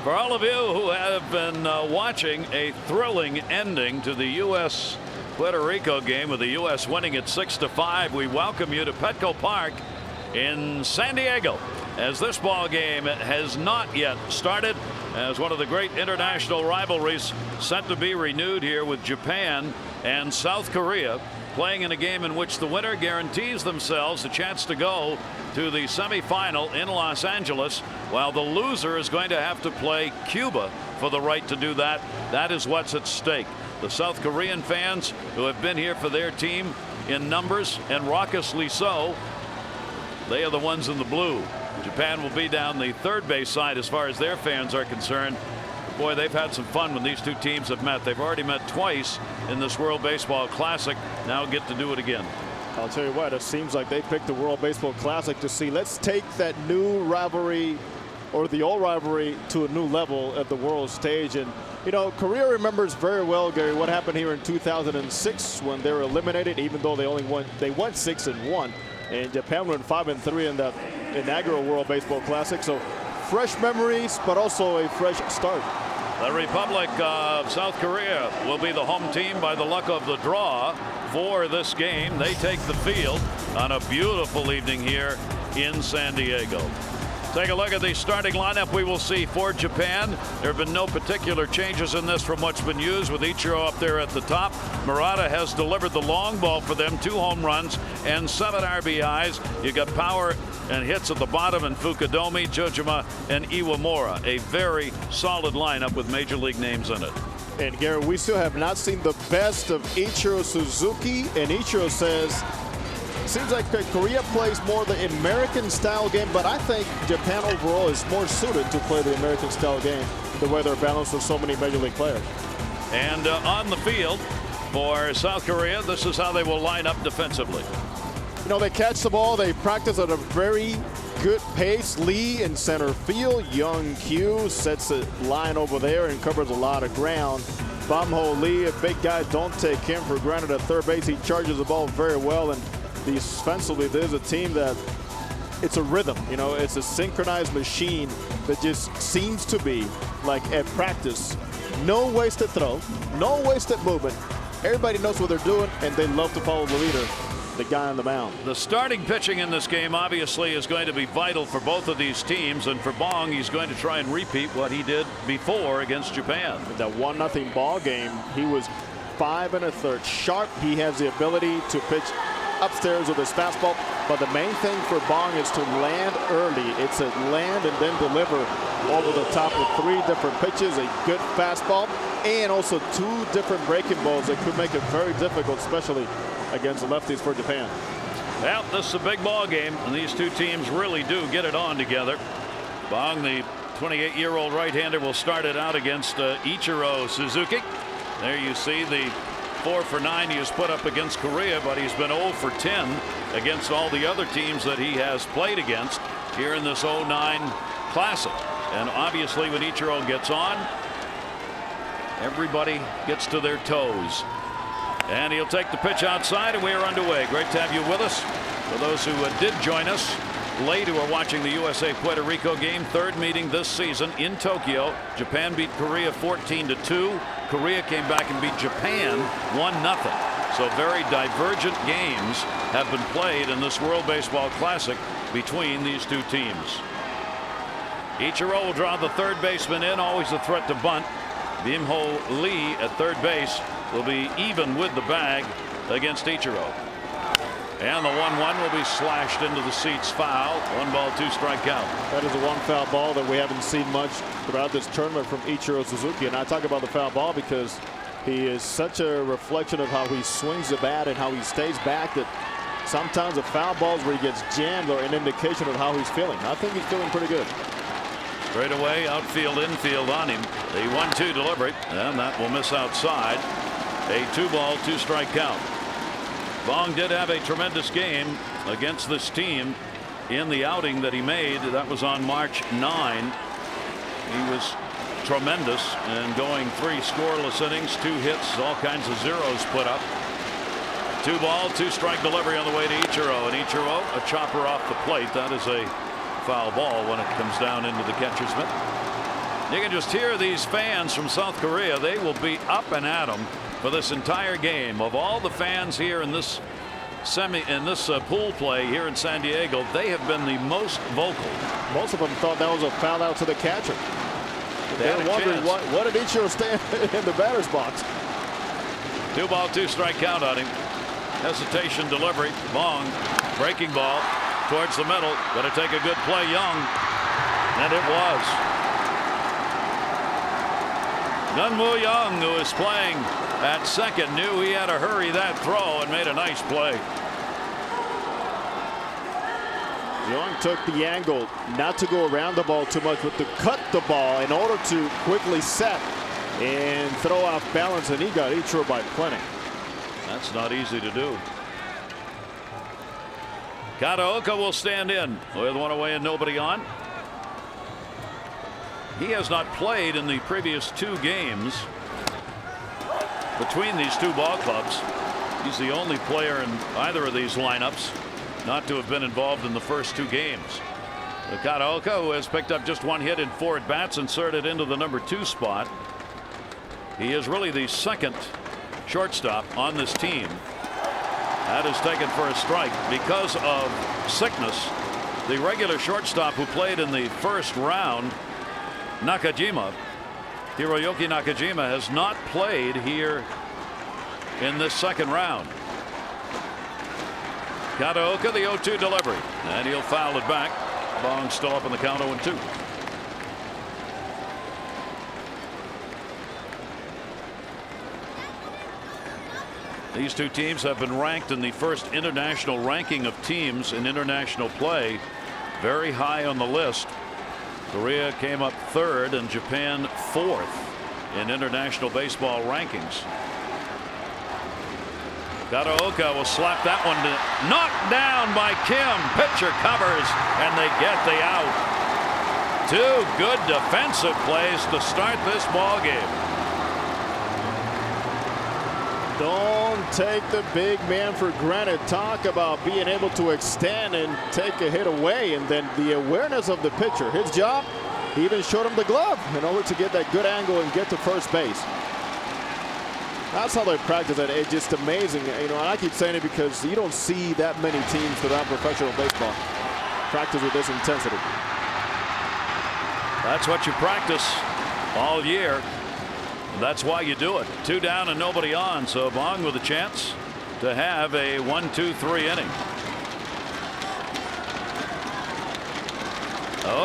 For all of you who have been watching a thrilling ending to the U.S. Puerto Rico game with the U.S. winning at 6-5, we welcome you to Petco Park in San Diego, as this ball game has not yet started, as one of the great international rivalries set to be renewed here with Japan and South Korea playing in a game in which the winner guarantees themselves a chance to go to the semifinal in Los Angeles, while the loser is going to have to play Cuba for the right to do that. That is what's at stake. The South Korean fans who have been here for their team in numbers, and raucously so, they are the ones in the blue. Japan will be down the third base side as far as their fans are concerned. Boy, they've had some fun when these two teams have met. They've already met twice in this World Baseball Classic. Now get to do it again. I'll tell you what, it seems like they picked the World Baseball Classic to see, let's take that new rivalry, or the old rivalry, to a new level at the world stage. And you know, Korea remembers very well, Gary, what happened here in 2006 when they were eliminated, even though they won 6-1, and Japan went 5-3 in that inaugural World Baseball Classic. So fresh memories, but also a fresh start. The Republic of South Korea will be the home team by the luck of the draw for this game. They take the field on a beautiful evening here in San Diego. Take a look at the starting lineup we will see for Japan. There have been no particular changes in this from what's been used, with Ichiro up there at the top. Murata has delivered the long ball for them, 2 home runs and 7 RBIs. You got power and hits at the bottom, and Fukudomi, Jojima, and Iwamura. A very solid lineup with major league names in it. And Gary, we still have not seen the best of Ichiro Suzuki, and Ichiro says, seems like Korea plays more the American style game, but I think Japan overall is more suited to play the American style game, the way they're balanced with so many major league players. And on the field for South Korea, this is how they will line up defensively. You know, they catch the ball, they practice at a very good pace. Lee in center field, Young Kyu sets a line over there and covers a lot of ground. Bam-ho Lee, a big guy, don't take him for granted at third base. He charges the ball very well, and defensively, there's a team that it's a rhythm. You know, it's a synchronized machine that just seems to be like at practice. No wasted throw, no wasted movement. Everybody knows what they're doing, and they love to follow the leader, the guy on the mound. The starting pitching in this game obviously is going to be vital for both of these teams, and for Bong, he's going to try and repeat what he did before against Japan. That 1-0 ball game, he was 5 1/3 sharp. He has the ability to pitch upstairs with his fastball, but the main thing for Bong is to land early. It's a land and then deliver over the top with 3 different pitches, a good fastball, and also 2 different breaking balls that could make it very difficult, especially against the lefties for Japan. Well, this is a big ball game, and these two teams really do get it on together. Bong, the 28-year-old right-hander, will start it out against Ichiro Suzuki. There you see the 4 for 9 he has put up against Korea, but he's been 0 for 10 against all the other teams that he has played against here in this 09 Classic. And obviously, when Ichiro gets on, everybody gets to their toes. And he'll take the pitch outside, and we are underway. Great to have you with us. For those who did join us late, who are watching the USA-Puerto Rico game, third meeting this season in Tokyo. Japan beat Korea 14-2. Korea came back and beat Japan 1-0. So very divergent games have been played in this World Baseball Classic between these two teams. Ichiro will draw the third baseman in, always a threat to bunt. Bam-ho Lee at third base will be even with the bag against Ichiro. And the 1-1 will be slashed into the seats, foul. 1 ball, 2 strike count. That is a 1 foul ball that we haven't seen much throughout this tournament from Ichiro Suzuki. And I talk about the foul ball because he is such a reflection of how he swings the bat and how he stays back, that sometimes the foul balls where he gets jammed are an indication of how he's feeling. I think he's feeling pretty good. Straight away, outfield, infield on him. The 1-2 delivery, and that will miss outside. A 2 ball, 2 strike count. Bong did have a tremendous game against this team in the outing that he made. That was on March 9. He was tremendous and going 3 scoreless innings, 2 hits, all kinds of zeros put up. 2 ball, 2 strike delivery on the way to Ichiro, and Ichiro a chopper off the plate. That is a foul ball when it comes down into the catcher's mitt. You can just hear these fans from South Korea. They will be up and at them for this entire game. Of all the fans here in this pool play here in San Diego, they have been the most vocal. Most of them thought that was a foul out to the catcher. They're wondering what did Ichiro stand in the batter's box. 2-ball, 2-strike count on him. Hesitation delivery. Bong, breaking ball towards the middle. Going to take a good play, Young, and it was. Gunwoo Young, who is playing at second, knew he had to hurry that throw and made a nice play. Young took the angle not to go around the ball too much, but to cut the ball in order to quickly set and throw off balance, and he got Ichiro by plenty. That's not easy to do. Kataoka will stand in with one away and nobody on. He has not played in the previous 2 games between these 2 ball clubs. He's the only player in either of these lineups not to have been involved in the first 2 games. Kataoka, who has picked up just 1 hit in 4 at bats, inserted into the number 2 spot. He is really the second shortstop on this team. That is taken for a strike because of sickness. The regular shortstop who played in the first round, Nakajima, Hiroyuki Nakajima, has not played here in this second round. Kataoka, the 0-2 delivery, and he'll foul it back. Bong still up in the count, 0-2. These 2 teams have been ranked in the first international ranking of teams in international play, very high on the list. Korea came up 3rd and Japan 4th in international baseball rankings. Kataoka will slap that one to knocked down by Kim. Pitcher covers and they get the out. 2 good defensive plays to start this ball game. Don't take the big man for granted. Talk about being able to extend and take a hit away, and then the awareness of the pitcher. His job, he even showed him the glove in order to get that good angle and get to first base. That's how they practice it. It's just amazing. You know, and I keep saying it because you don't see that many teams throughout professional baseball practice with this intensity. That's what you practice all year. That's why you do it. 2 down and nobody on. So Bong with a chance to have a 1-2-3 inning.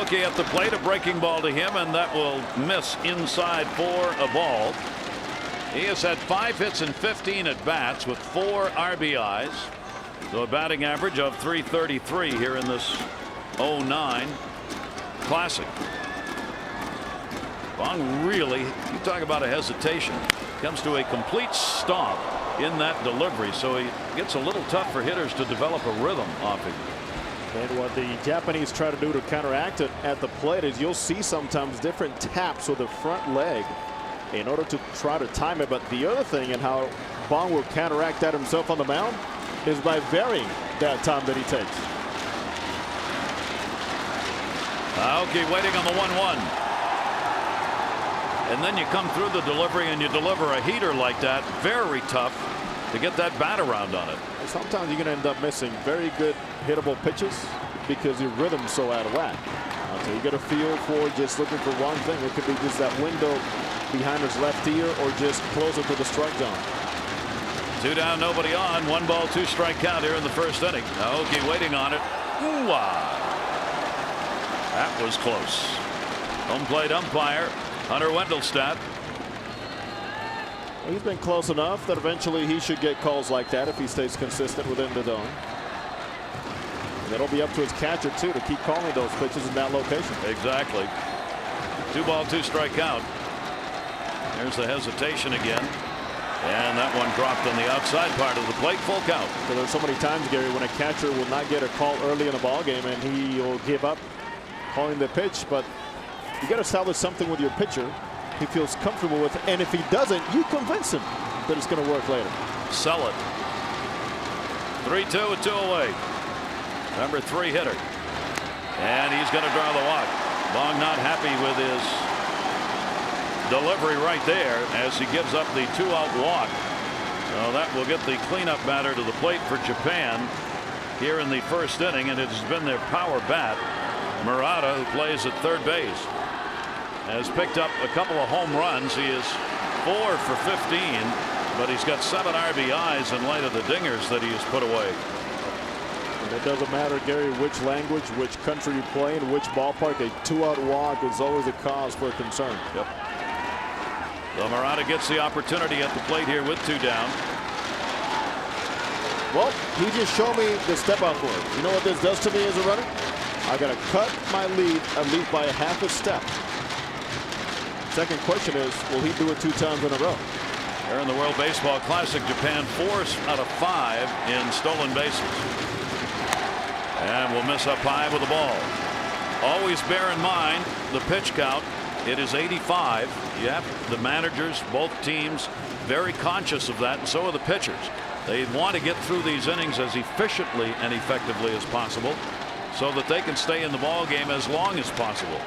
Okay, at the plate, a breaking ball to him, and that will miss inside for a ball. He has had 5 hits and 15 at bats with 4 RBIs. So a batting average of .333 here in this 09 Classic. Bong really, you talk about a hesitation, comes to a complete stop in that delivery, so he gets a little tough for hitters to develop a rhythm off him. And what the Japanese try to do to counteract it at the plate is you'll see sometimes different taps with the front leg in order to try to time it. But the other thing and how Bong will counteract that himself on the mound is by varying that time that he takes. Aoki waiting on the 1-1. And then you come through the delivery and you deliver a heater like that. Very tough to get that bat around on it. Sometimes you're going to end up missing very good hittable pitches because your rhythm's so out of whack. So you get a feel for just looking for one thing. It could be just that window behind his left ear or just closer to the strike zone. 2 down, nobody on. 1-ball, 2-strike count here in the first inning. Aoki waiting on it. Ooh-ah. That was close. Home plate umpire Hunter Wendelstedt. He's been close enough that eventually he should get calls like that if he stays consistent within the zone. And it'll be up to his catcher too to keep calling those pitches in that location. Exactly. 2-ball, 2-strike count. There's the hesitation again. And that one dropped on the outside part of the plate. Full count. So there's so many times, Gary, when a catcher will not get a call early in a ball game and he will give up calling the pitch, but you got to establish something with your pitcher he feels comfortable with, and if he doesn't, you convince him that it's going to work later. Sell it. 3-2 with 2 away. Number 3 hitter, and he's going to draw the walk. Bong not happy with his delivery right there as he gives up the 2-out walk. So that will get the cleanup batter to the plate for Japan here in the first inning, and it has been their power bat. Murata, who plays at third base, has picked up a couple of home runs. He is 4 for 15, but he's got 7 RBIs in light of the dingers that he has put away. And it doesn't matter, Gary, which language, which country you play in, which ballpark, a 2-out walk is always a cause for concern. Yep. So Murata gets the opportunity at the plate here with 2 down. Well, he just showed me the step out for it. You know what this does to me as a runner? I got to cut my lead at least by a half a step. Second question is, will he do it 2 times in a row? Here in the World Baseball Classic, Japan 4 out of 5 in stolen bases. And will miss up high with the ball. Always bear in mind the pitch count. It is 85. Yep, the managers, both teams, very conscious of that, and so are the pitchers. They want to get through these innings as efficiently and effectively as possible so that they can stay in the ball game as long as possible.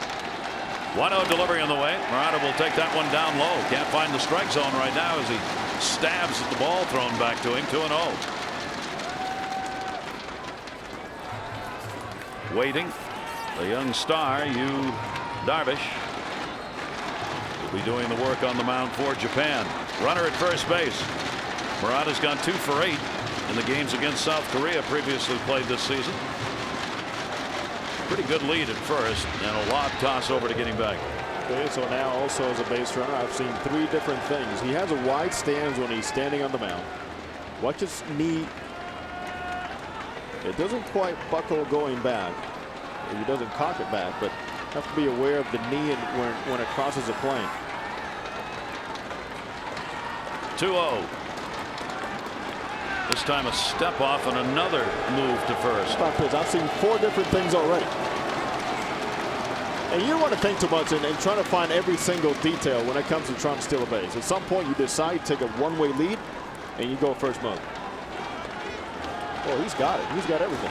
1-0 delivery on the way. Murata will take that one down low. Can't find the strike zone right now as he stabs at the ball thrown back to him. 2-0. Waiting, the young star, Yu Darvish, will be doing the work on the mound for Japan. Runner at first base. Murata's gone 2 for 8 in the games against South Korea previously played this season. Pretty good lead at first, and a lob toss over to get him back. Okay, so now also as a base runner, I've seen 3 different things. He has a wide stance when he's standing on the mound. Watch his knee. It doesn't quite buckle going back. He doesn't cock it back, but have to be aware of the knee and when it crosses a plane. 2-0. This time a step off and another move to first. Stop this. I've seen 4 different things already. And you don't want to think too much and try to find every single detail when it comes to trying to steal a base. At some point you decide to take a one-way lead and you go first mode. Well, he's got it. He's got everything.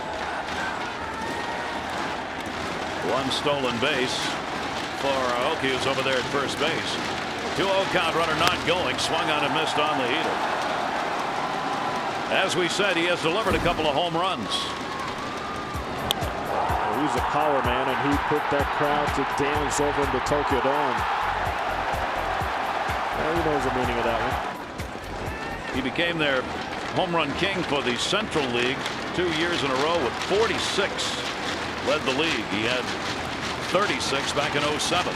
1 stolen base for Aoki, who's over there at first base. 2-0 count, runner not going, swung on and missed on the heater. As we said, he has delivered a couple of home runs. Well, he's a power man, and he put that crowd to dance over in the Tokyo Dome. Well, he knows the meaning of that one. He became their home run king for the Central League 2 years in a row with 46. Led the league. He had 36 back in 07.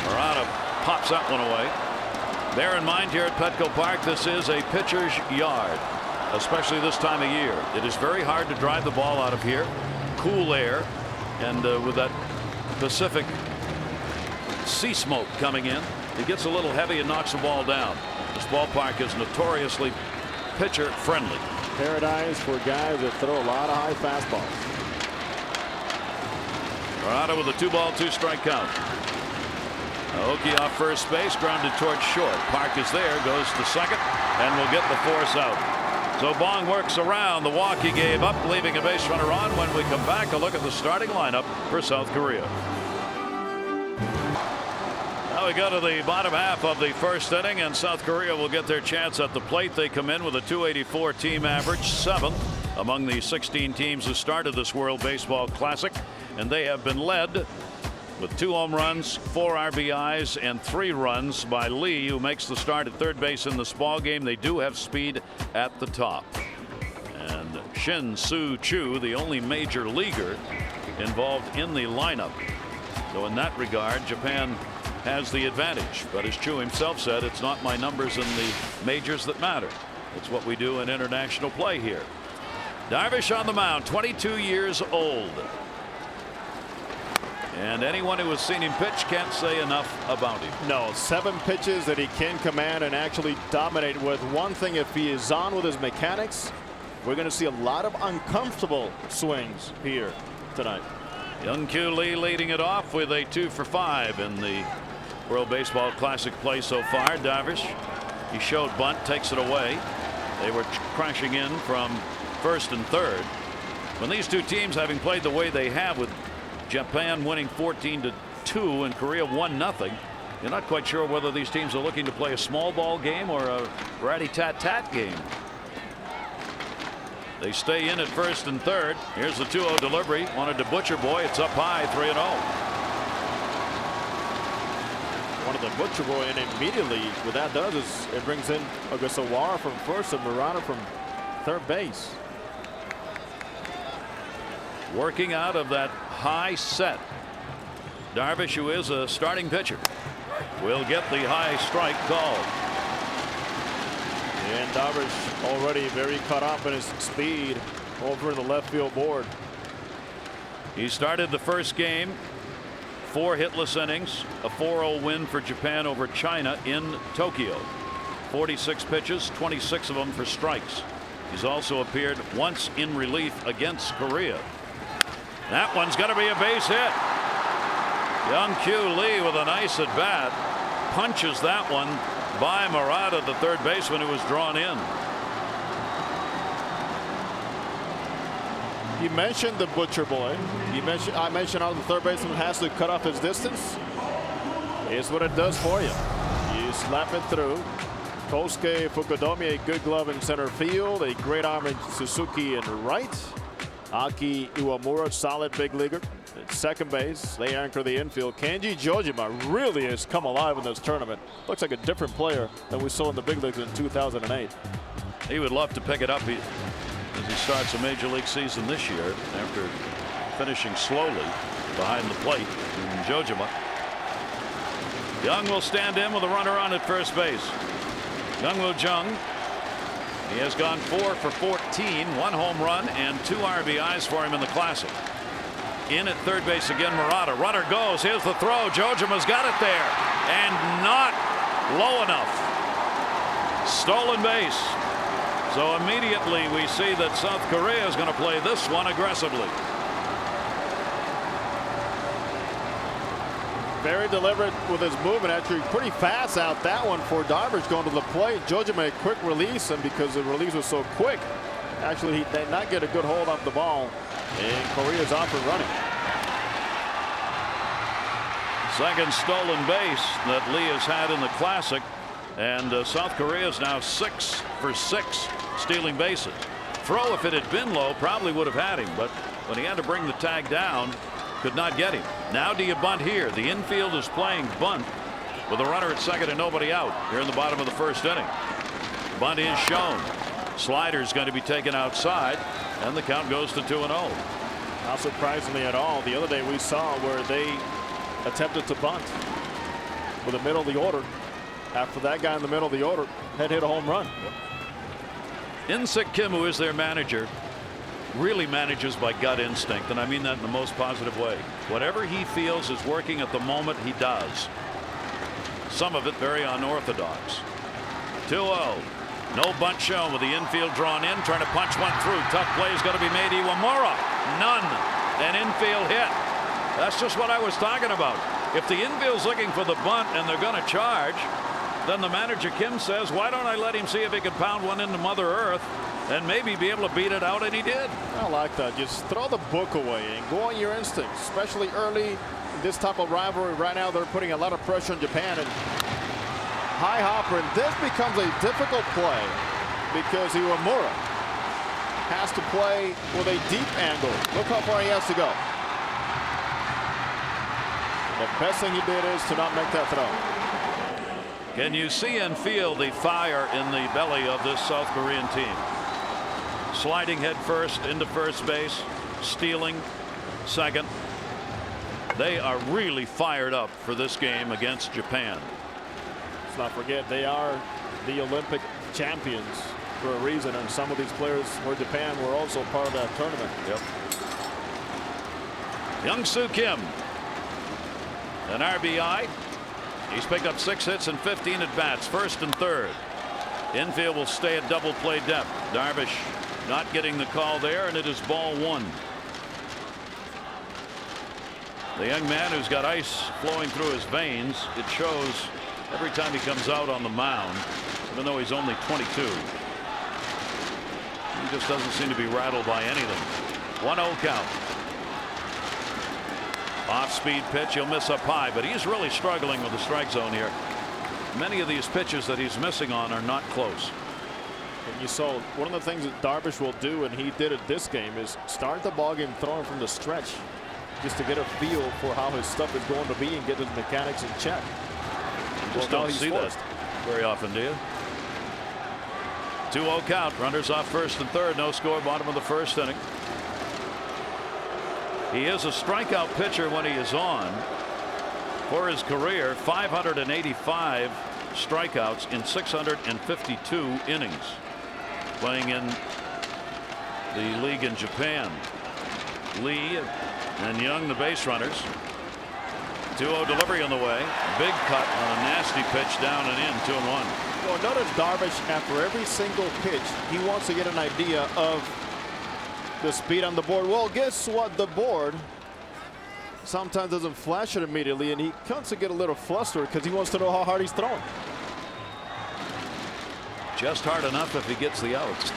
Murata pops that one away. Bear in mind here at Petco Park, this is a pitcher's yard, especially this time of year. It is very hard to drive the ball out of here. Cool air, and with that Pacific sea smoke coming in, it gets a little heavy and knocks the ball down. This ballpark is notoriously pitcher friendly. Paradise for guys that throw a lot of high fastballs. Murata with a 2-ball, 2-strike count. Aoki off first base, grounded towards short. Park is there, goes to second, and will get the force out. So Bong works around the walk he gave up, leaving a base runner on. When we come back, a look at the starting lineup for South Korea. Now we go to the bottom half of the first inning, and South Korea will get their chance at the plate. They come in with a .284 team average, 7th among the 16 teams who started this World Baseball Classic, and they have been led with 2 home runs, 4 RBIs, and 3 runs by Lee, who makes the start at third base in this ball game. They do have speed at the top. And Shin Soo Choo, the only major leaguer involved in the lineup. So in that regard, Japan has the advantage. But as Choo himself said, it's not my numbers in the majors that matter. It's what we do in international play here. Darvish on the mound, 22 years old. And anyone who has seen him pitch can't say enough about him. No, 7 pitches that he can command and actually dominate with. One thing, if he is on with his mechanics, we're going to see a lot of uncomfortable swings here tonight. Young Kyu Lee leading it off with a 2 for 5 in the World Baseball Classic play so far. Darvish, he showed bunt, takes it away. They were crashing in from first and third. When these two teams, having played the way they have, with Japan winning 14-2 and Korea 1-0, You're not quite sure whether these teams are looking to play a small ball game or a ratty-tat-tat game. They stay in at first and third. Here's the 2-0 delivery. Wanted to Butcher Boy. It's up high, 3-0. One of the Butcher Boy, and immediately what that does is it brings in Ogasawara from first and Murata from third base. Working out of that high set. Darvish, who is a starting pitcher, will get the high strike called. And Darvish already very caught up in his speed over in the left field board. He started the first game, 4 hitless innings, a 4-0 win for Japan over China in Tokyo. 46 pitches, 26 of them for strikes. He's also appeared once in relief against Korea. That one's going to be a base hit. Young-Kyu Lee with a nice at bat punches that one by Murata, the third baseman, who was drawn in. You mentioned the Butcher Boy. I mentioned how the third baseman has to cut off his distance. Here's what it does for you. You slap it through. Kosuke Fukudomi, a good glove in center field, a great arm in Suzuki in right. Aki Uemura, solid big leaguer at second base. They anchor the infield. Kenji Jojima really has come alive in this tournament. Looks like a different player than we saw in the big leagues in 2008. He would love to pick it up as he starts a major league season this year after finishing slowly behind the plate in Jojima. Young will stand in with a runner on at first base. Youngwoo Jung. He has gone 4 for 14, 1 home run and 2 RBIs for him in the Classic. In at third base again, Murata. Runner goes. Here's the throw. Jojima's got it there and not low enough. Stolen base. So immediately we see that South Korea is going to play this one aggressively. Very deliberate with his movement. Actually pretty fast out that one for Darvish going to the plate. Jojima made a quick release, and because the release was so quick, actually he did not get a good hold off the ball, and Korea's off and running. Second stolen base that Lee has had in the Classic, and South Korea is now 6 for 6 stealing bases. Throw, if it had been low, probably would have had him, but when he had to bring the tag down, could not get him. Now do you bunt here? The infield is playing bunt with a runner at second and nobody out here in the bottom of the first inning. Bunt is shown. Slider is going to be taken outside, and the count goes to 2-0. Not surprisingly at all. The other day we saw where they attempted to bunt with the middle of the order. After that guy in the middle of the order had hit a home run. In-Sik Kim, who is their manager, really manages by gut instinct, and I mean that in the most positive way. Whatever he feels is working at the moment, he does. Some of it very unorthodox. 2-0. No bunt shown with the infield drawn in, trying to punch one through. Tough play is going to be made. Iwamura, none. An infield hit. That's just what I was talking about. If the infield's looking for the bunt and they're going to charge, then the manager Kim says, why don't I let him see if he can pound one into Mother Earth and maybe be able to beat it out, and he did. I like that. Just throw the book away and go on your instincts, especially early in this type of rivalry. Right now they're putting a lot of pressure on Japan, and high hopper, and this becomes a difficult play because Iwamura has to play with a deep angle. Look how far he has to go. The best thing he did is to not make that throw. Can you see and feel the fire in the belly of this South Korean team? Sliding head first into first base, stealing second. They are really fired up for this game against Japan. Let's not forget they are the Olympic champions for a reason, and some of these players for Japan were also part of that tournament. Yep. Young-Soo Kim, an RBI. He's picked up 6 hits and 15 at bats, first and third. Infield will stay at double play depth. Darvish not getting the call there, and it is ball 1. The young man who's got ice flowing through his veins, it shows every time he comes out on the mound, even though he's only 22. He just doesn't seem to be rattled by anything. 1-0 count. Off-speed pitch. He'll miss up high, but he's really struggling with the strike zone here. Many of these pitches that he's missing on are not close. And you saw one of the things that Darvish will do, and he did it this game, is start the ball game throwing from the stretch, just to get a feel for how his stuff is going to be and get his mechanics in check. Just don't see that very often, do you? 2-0 count. Runners off first and third. No score. Bottom of the first inning. He is a strikeout pitcher when he is on. For his career, 585 strikeouts in 652 innings, playing in the league in Japan. Lee and Young, the base runners. 2-0 delivery on the way. Big cut on a nasty pitch down and in. 2-1. Well, notice Darvish, after every single pitch, he wants to get an idea of the speed on the board. Well, guess what? The board sometimes doesn't flash it immediately, and he comes to get a little flustered because he wants to know how hard he's throwing. Just hard enough if he gets the outs.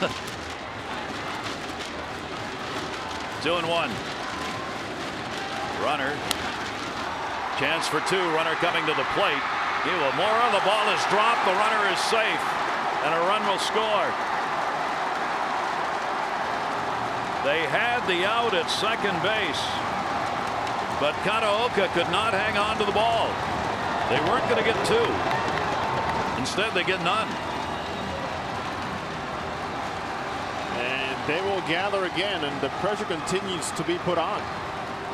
2-1. Runner. Chance for two. Runner coming to the plate. Uemura. The ball is dropped. The runner is safe, and a run will score. They had the out at second base, but Kataoka could not hang on to the ball. They weren't going to get two. Instead, they get none. And they will gather again, and the pressure continues to be put on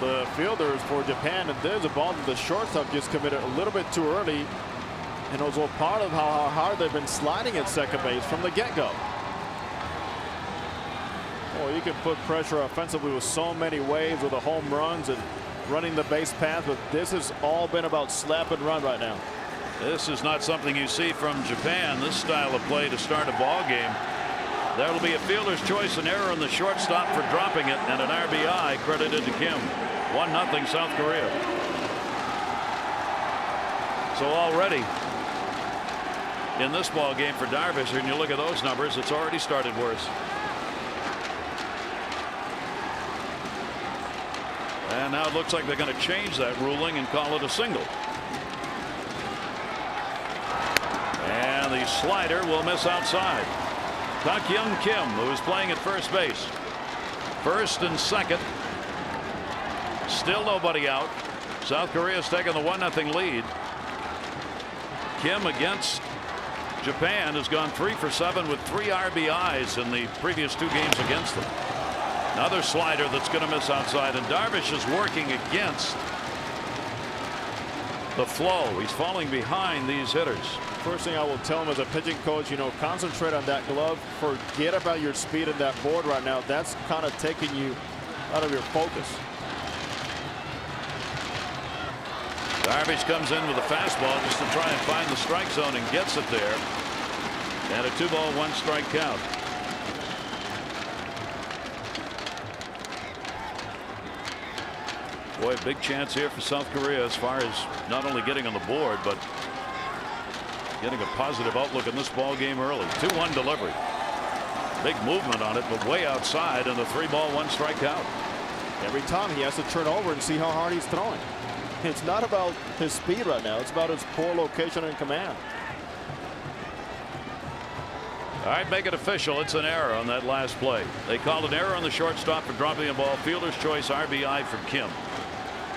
the fielders for Japan. And there's a ball that the shortstop just committed a little bit too early, and it was all part of how hard they've been sliding at second base from the get-go. Well, you can put pressure offensively with so many ways, with the home runs and running the base path, but this has all been about slap and run right now. This is not something you see from Japan, this style of play to start a ball game. That'll be a fielder's choice, an error on the shortstop for dropping it, and an RBI credited to Kim. 1-0 South Korea. So already in this ball game for Darvish, and you look at those numbers, it's already started worse. And now it looks like they're going to change that ruling and call it a single. And the slider will miss outside. Tak-Young Kim, who is playing at first base. First and second. Still nobody out. South Korea's taken the 1-0 lead. Kim against Japan has gone 3 for 7 with 3 RBIs in the previous 2 games against them. Another slider that's going to miss outside, and Darvish is working against the flow. He's falling behind these hitters. First thing I will tell him as a pitching coach, concentrate on that glove. Forget about your speed in that board right now. That's kind of taking you out of your focus. Darvish comes in with a fastball just to try and find the strike zone and gets it there. And a 2-ball, 1-strike count. Boy, big chance here for South Korea as far as not only getting on the board, but getting a positive outlook in this ball game early. 2-1 delivery. Big movement on it, but way outside, and a 3-ball, 1-strike count. Every time he has to turn over and see how hard he's throwing. It's not about his speed right now. It's about his poor location and command. All right, make it official. It's an error on that last play. They called an error on the shortstop for dropping the ball. Fielder's choice RBI for Kim.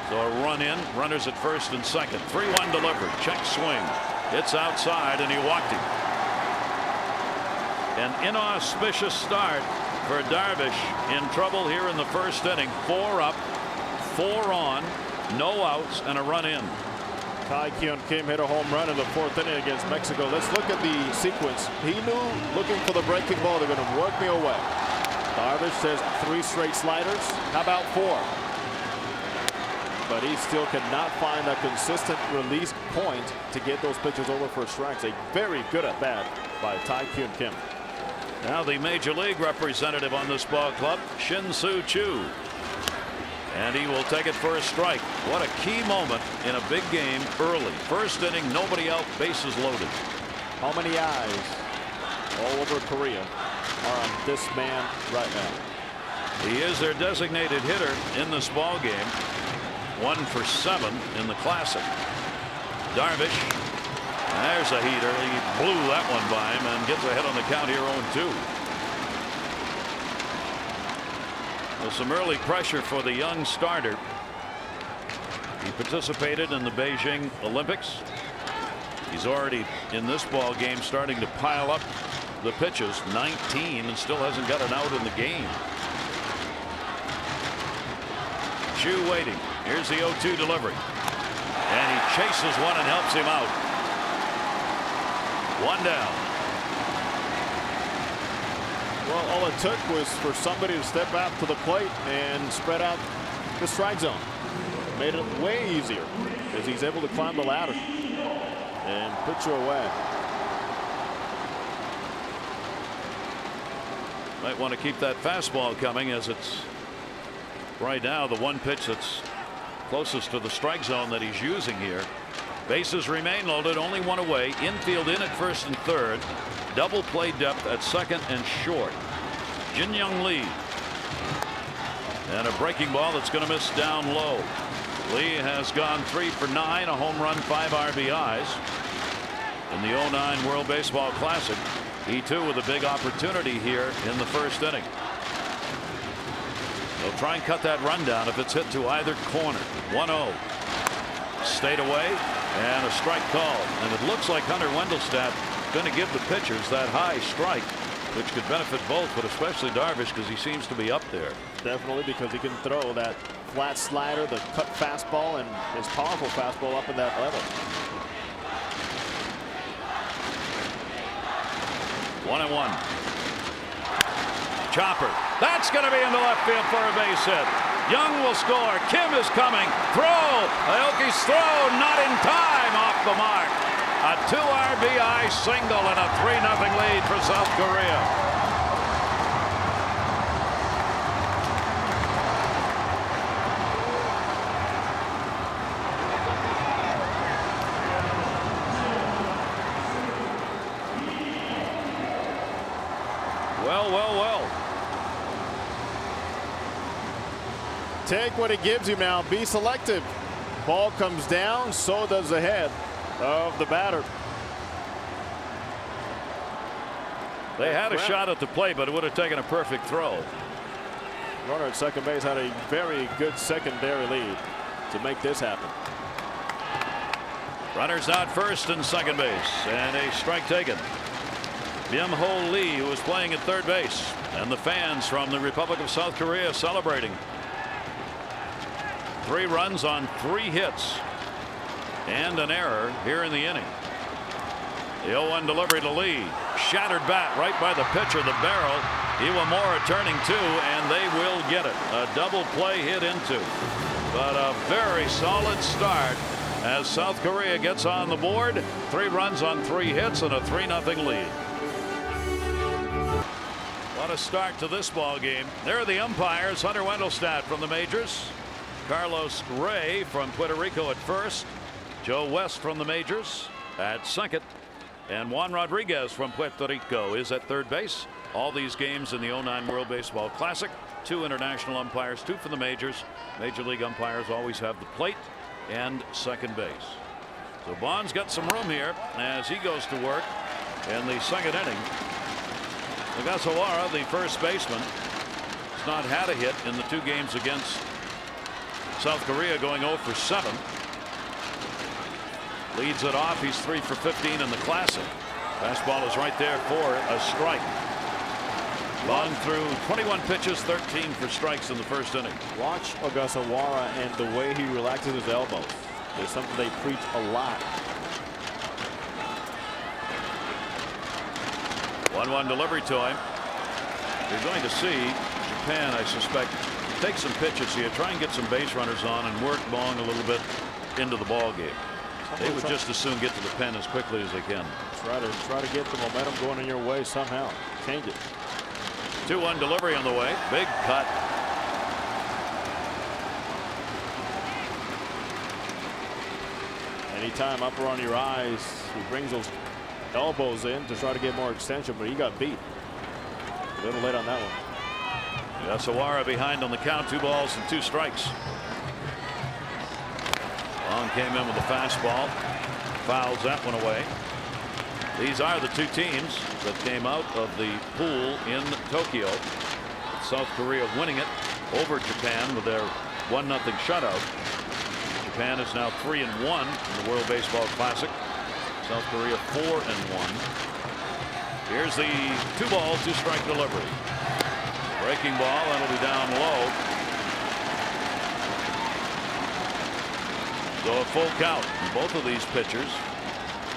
So a run in, runners at first and second. 3-1 delivery, check swing. It's outside, and he walked him. An inauspicious start for Darvish. In trouble here in the first inning. 4 up, 4 on, no outs, and a run in. Tak-Young Kim hit a home run in the 4th inning against Mexico. Let's look at the sequence. He knew, looking for the breaking ball, they're going to work me away. Darvish says 3 straight sliders. How about 4? But he still cannot find a consistent release point to get those pitches over for strikes. A very good at bat by Tak-Young Kim. Now the Major League representative on this ball club, Shin-Soo Choo. And he will take it for a strike. What a key moment in a big game early. First inning, nobody out, bases loaded. How many eyes all over Korea are on this man right now? He is their designated hitter in this ball game. 1 for 7 in the Classic. Darvish, there's a heater. He blew that one by him and gets ahead on the count here, 0-2. Well, some early pressure for the young starter. He participated in the Beijing Olympics. He's already in this ball game starting to pile up the pitches, 19, and still hasn't got an out in the game. Chu waiting. Here's the 0-2 delivery. And he chases one and helps him out. 1 down. Well, all it took was for somebody to step out to the plate and spread out the strike zone. Made it way easier as he's able to climb the ladder and put you away. Might want to keep that fastball coming, as it's right now the one pitch that's closest to the strike zone that he's using here. Bases remain loaded, only one away. Infield in at first and third. Double play depth at second and short. Jin Young Lee. And a breaking ball that's going to miss down low. Lee has gone 3 for 9, a home run, 5 RBIs in the 09 World Baseball Classic. He too with a big opportunity here in the first inning. They'll try and cut that run down if it's hit to either corner. 1-0. Stayed away and a strike call. And it looks like Hunter Wendelstedt going to give the pitchers that high strike, which could benefit both, but especially Darvish, because he seems to be up there. Definitely, because he can throw that flat slider, the cut fastball, and his powerful fastball up in that level. 1-1. Chopper. That's going to be into left field for a base hit. Young will score. Kim is coming. Throw. Aoki's throw not in time, off the mark. A 2 RBI single and a 3-0 lead for South Korea. Well. Take what it gives you now. Be selective. Ball comes down, so does the head of the batter. They had a shot at the plate, but it would have taken a perfect throw. Runner at second base had a very good secondary lead to make this happen. Runners out first and second base, and a strike taken. Byung-ho Lee, who is playing at third base, and the fans from the Republic of South Korea celebrating. 3 runs on 3 hits and an error here in the inning. The 0-1 delivery to Lee. Shattered bat right by the pitcher, the barrel. Iwamura turning 2, and they will get it. A double play hit into. But a very solid start as South Korea gets on the board. 3 runs on 3 hits and a 3-0 lead. What a start to this ball game. There are the umpires. Hunter Wendelstedt from the majors. Carlos Ray from Puerto Rico at first. Joe West from the majors at second. And Juan Rodriguez from Puerto Rico is at third base. All these games in the 09 World Baseball Classic. 2 international umpires, 2 for the majors. Major League umpires always have the plate and second base. So Bond's got some room here as he goes to work in the second inning. Ogasawara, the first baseman, has not had a hit in the 2 games against South Korea, going 0 for 7. Leads it off. He's 3 for 15 in the Classic. Fastball is right there for a strike. Long through 21 pitches, 13 for strikes in the first inning. Watch Ogasawara and the way he relaxes his elbows. It's something they preach a lot. 1-1 delivery to him. You're going to see Japan, I suspect, take some pitches here, try and get some base runners on and work Bong a little bit into the ball game. They would just as soon get to the pen as quickly as they can. Try to get the momentum going in your way somehow. Change it. 2-1 delivery on the way. Big cut. Anytime upper on your eyes, he brings those elbows in to try to get more extension, but he got beat. A little late on that one. Ogasawara behind on the count. 2 balls and 2 strikes. Long came in with a fastball, fouls that one away. These are the two teams that came out of the pool in Tokyo. South Korea winning it over Japan with their 1-0 shutout. Japan is now 3-1 in the World Baseball Classic. South Korea 4-1. Here's the 2-ball, 2-strike delivery. Breaking ball, and it'll be down low. So a full count. Both of these pitchers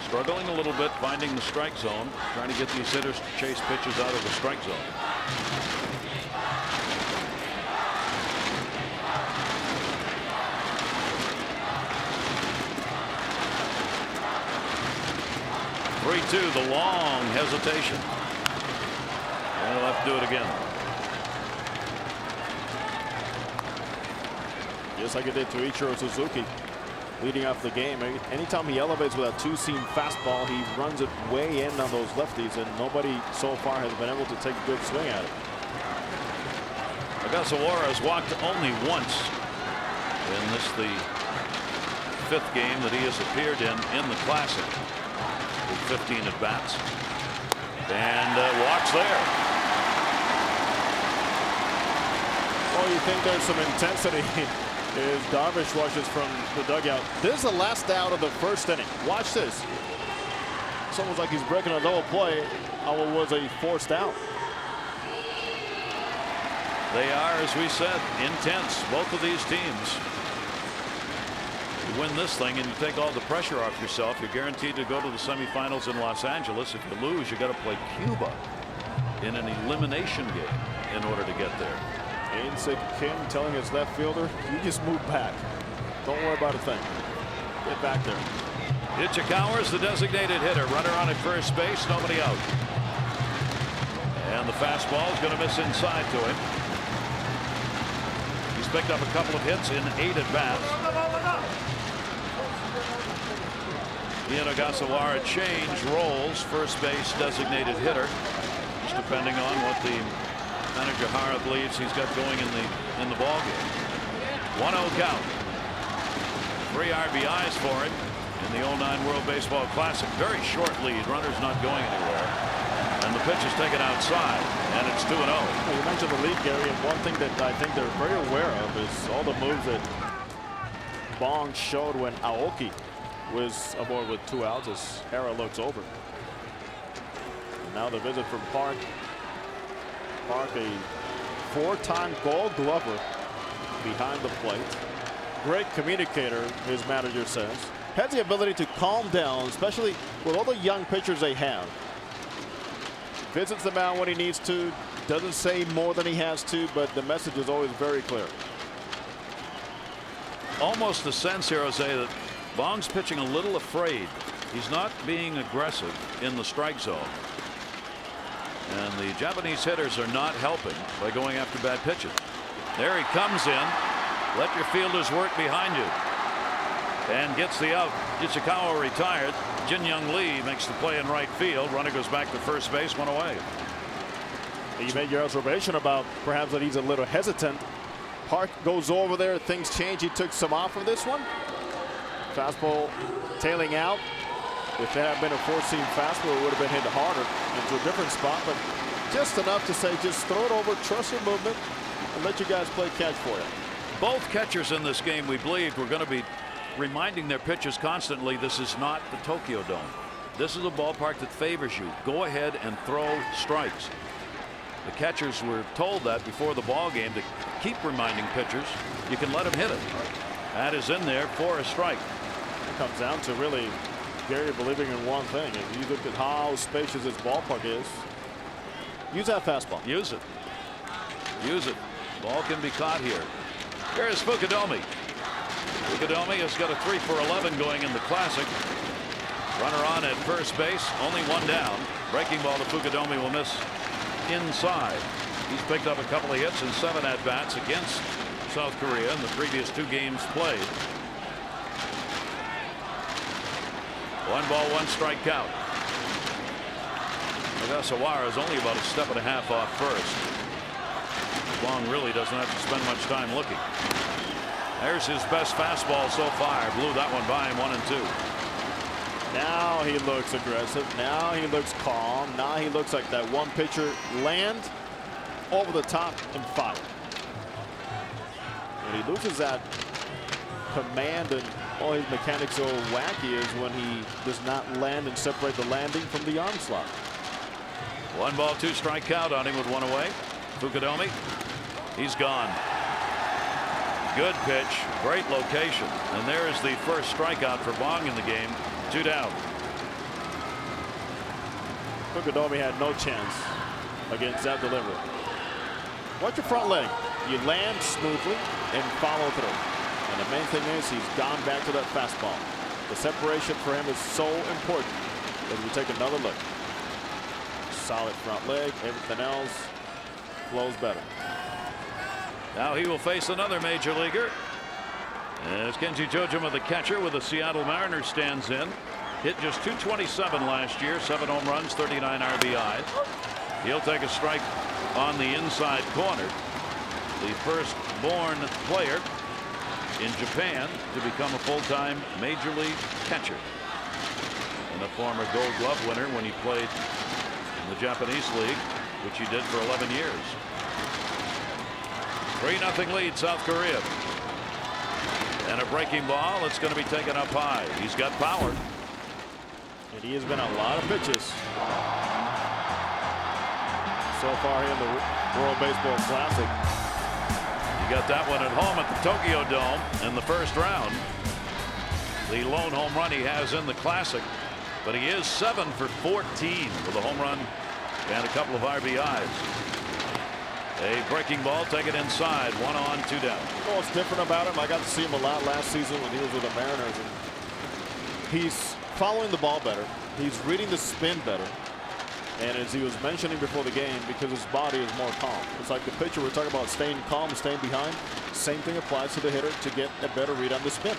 struggling a little bit finding the strike zone, trying to get these hitters to chase pitches out of the strike zone. The long hesitation. And he'll have to do it again. Just like it did to Ichiro Suzuki leading off the game. Anytime he elevates with a two-seam fastball, he runs it way in on those lefties, and nobody so far has been able to take a good swing at it. Ogasawara has walked only once in this, the 5th game that he has appeared in the Classic. 15 at bats, and walks there. Oh, you think there's some intensity as Darvish rushes from the dugout. This is the last out of the 1st inning. Watch this. It's almost like he's breaking a double play on what was a forced out. They are, as we said, intense, both of these teams. You win this thing and you take all the pressure off yourself, you're guaranteed to go to the semifinals in Los Angeles. If you lose, you got to play Cuba in an elimination game in order to get there. Ainsick Kim telling his left fielder, you just move back. Don't worry about a thing. Get back there. Ichikawa is the designated hitter. Runner on at first base, nobody out. And the fastball is going to miss inside to him. He's picked up a couple of hits in 8 at bats. Ian Ogasawara change roles, first base designated hitter, just depending on what the manager Hara believes he's got going in the ball game. 1-0 count. 3 RBIs for him in the 09 World Baseball Classic. Very short lead. Runner's not going anywhere. And the pitch is taken outside, and it's 2-0. Well, you mentioned the lead, Gary, and one thing that I think they're very aware of is all the moves that Bong showed when Aoki was aboard with 2 outs as Hara looks over. And now the visit from Park. Park, a 4-time Gold Glover behind the plate. Great communicator, his manager says. Has the ability to calm down, especially with all the young pitchers they have. Visits the mound when he needs to. Doesn't say more than he has to, but the message is always very clear. Almost a sense here, Jose, that Bong's pitching a little afraid. He's not being aggressive in the strike zone. And the Japanese hitters are not helping by going after bad pitches. There he comes in. Let your fielders work behind you. And gets the out. Ichikawa retired. Jin Young Lee makes the play in right field. Runner goes back to first base, 1 away. You made your observation about perhaps that he's a little hesitant. Park goes over there. Things change. He took some off of this one. Fastball tailing out. If it had been a 4-seam fastball, it would have been hit harder into a different spot, but just enough to say just throw it over, trust your movement, and let you guys play catch for you. Both catchers in this game, we believed, were going to be reminding their pitchers constantly this is not the Tokyo Dome. This is a ballpark that favors you. Go ahead and throw strikes. The catchers were told that before the ball game to keep reminding pitchers you can let them hit it. That is in there for a strike. It comes down to really Gary believing in one thing. If you look at how spacious this ballpark is, use that fastball. Use it. Use it. Ball can be caught here. Here's Fukudomi. Fukudomi has got a 3 for 11 going in the Classic. Runner on at first base, only 1 down. Breaking ball to Fukudomi will miss inside. He's picked up a couple of hits and 7 at bats against South Korea in the previous 2 games played. 1 ball, 1 strike count. Ogasawara is only about a step and a half off first. Long really doesn't have to spend much time looking. There's his best fastball so far. Blew that one by him, 1-2. Now he looks aggressive. Now he looks calm. Now he looks like that one pitcher land over the top and fire. And he loses that command, and all his mechanics so wacky is when he does not land and separate the landing from the arm slot. 1 ball, 2 strike count on him with 1 away. Fukudome, he's gone. Good pitch, great location, and there is the first strikeout for Bong in the game. 2 down. Fukudome had no chance against that delivery. Watch your front leg. You land smoothly and follow through. And the main thing is he's gone back to that fastball. The separation for him is so important that we take another look. Solid front leg. Everything else flows better. Now he will face another major leaguer. As Kenji Jojima, the catcher with the Seattle Mariners, stands in. Hit just .227 last year, 7 home runs, 39 RBIs. He'll take a strike on the inside corner. The first-born player in Japan to become a full-time major league catcher. And a former Gold Glove winner when he played in the Japanese league, which he did for 11 years. 3-0 lead, South Korea. And a breaking ball. It's going to be taken up high. He's got power. And he has been a lot of pitches so far here in the World Baseball Classic. He got that one at home at the Tokyo Dome in the first round. The lone home run he has in the Classic. But he is 7 for 14 with a home run and a couple of RBIs. A breaking ball, take it inside, 1 on, 2 down. What's different about him? I got to see him a lot last season when he was with the Mariners. And he's following the ball better. He's reading the spin better. And as he was mentioning before the game, because his body is more calm. It's like the pitcher, we're talking about staying calm, staying behind. Same thing applies to the hitter to get a better read on the spin.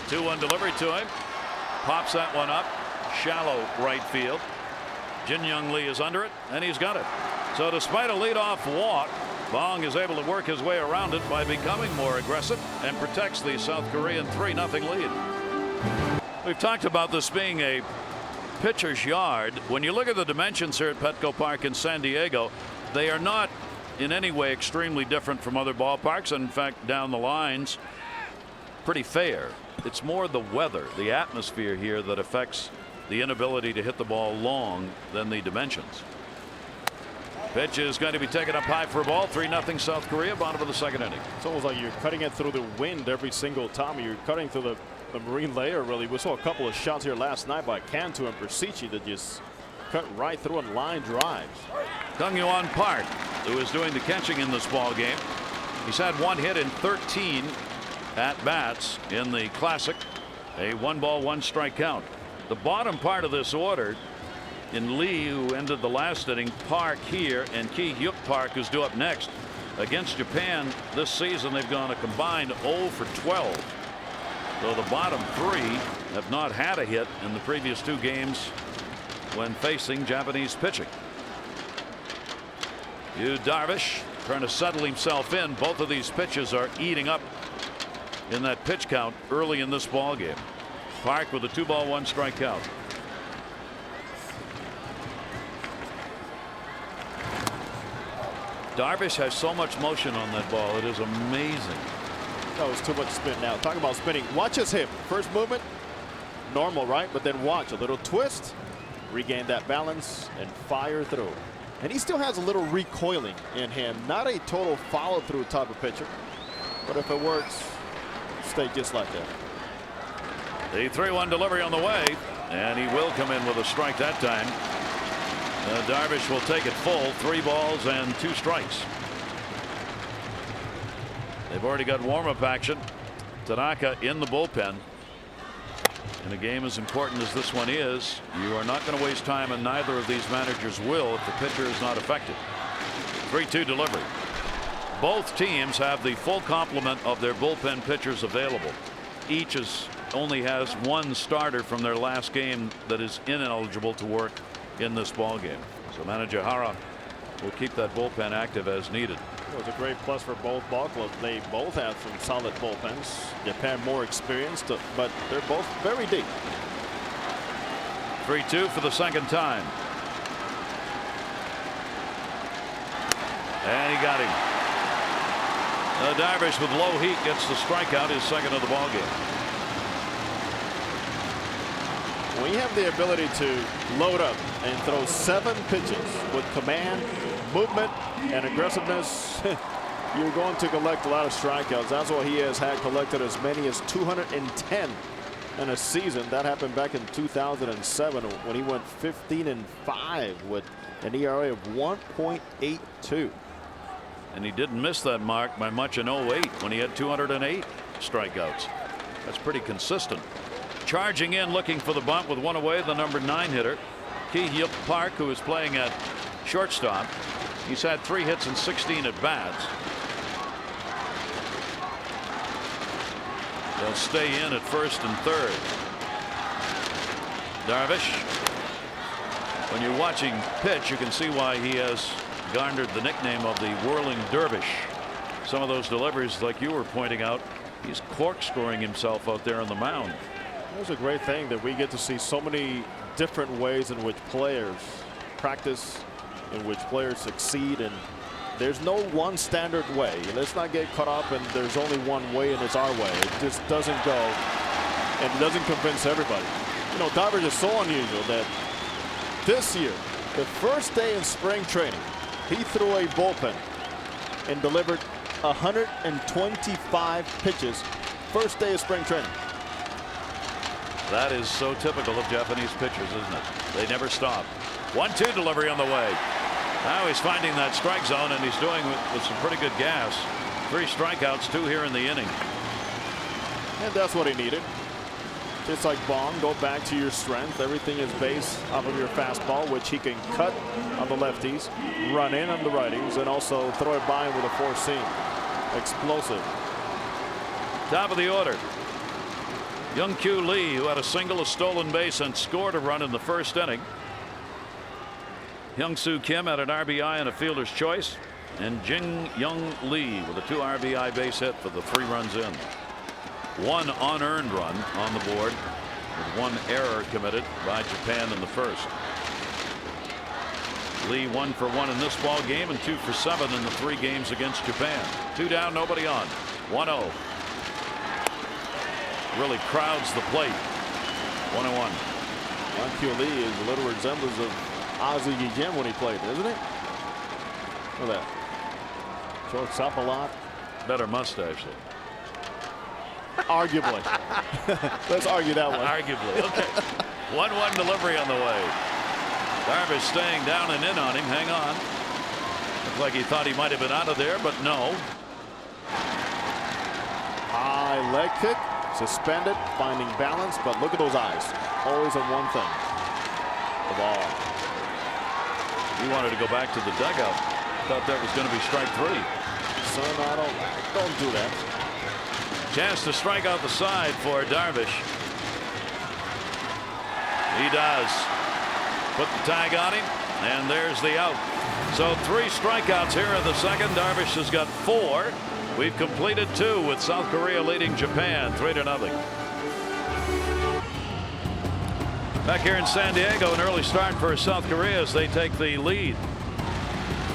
2-1 delivery to him. Pops that one up. Shallow right field. Jin Young Lee is under it, and he's got it. So despite a leadoff walk, Bong is able to work his way around it by becoming more aggressive and protects the South Korean 3-0 lead. We've talked about this being a pitcher's yard. When you look at the dimensions here at Petco Park in San Diego, they are not in any way extremely different from other ballparks. In fact, down the lines, pretty fair. It's more the weather, the atmosphere here that affects the inability to hit the ball long than the dimensions. Pitch is going to be taken up high for a ball. 3-0 South Korea, bottom of the second inning. It's almost like you're cutting it through the wind every single time. You're cutting through the marine layer, really. We saw a couple of shots here last night by Cantu and Persici that just cut right through and line drives. Kung Yuan Park, who is doing the catching in this ball game. He's had 1 hit in 13 at bats in the Classic. A 1 ball, 1 strike count. The bottom part of this order in Lee, who ended the last inning, Park here, and Ki Hyuk Park, who's due up next. Against Japan this season, they've gone a combined 0 for 12. So the bottom 3 have not had a hit in the previous 2 games when facing Japanese pitching. Yu Darvish trying to settle himself in. Both of these pitches are eating up in that pitch count early in this ball game. Park with a 2 ball, 1 strike count. Darvish has so much motion on that ball. It is amazing. That was too much spin now. Talking about spinning. Watch his hip. First movement, normal, right? But then watch a little twist, regain that balance, and fire through. And he still has a little recoiling in him. Not a total follow through type of pitcher. But if it works, stay just like that. The 3-1 delivery on the way, and he will come in with a strike that time. Darvish will take it full. 3 balls and 2 strikes. They've already got warm-up action. Tanaka in the bullpen. In a game as important as this one is, you are not going to waste time, and neither of these managers will if the pitcher is not effective. 3-2 delivery. Both teams have the full complement of their bullpen pitchers available. Each only has 1 starter from their last game that is ineligible to work in this ball game. So manager Hara will keep that bullpen active as needed. It was a great plus for both ball clubs. They both have some solid bullpens. Japan more experienced, but they're both very deep. 3-2 for the second time. And he got him. Darvish with low heat gets the strikeout, his second of the ball game. When you have the ability to load up and throw 7 pitches with command, movement, and aggressiveness, you're going to collect a lot of strikeouts. That's why he has had collected as many as 210 in a season. That happened back in 2007 when he went 15-5 with an ERA of 1.82. And he didn't miss that mark by much in 08 when he had 208 strikeouts. That's pretty consistent. Charging in, looking for the bunt with one away, the number 9 hitter, Ki-Hyuk Park, who is playing at shortstop. He's had 3 hits and 16 at bats. They'll stay in at first and third. Darvish, when you're watching pitch, you can see why he has garnered the nickname of the whirling dervish. Some of those deliveries, like you were pointing out, he's corkscrewing himself out there on the mound. It's a great thing that we get to see so many different ways in which players practice, in which players succeed, and there's no one standard way. Let's not get caught up and there's only one way and it's our way. It just doesn't go, and it doesn't convince everybody. You know, Darvish is so unusual that this year, the first day in spring training, he threw a bullpen and delivered 125 pitches first day of spring training. That is so typical of Japanese pitchers, isn't it? They never stop. 1-2 delivery on the way. Now he's finding that strike zone, and he's doing with some pretty good gas. 3 strikeouts, 2 here in the inning. And that's what he needed. Just like Bong, go back to your strength. Everything is based off of your fastball, which he can cut on the lefties, run in on the righties, and also throw it by him with a 4-seam. Explosive. Top of the order. Young-Kyu Lee, who had a single, a stolen base, and scored a run in the first inning. Hyung-Soo Kim had an RBI and a fielder's choice, and Jin-Young Lee with a 2 RBI base hit for the 3 runs in. 1 unearned run on the board with 1 error committed by Japan in the first. Lee 1 for 1 in this ball game and 2 for 7 in the 3 games against Japan. 2 down, nobody on. 1-0. Really crowds the plate. 1-1. Young-Kyu Lee is a little resemblance of Ozzie Guillen when he played, isn't it? Look at that. Shortstop a lot. Better mustache, though. Arguably. Let's argue that one. Arguably. Okay. 1-1 delivery on the way. Darvish staying down and in on him. Hang on. Looked like he thought he might have been out of there, but no. High leg kick. Suspended. Finding balance. But look at those eyes. Always on one thing. The ball. He wanted to go back to the dugout. Thought that was going to be strike 3. Son, don't do that. Chance to strike out the side for Darvish. He does. Put the tag on him, and there's the out. So 3 strikeouts here in the second. Darvish has got 4. We've completed 2 with South Korea leading Japan 3-0. Back here in San Diego, an early start for South Korea as they take the lead.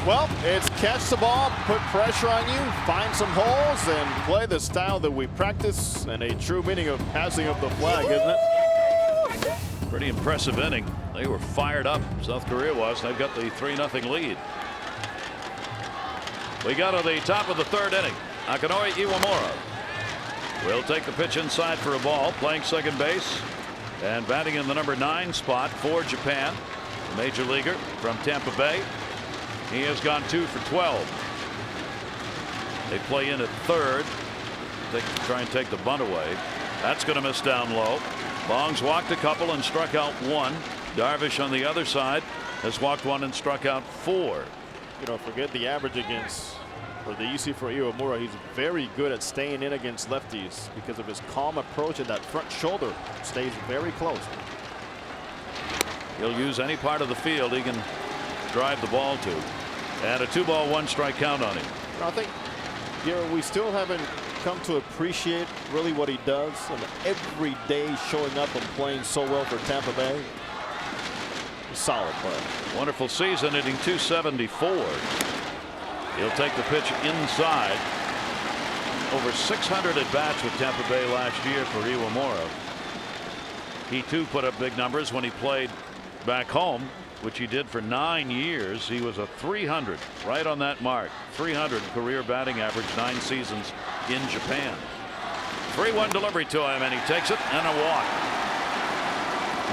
Well, it's catch the ball, put pressure on you, find some holes, and play the style that we practice, and a true meaning of passing up the flag, isn't it? Pretty impressive inning. They were fired up. South Korea was. They've got the 3-0 lead. We got to the top of the 3rd inning. Akinori Iwamura will take the pitch inside for a ball, playing second base and batting in the number 9 spot for Japan. The major leaguer from Tampa Bay. He has gone 2 for 12. They play in at third. They try and take the bunt away. That's going to miss down low. Bong's walked a couple and struck out 1. Darvish on the other side has walked 1 and struck out 4. You know, forget the average against, or the EC for Iwamura. He's very good at staying in against lefties because of his calm approach, and that front shoulder stays very close. He'll use any part of the field he can drive the ball to. And a 2-ball 1-strike count on him. I think, we still haven't come to appreciate really what he does, and every day showing up and playing so well for Tampa Bay. Solid player. Wonderful season, hitting .274. He'll take the pitch inside. Over 600 at bats with Tampa Bay last year for Iwamura. He too put up big numbers when he played back home, which he did for 9 years. He was a .300, right on that mark. .300 career batting average, 9 seasons in Japan. 3-1 delivery to him, and he takes it, and a walk.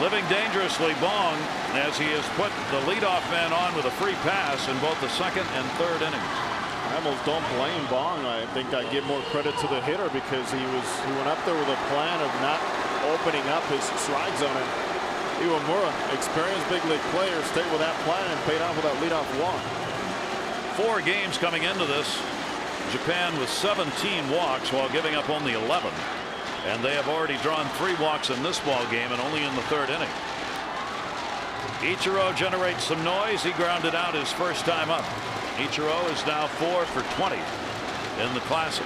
Living dangerously, Bong, as he has put the leadoff man on with a free pass in both the second and third innings. I almost don't blame Bong. I think I give more credit to the hitter because he went up there with a plan of not opening up his strike zone. And Iwamura, experienced big league player, stayed with that plan and paid off with that leadoff walk. 4 games coming into this. Japan with 17 walks while giving up only 11. And they have already drawn 3 walks in this ball game, and only in the third inning. Ichiro generates some noise. He grounded out his first time up. Ichiro is now 4 for 20 in the Classic.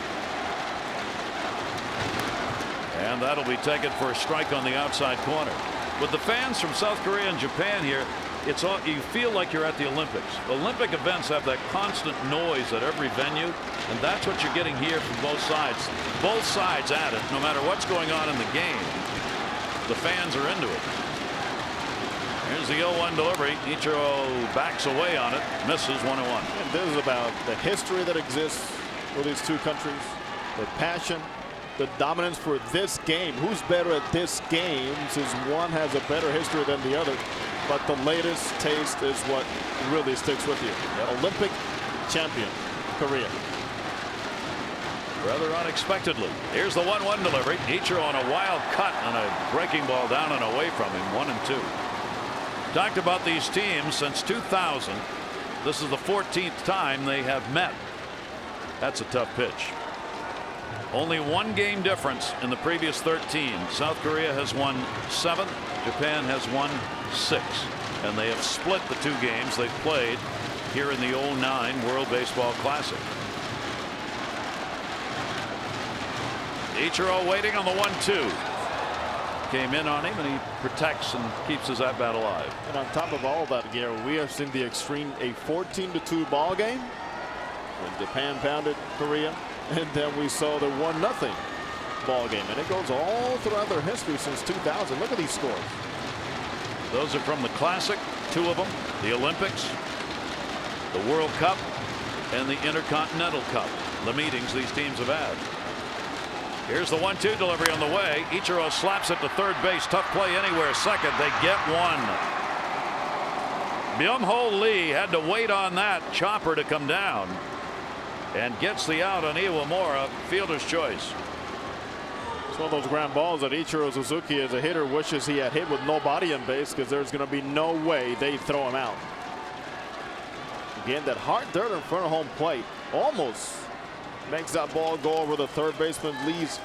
And that'll be taken for a strike on the outside corner. With the fans from South Korea and Japan here, it's all, you feel like you're at the Olympics. Olympic events have that constant noise at every venue, and that's what you're getting here from both sides. Both sides at it, no matter what's going on in the game. The fans are into it. Here's the 0-1 delivery. Ichiro backs away on it, misses 1-1. And this is about the history that exists for these two countries, the passion, the dominance for this game. Who's better at this game, since one has a better history than the other? But the latest taste is what really sticks with you. Olympic champion, Korea. Rather unexpectedly. Here's the 1-1 delivery. Ichiro on a wild cut and a breaking ball down and away from him. 1-2. Talked about these teams since 2000. This is the 14th time they have met. That's a tough pitch. Only 1 game difference in the previous 13. South Korea has won 7. Japan has won 6. And they have split the 2 games they've played here in the 2009 World Baseball Classic. Ichiro waiting on the 1-2. Came in on him, and he protects and keeps his at bat alive. And on top of all of that, Gary, we have seen the extreme, a 14-2 ball game when Japan pounded Korea, and then we saw the 1-0 ball game, and it goes all throughout their history since 2000. Look at these scores. Those are from the Classic, 2 of them, the Olympics, the World Cup, and the Intercontinental Cup. The meetings these teams have had. Here's the 1-2 delivery on the way. Ichiro slaps it to third base. Tough play anywhere. Second. They get 1. Byung-ho Lee had to wait on that chopper to come down, and gets the out on Iwamura. Fielder's choice. It's one of those ground balls that Ichiro Suzuki, as a hitter, wishes he had hit with nobody on base, because there's going to be no way they throw him out. Again, that hard dirt in front of home plate almost makes that ball go over the third baseman Lee's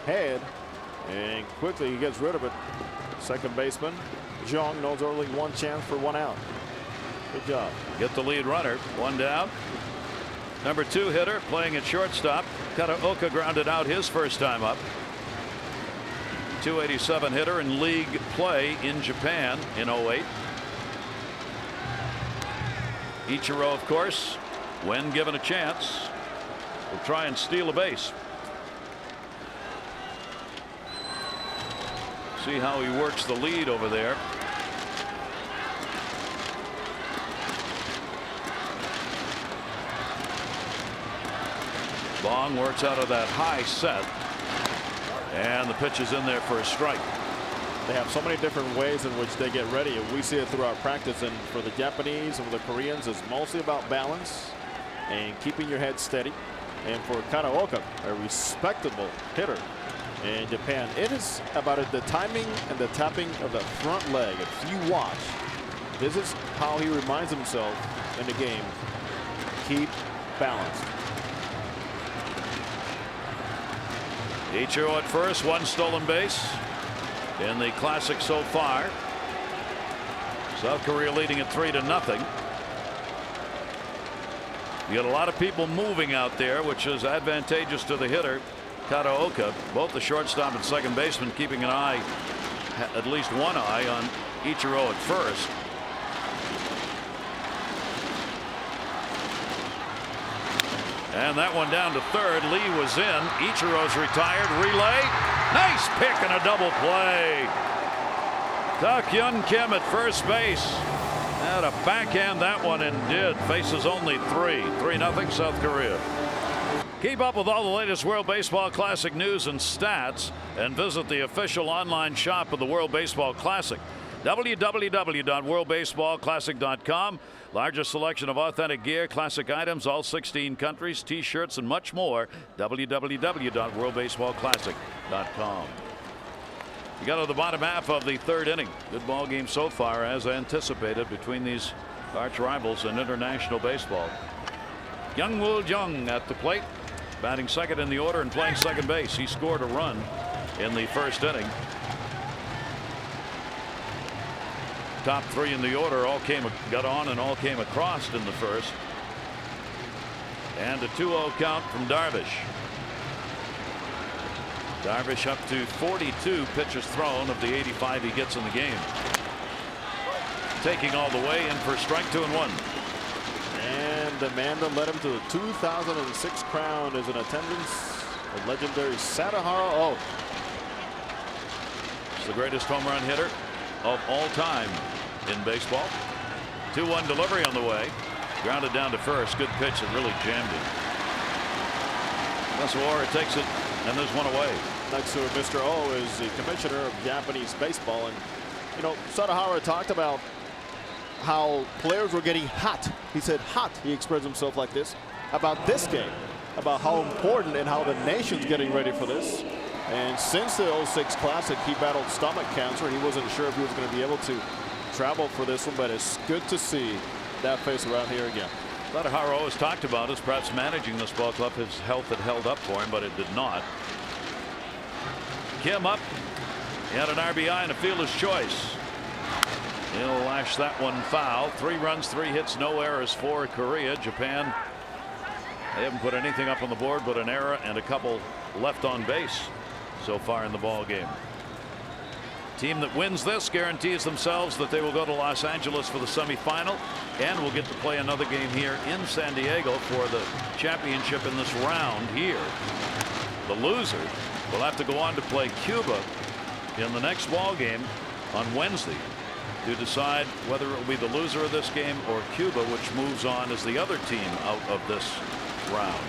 head, and quickly he gets rid of it. Second baseman Jong knows only 1 chance for 1 out. Good job. Get the lead runner. 1 down. Number 2 hitter playing at shortstop. Kataoka grounded out his first time up. 287 hitter in league play in Japan in 08. Ichiro, of course, when given a chance, will try and steal a base. See how he works the lead over there. Bong works out of that high set, and the pitch is in there for a strike. They have so many different ways in which they get ready, and we see it throughout practice. And for the Japanese and for the Koreans, it's mostly about balance and keeping your head steady. And for Kataoka, a respectable hitter in Japan, it is about the timing and the tapping of the front leg. If you watch, this is how he reminds himself in the game. Keep balanced. Ichiro at first, 1 stolen base in the Classic so far. South Korea leading at 3-0. You got a lot of people moving out there, which is advantageous to the hitter, Kataoka. Both the shortstop and second baseman keeping an eye, at least one eye, on Ichiro at first. And that one down to third. Lee was in. Ichiro's retired. Relay. Nice pick and a double play. Tak-Hyun Kim at first base. Had a backhand that one and did. Faces only 3-0 South Korea. Keep up with all the latest World Baseball Classic news and stats and visit the official online shop of the World Baseball Classic. www.worldbaseballclassic.com. Largest selection of authentic gear, classic items, all 16 countries, t-shirts, and much more. www.worldbaseballclassic.com. We got to the bottom half of the third inning. Good ball game so far, as anticipated, between these arch rivals in international baseball. Youngwoo Jung at the plate, batting second in the order and playing second base. He scored a run in the first inning. Top three in the order all got on and all came across in the first. And a 2-0 count from Darvish. Darvish up to 42 pitches thrown of the 85 he gets in the game. Taking all the way in for strike 2 and 1. And Amanda led him to the 2006 crown is in attendance. The legendary Sadahara. Oh, he's the greatest home run hitter of all time in baseball. 2-1 delivery on the way. Grounded down to first. Good pitch that really jammed him. Masuara takes it, and there's one away. Next to Mr. O is the commissioner of Japanese baseball. And, you know, Sadahara talked about how players were getting hot. He said hot. He expressed himself like this about this game, about how important and how the nation's getting ready for this. And since the 06 Classic, he battled stomach cancer. He wasn't sure if he was going to be able to travel for this one, but it's good to see that face around here again. Sadahara always talked about is perhaps managing this ball club. His health had held up for him, but it did not. Kim up. He had an RBI and a fielder's choice. He'll lash that one foul. 3 runs, 3 hits, no errors for Korea. Japan, they haven't put anything up on the board but an error and a couple left on base so far in the ball game. Team that wins this guarantees themselves that they will go to Los Angeles for the semifinal and will get to play another game here in San Diego for the championship in this round here. The loser will have to go on to play Cuba in the next ball game on Wednesday to decide whether it will be the loser of this game or Cuba, which moves on as the other team out of this round.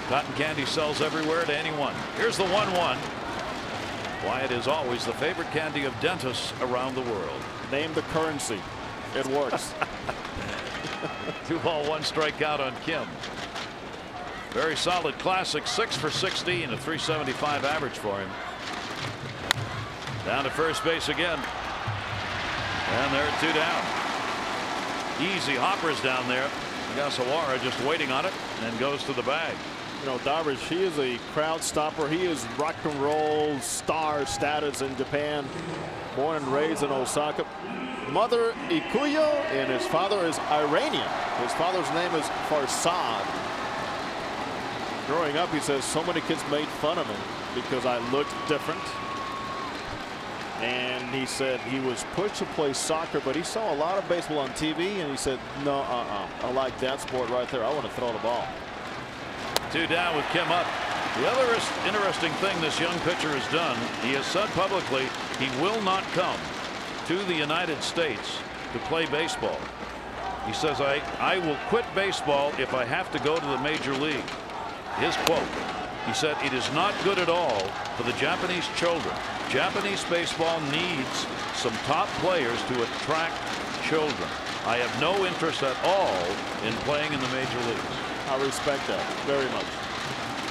Cotton candy sells everywhere to anyone. Here's the 1-1. Why it is always the favorite candy of dentists around the world. Name the currency. It works. 2-1 strikeout on Kim. Very solid Classic. 6 for 16, a .375 average for him. Down to first base again. And they're 2 down. Easy hoppers down there. Gasawara just waiting on it and goes to the bag. You know, Darvish, he is a crowd stopper. He is rock and roll star status in Japan. Born and raised in Osaka. Mother Ikuyo and his father is Iranian. His father's name is Farsad. Growing up, he says so many kids made fun of him because I looked different. And he said he was pushed to play soccer, but he saw a lot of baseball on TV and he said, no, I like that sport right there. I want to throw the ball. 2 down with Kim up. The other interesting thing this young pitcher has done, he has said publicly he will not come to the United States to play baseball. He says, I will quit baseball if I have to go to the major league. His quote, he said, it is not good at all for the Japanese children. Japanese baseball needs some top players to attract children. I have no interest at all in playing in the major leagues. I respect that very much.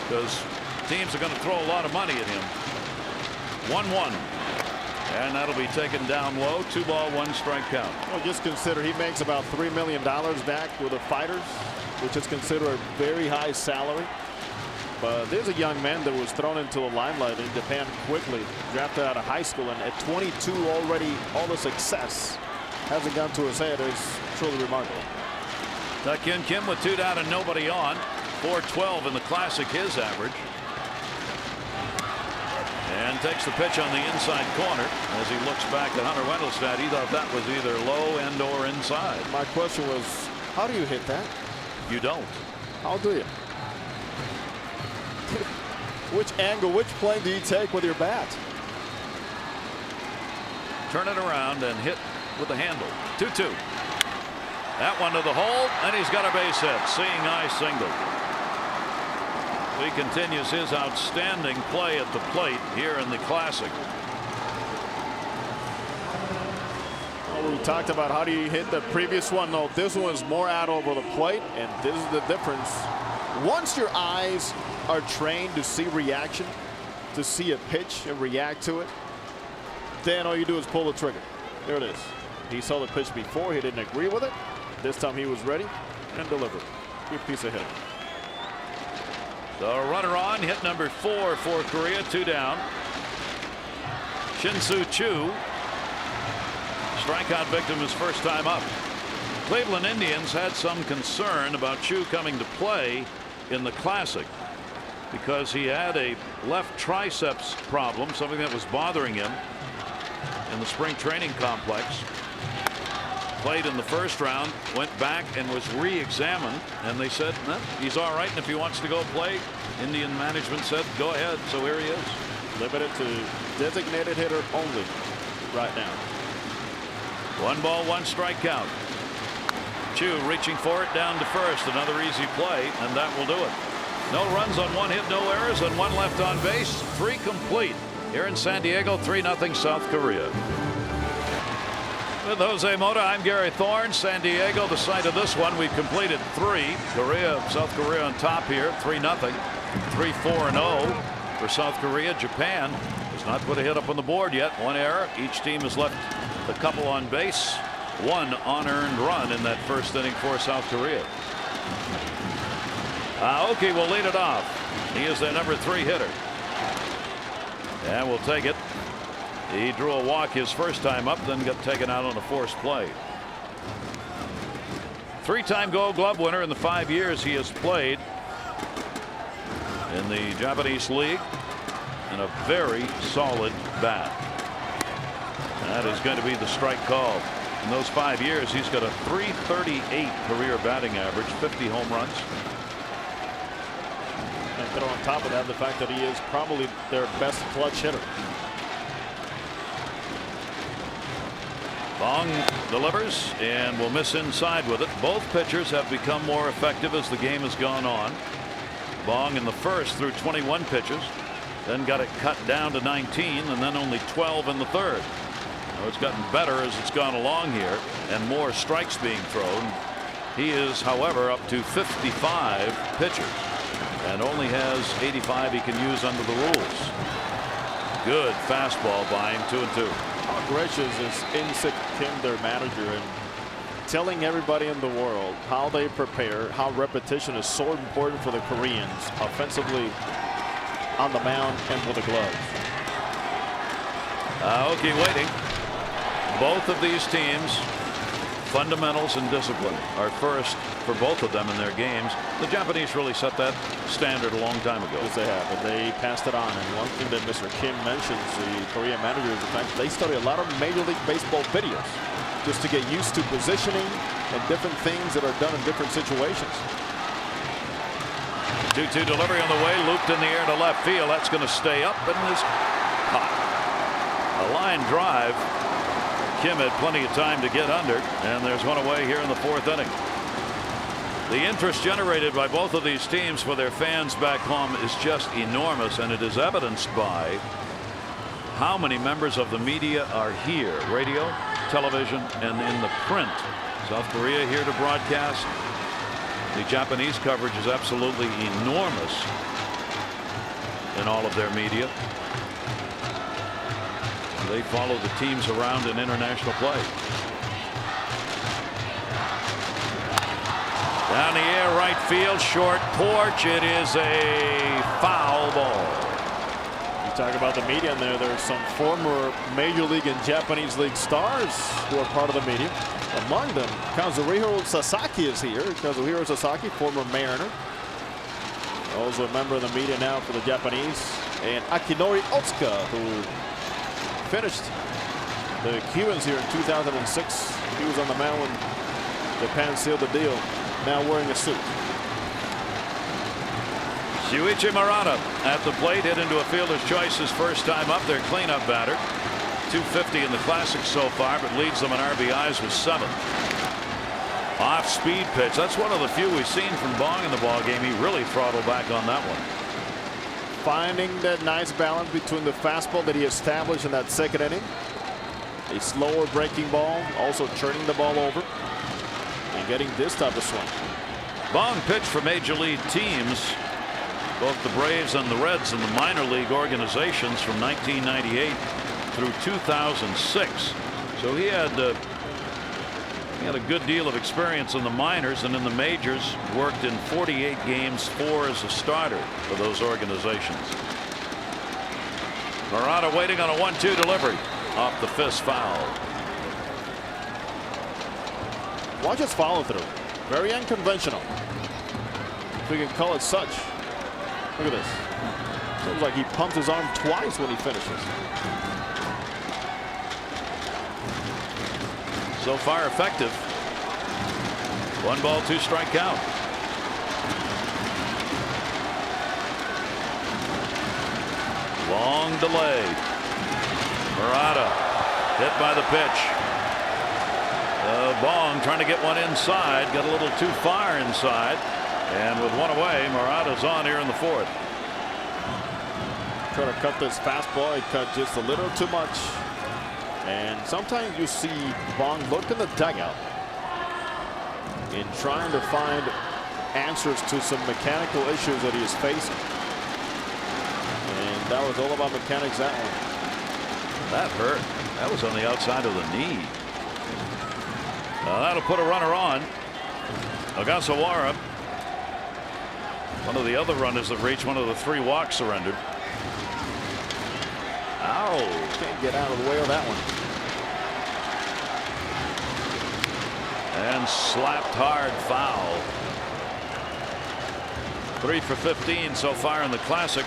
Because teams are going to throw a lot of money at him. 1-1. And that'll be taken down low. 2-1 strike count. Well, just consider he makes about $3 million back with the fighters, which is considered a very high salary. But there's a young man that was thrown into the limelight in Japan quickly, drafted out of high school, and at 22 already all the success hasn't gone to his head. It's truly remarkable. Taekyun Kim with 2 down and nobody on. 412 in the Classic, his average. And takes the pitch on the inside corner as he looks back at Hunter Wendelstedt. He thought that was either low and or inside. My question was, how do you hit that? You don't. How do you? Which angle, which plane do you take with your bat? Turn it around and hit with the handle. 2-2. That one to the hole, and he's got a base hit. Seeing eye single. He continues his outstanding play at the plate here in the Classic. Well, we talked about how do you hit the previous one. No, this one is more out over the plate, and this is the difference. Once your eyes are trained to see reaction, to see a pitch and react to it, then all you do is pull the trigger. There it is. He saw the pitch before. He didn't agree with it. This time he was ready and delivered. Good piece of hitting. The runner on, hit number 4 for Korea, 2 down. Shin-Soo Choo, strikeout victim his first time up. Cleveland Indians had some concern about Choo coming to play in the Classic because he had a left triceps problem, something that was bothering him in the spring training complex. Played in the first round, went back and was re-examined, and they said he's all right, and if he wants to go play, Indian management said go ahead. So here he is. Limited to designated hitter only right now. 1 ball, 1 strike count. Choo reaching for it down to first. Another easy play, and that will do it. No runs on 1 hit, no errors, and 1 left on base. 3 complete here in San Diego. 3-0 South Korea. With Jose Mota, I'm Gary Thorne. San Diego, the site of this one. We've completed 3. South Korea on top here, 3-0. 3-4-0 for South Korea. Japan has not put a hit up on the board yet. 1 error. Each team has left a couple on base. 1 unearned run in that first inning for South Korea. Aoki will lead it off. He is their number 3 hitter. And we'll take it. He drew a walk his first time up, then got taken out on a forced play. 3-time Gold Glove winner in the 5 years he has played in the Japanese League, and a very solid bat. That is going to be the strike call. In those 5 years, he's got a .338 career batting average, 50 home runs. And throw on top of that the fact that he is probably their best clutch hitter. Bong delivers and will miss inside with it. Both pitchers have become more effective as the game has gone on. Bong in the first threw 21 pitches, then got it cut down to 19, and then only 12 in the third. Now it's gotten better as it's gone along here, and more strikes being thrown. He is, however, up to 55 pitches and only has 85 he can use under the rules. Good fastball by him, 2-2. How gracious is In-Sik Kim, their manager, and telling everybody in the world how they prepare, how repetition is so important for the Koreans offensively, on the mound, and with the gloves. Aoki waiting. Both of these teams, fundamentals and discipline are first for both of them in their games. The Japanese really set that standard a long time ago. Yes, they have, and they passed it on. And one thing that Mr. Kim mentions, the Korean manager, is the fact that they study a lot of Major League Baseball videos just to get used to positioning and different things that are done in different situations. 2-2 delivery on the way, looped in the air to left field. That's going to stay up and is caught. A line drive. Kim had plenty of time to get under, and there's one away here in the 4th inning. The interest generated by both of these teams for their fans back home is just enormous, and it is evidenced by how many members of the media are here, radio, television, and in the print. South Korea here to broadcast. The Japanese coverage is absolutely enormous in all of their media. They follow the teams around in international play. Down the air, right field, short porch. It is a foul ball. You Talk about the media in there. There's some former Major League and Japanese League stars who are part of the media. Among them, Kazuhiro Sasaki is here. Kazuhiro Sasaki, former Mariner. Also a member of the media now for the Japanese. And Akinori Otsuka, who finished the Cubans here in 2006. He was on the mound when Japan sealed the deal. Now wearing a suit. Shuichi Murata at the plate, hit into a fielder's choice his first time up there. Cleanup batter. 250 in the Classic so far, but leads them in RBIs with 7. Off-speed pitch. That's one of the few we've seen from Bong in the ball game. He really throttled back on that one. Finding that nice balance between the fastball that he established in that second inning, a slower breaking ball, also turning the ball over, and getting this type of swing. Bong pitched for major league teams, both the Braves and the Reds in the minor league organizations from 1998 through 2006. So he had a good deal of experience in the minors, and in the majors worked in 48 games, 4 as a starter for those organizations. Murata waiting on a 1-2 delivery off the fist foul. Watch his follow through. Very unconventional, if we can call it such. Look at this. Seems like he pumps his arm twice when he finishes. So far effective. 1 ball, 2 strike count. Long delay. Murata hit by the pitch. Bong trying to get one inside, got a little too far inside, and with one away, Murata's on here in the 4th. Trying to cut this fastball, he cut just a little too much. And sometimes you see Bong look in the dugout in trying to find answers to some mechanical issues that he is facing. And that was all about mechanics, that one. That hurt. That was on the outside of the knee. That'll put a runner on. Ogasawara, one of the other runners that reached, one of the 3 walks surrendered. Ow, can't get out of the way of that one. And slapped hard foul. 3 for 15 so far in the Classic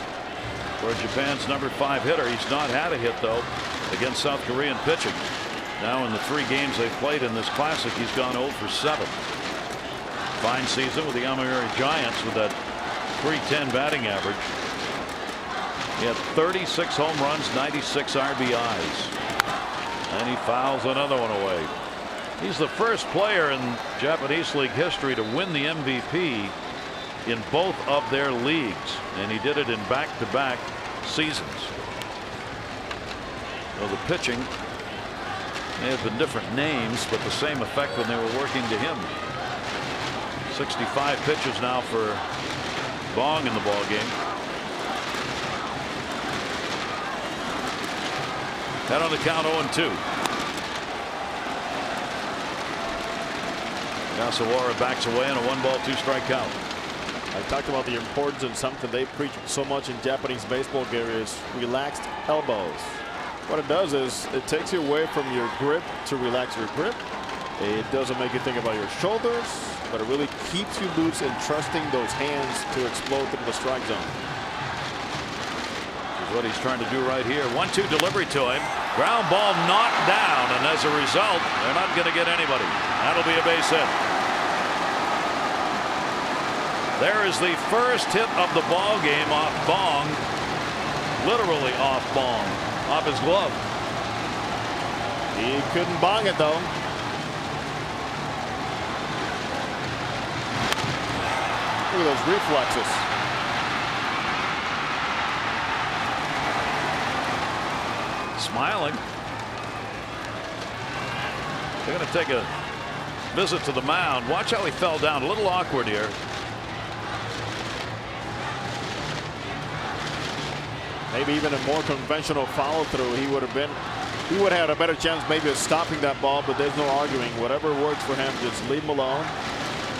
for Japan's number 5 hitter. He's not had a hit though against South Korean pitching. Now in the 3 games they've played in this Classic, he's gone 0 for 7. Fine season with the Yomiuri Giants with that .310 batting average. He had 36 home runs, 96 RBIs, and he fouls another one away. He's the first player in Japanese League history to win the MVP in both of their leagues, and he did it in back-to-back seasons. Well, the pitching may have been different names, but the same effect when they were working to him. 65 pitches now for Bong in the ball game. Head on the count 0-2. Ogasawara backs away on a 1 ball 2 strike count. I talked about the importance and something they preach so much in Japanese baseball, Gary, is relaxed elbows. What it does is it takes you away from your grip to relax your grip. It doesn't make you think about your shoulders, but it really keeps you loose and trusting those hands to explode through the strike zone. Is what he's trying to do right here. 1-2 delivery to him. Ground ball knocked down, and as a result, they're not going to get anybody. That'll be a base hit. There is the first hit of the ball game off Bong, literally off Bong, off his glove. He couldn't bong it though. Look at those reflexes. Smiling. They're going to take a visit to the mound. Watch how he fell down. A little awkward here. Maybe even a more conventional follow through, he would have had a better chance maybe of stopping that ball, but there's no arguing. Whatever works for him, just leave him alone.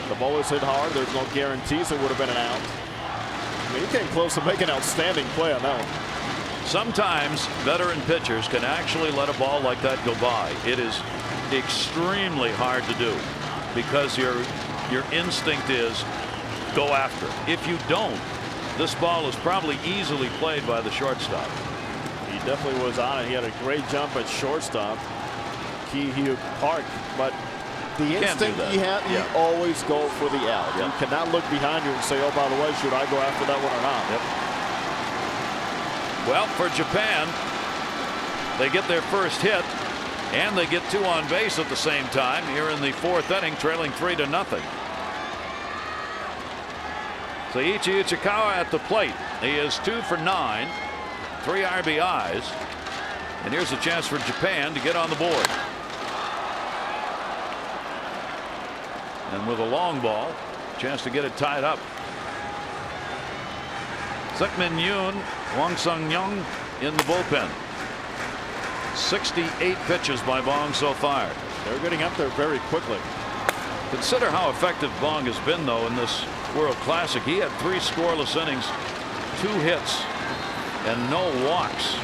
The ball was hit hard. There's no guarantees it would have been an out. I mean, he came close to making an outstanding play on that one. Sometimes veteran pitchers can actually let a ball like that go by. It is extremely hard to do because your instinct is go after. If you don't, this ball is probably easily played by the shortstop. He definitely was on it. He had a great jump at shortstop, Ki-Hugh Park, but the instinct he had, you always go for the out. You cannot look behind you and say, oh, by the way, should I go after that one or not? Well, for Japan, they get their first hit and they get 2 on base at the same time here in the 4th inning, trailing 3-0. Seiichi Ichikawa at the plate. He is 2 for 9, 3 RBIs, and here's a chance for Japan to get on the board. And with a long ball, chance to get it tied up. Sekmin Yoon, Hwang Sung-young in the bullpen. 68 pitches by Bong so far. They're getting up there very quickly. Consider how effective Bong has been, though, in this World Classic. He had 3 scoreless innings, 2 hits, and no walks,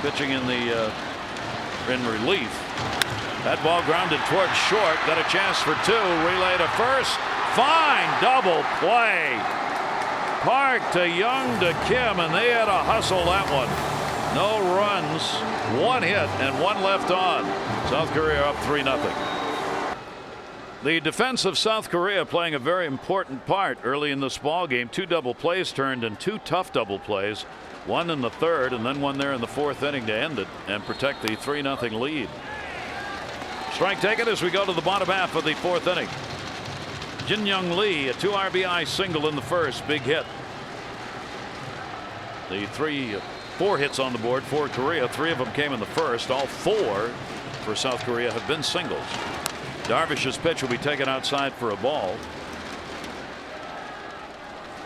pitching in relief. That ball grounded towards short. Got a chance for 2. Relay to first. Fine double play. Park to Young to Kim, and they had to hustle that one. No runs, 1 hit, and 1 left on. South Korea up 3-0. The defense of South Korea playing a very important part early in this ball game. 2 double plays turned and 2 tough double plays. 1 in the 3rd and then 1 there in the 4th inning to end it and protect the 3-0 lead. Strike taken as we go to the bottom half of the 4th inning. Jin Young Lee, a 2 RBI single in the 1st, big hit. The 4 hits on the board for Korea. 3 of them came in the 1st. All 4 for South Korea have been singles. Darvish's pitch will be taken outside for a ball.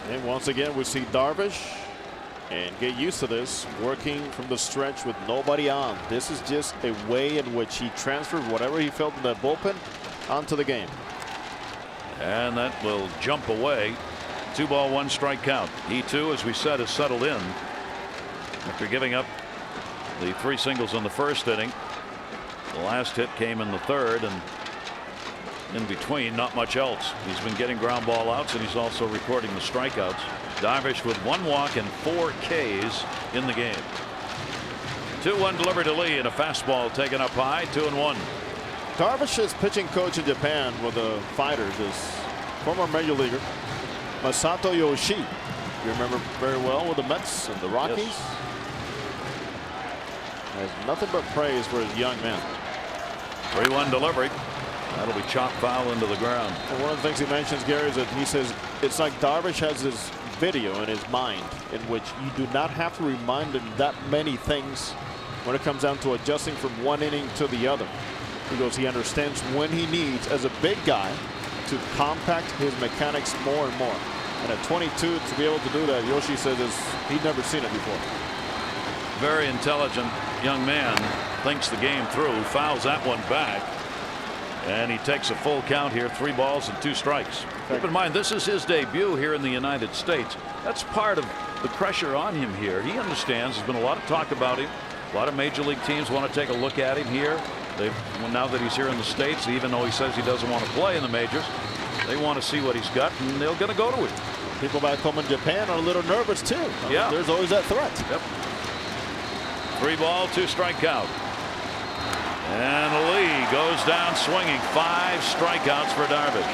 And once again, we see Darvish, and get used to this, working from the stretch with nobody on. This is just a way in which he transferred whatever he felt in that bullpen onto the game. And that will jump away. 2 ball 1 strike count. He too, as we said, has settled in after giving up the 3 singles in the 1st inning. The last hit came in the 3rd, and in between not much else. He's been getting ground ball outs, and he's also recording the strikeouts. Darvish with 1 walk and 4 Ks in the game. 2-1 delivered to Lee, and a fastball taken up high. 2-1. Darvish's pitching coach in Japan with the Fighters is former major leaguer Masato Yoshii. You remember very well with the Mets and the Rockies. Yes. Has nothing but praise for his young man. 3-1 delivery. That'll be chopped foul into the ground. And one of the things he mentions, Gary, is that he says it's like Darvish has this video in his mind in which you do not have to remind him that many things when it comes down to adjusting from one inning to the other. He goes, he understands when he needs, as a big guy, to compact his mechanics more and more. And at 22, to be able to do that, Yoshi says he'd never seen it before. Very intelligent young man, thinks the game through, fouls that one back. And he takes a full count here, 3 balls and 2 strikes. Keep in mind, this is his debut here in the United States. That's part of the pressure on him here. He understands. There's been a lot of talk about him. A lot of major league teams want to take a look at him here. Now that he's here in the States, even though he says he doesn't want to play in the majors, they want to see what he's got, and they're going to go to him. People back home in Japan are a little nervous too. Yeah, there's always that threat. Yep. 3 ball 2 strike count. And Lee goes down swinging. 5 strikeouts for Darvish.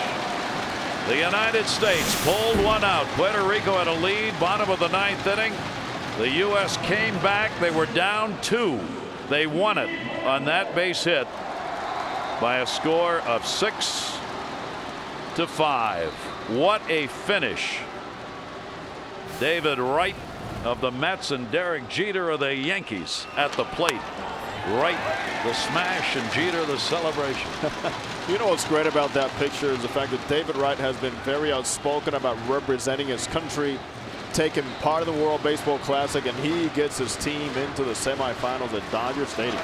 The United States pulled 1 out. Puerto Rico had a lead, bottom of the 9th inning. The U.S. came back. They were down 2. They won it on that base hit by a score of 6-5. What a finish. David Wright of the Mets and Derek Jeter of the Yankees at the plate. Wright the smash and Jeter the celebration. You know what's great about that picture is the fact that David Wright has been very outspoken about representing his country, taking part of the World Baseball Classic, and he gets his team into the semifinals at Dodger Stadium.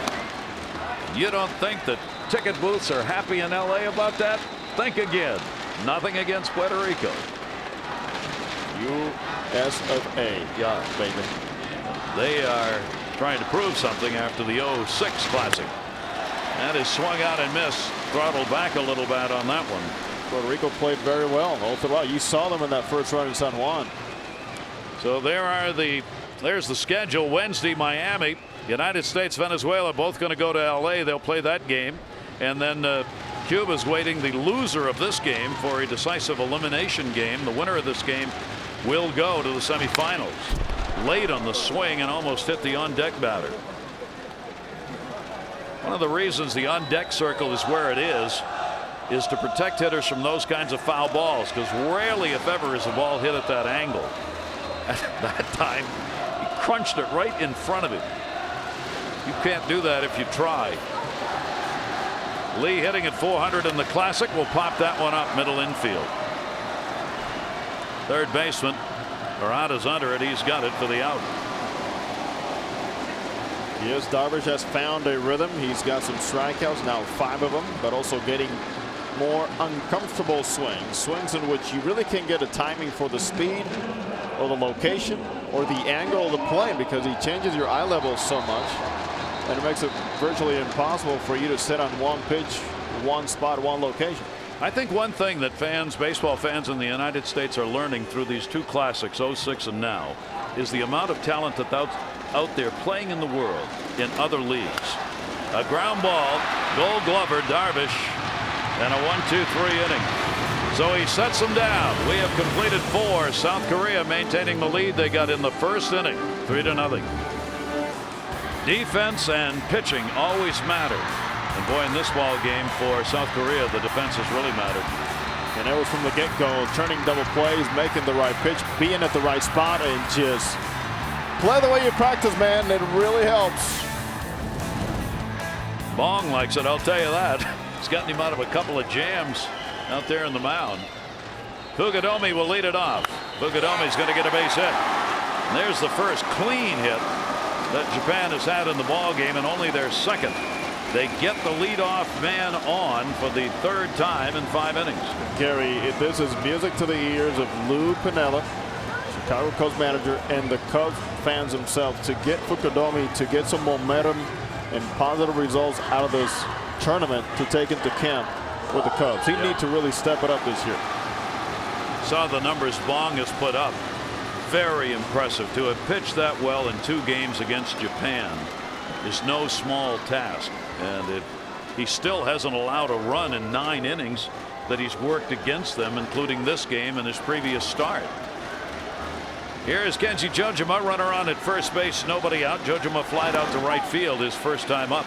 You don't think that ticket booths are happy in LA about that? Think again. Nothing against Puerto Rico. US of A. Yeah, baby. They are trying to prove something after the 06 Classic. That is swung out and missed. Throttled back a little bit on that one. Puerto Rico played very well all throughout. You saw them in that first run in San Juan. So there's the schedule. Wednesday, Miami. United States, Venezuela, both going to go to LA. They'll play that game. And then Cuba's waiting the loser of this game for a decisive elimination game. The winner of this game will go to the semifinals. Late on the swing and almost hit the on-deck batter. One of the reasons the on-deck circle is where it is to protect hitters from those kinds of foul balls, because rarely, if ever, is a ball hit at that angle. At that time, he crunched it right in front of him. You can't do that if you try. Lee hitting at 400 in the Classic will pop that one up middle infield. Third baseman Murata's under it. He's got it for the out. Yes, Darvish has found a rhythm. He's got some strikeouts now, 5 of them, but also getting more uncomfortable swings in which you really can't get a timing for the speed or the location or the angle of the plane, because he changes your eye level so much, and it makes it virtually impossible for you to sit on one pitch, one spot, one location. I think one thing that baseball fans in the United States are learning through these 2 Classics, 06 and now, is the amount of talent that's out there playing in the world in other leagues. A ground ball, Gold Glover, Darvish, and a 1-2-3 inning. So he sets them down. We have completed 4. South Korea maintaining the lead they got in the first inning, 3-0. Defense and pitching always matter. And boy, in this ball game for South Korea, the defense has really mattered. And it was from the get-go, turning double plays, making the right pitch, being at the right spot, and just play the way you practice, man. It really helps. Bong likes it, I'll tell you that. It's gotten him out of a couple of jams out there in the mound. Fukudome will lead it off. Fukudome's going to get a base hit. And there's the first clean hit that Japan has had in the ball game, and only their second. They get the leadoff man on for the 3rd time in 5 innings. Gary, this is music to the ears of Lou Piniella, Chicago Cubs manager, and the Cubs fans themselves, to get Fukudome to get some momentum and positive results out of this tournament to take into camp with the Cubs. He needs to really step it up this year. Saw the numbers Bong has put up. Very impressive. To have pitched that well in 2 games against Japan is no small task. And he still hasn't allowed a run in 9 innings that he's worked against them, including this game and his previous start. Here is Kenji Jojima, runner on at first base, nobody out. Jojima flied out to right field his first time up.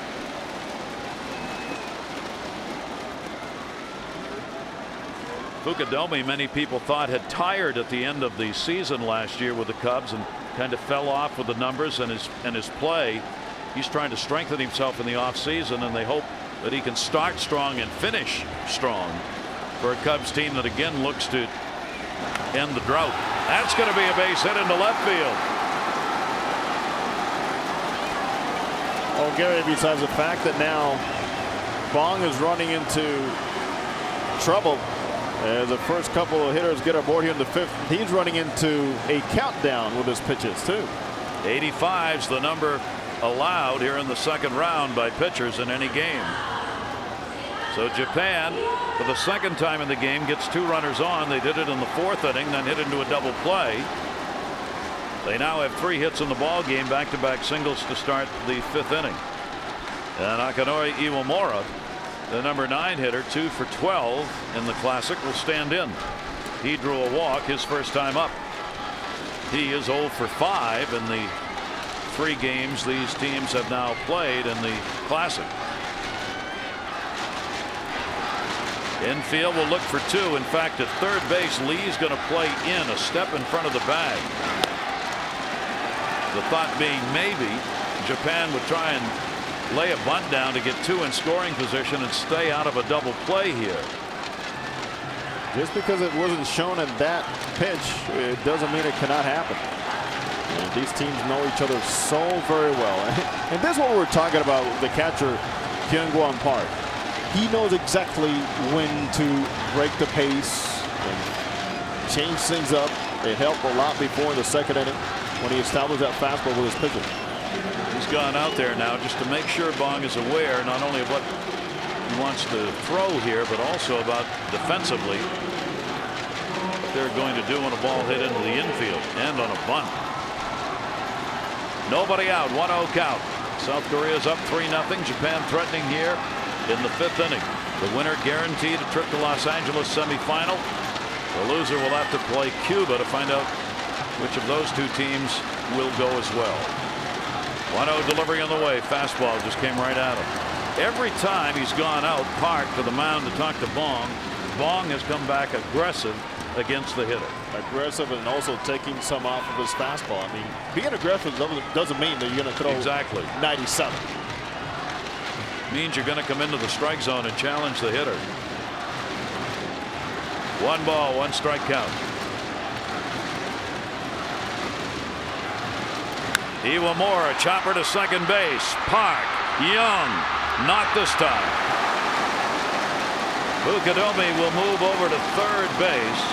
Fukudome, many people thought, had tired at the end of the season last year with the Cubs and kind of fell off with the numbers and his play. He's trying to strengthen himself in the offseason, and they hope that he can start strong and finish strong for a Cubs team that again looks to end the drought. That's going to be a base hit into left field. Oh, Gary, besides the fact that now Bong is running into trouble as the first couple of hitters get aboard here in the 5th, he's running into a countdown with his pitches too. 85's the number allowed here in the 2nd round by pitchers in any game. So Japan, for the 2nd time in the game, gets 2 runners on. They did it in the 4th inning, then hit into a double play. They now have 3 hits in the ball game, back-to-back singles to start the 5th inning. And Akinori Iwamura, the number 9 hitter, 2 for 12 in the Classic, will stand in. He drew a walk his first time up. He is 0 for 5 in the 3 games these teams have now played in the Classic. Infield will look for 2. In fact, at third base, Lee's going to play in a step in front of the bag. The thought being maybe Japan would try and lay a bunt down to get 2 in scoring position and stay out of a double play here. Just because it wasn't shown in that pitch, it doesn't mean it cannot happen. And these teams know each other so very well. And this is what we're talking about, the catcher, Kyung-Won Park. He knows exactly when to break the pace and change things up. It helped a lot before in the 2nd inning. when he established that fastball with his pitcher. He's gone out there now just to make sure Bong is aware not only of what he wants to throw here, but also about defensively what they're going to do when a ball hit into the infield and on a bunt. Nobody out, 1-0 count. South Korea's up 3-0. Japan threatening here in the 5th inning. The winner guaranteed a trip to Los Angeles semifinal. The loser will have to play Cuba to find out which of those two teams will go as well. 1-0 delivery on the way. Fastball just came right at him. Every time he's gone out, Park, to the mound to talk to Bong, Bong has come back aggressive against the hitter. Aggressive and also taking some off of his fastball. I mean, being aggressive doesn't mean that you're going to throw exactly 97. Means you're going to come into the strike zone and challenge the hitter. 1 ball, 1 strike count. Iwamura, chopper to second base. Park, Young, not this time. Fukudome will move over to third base.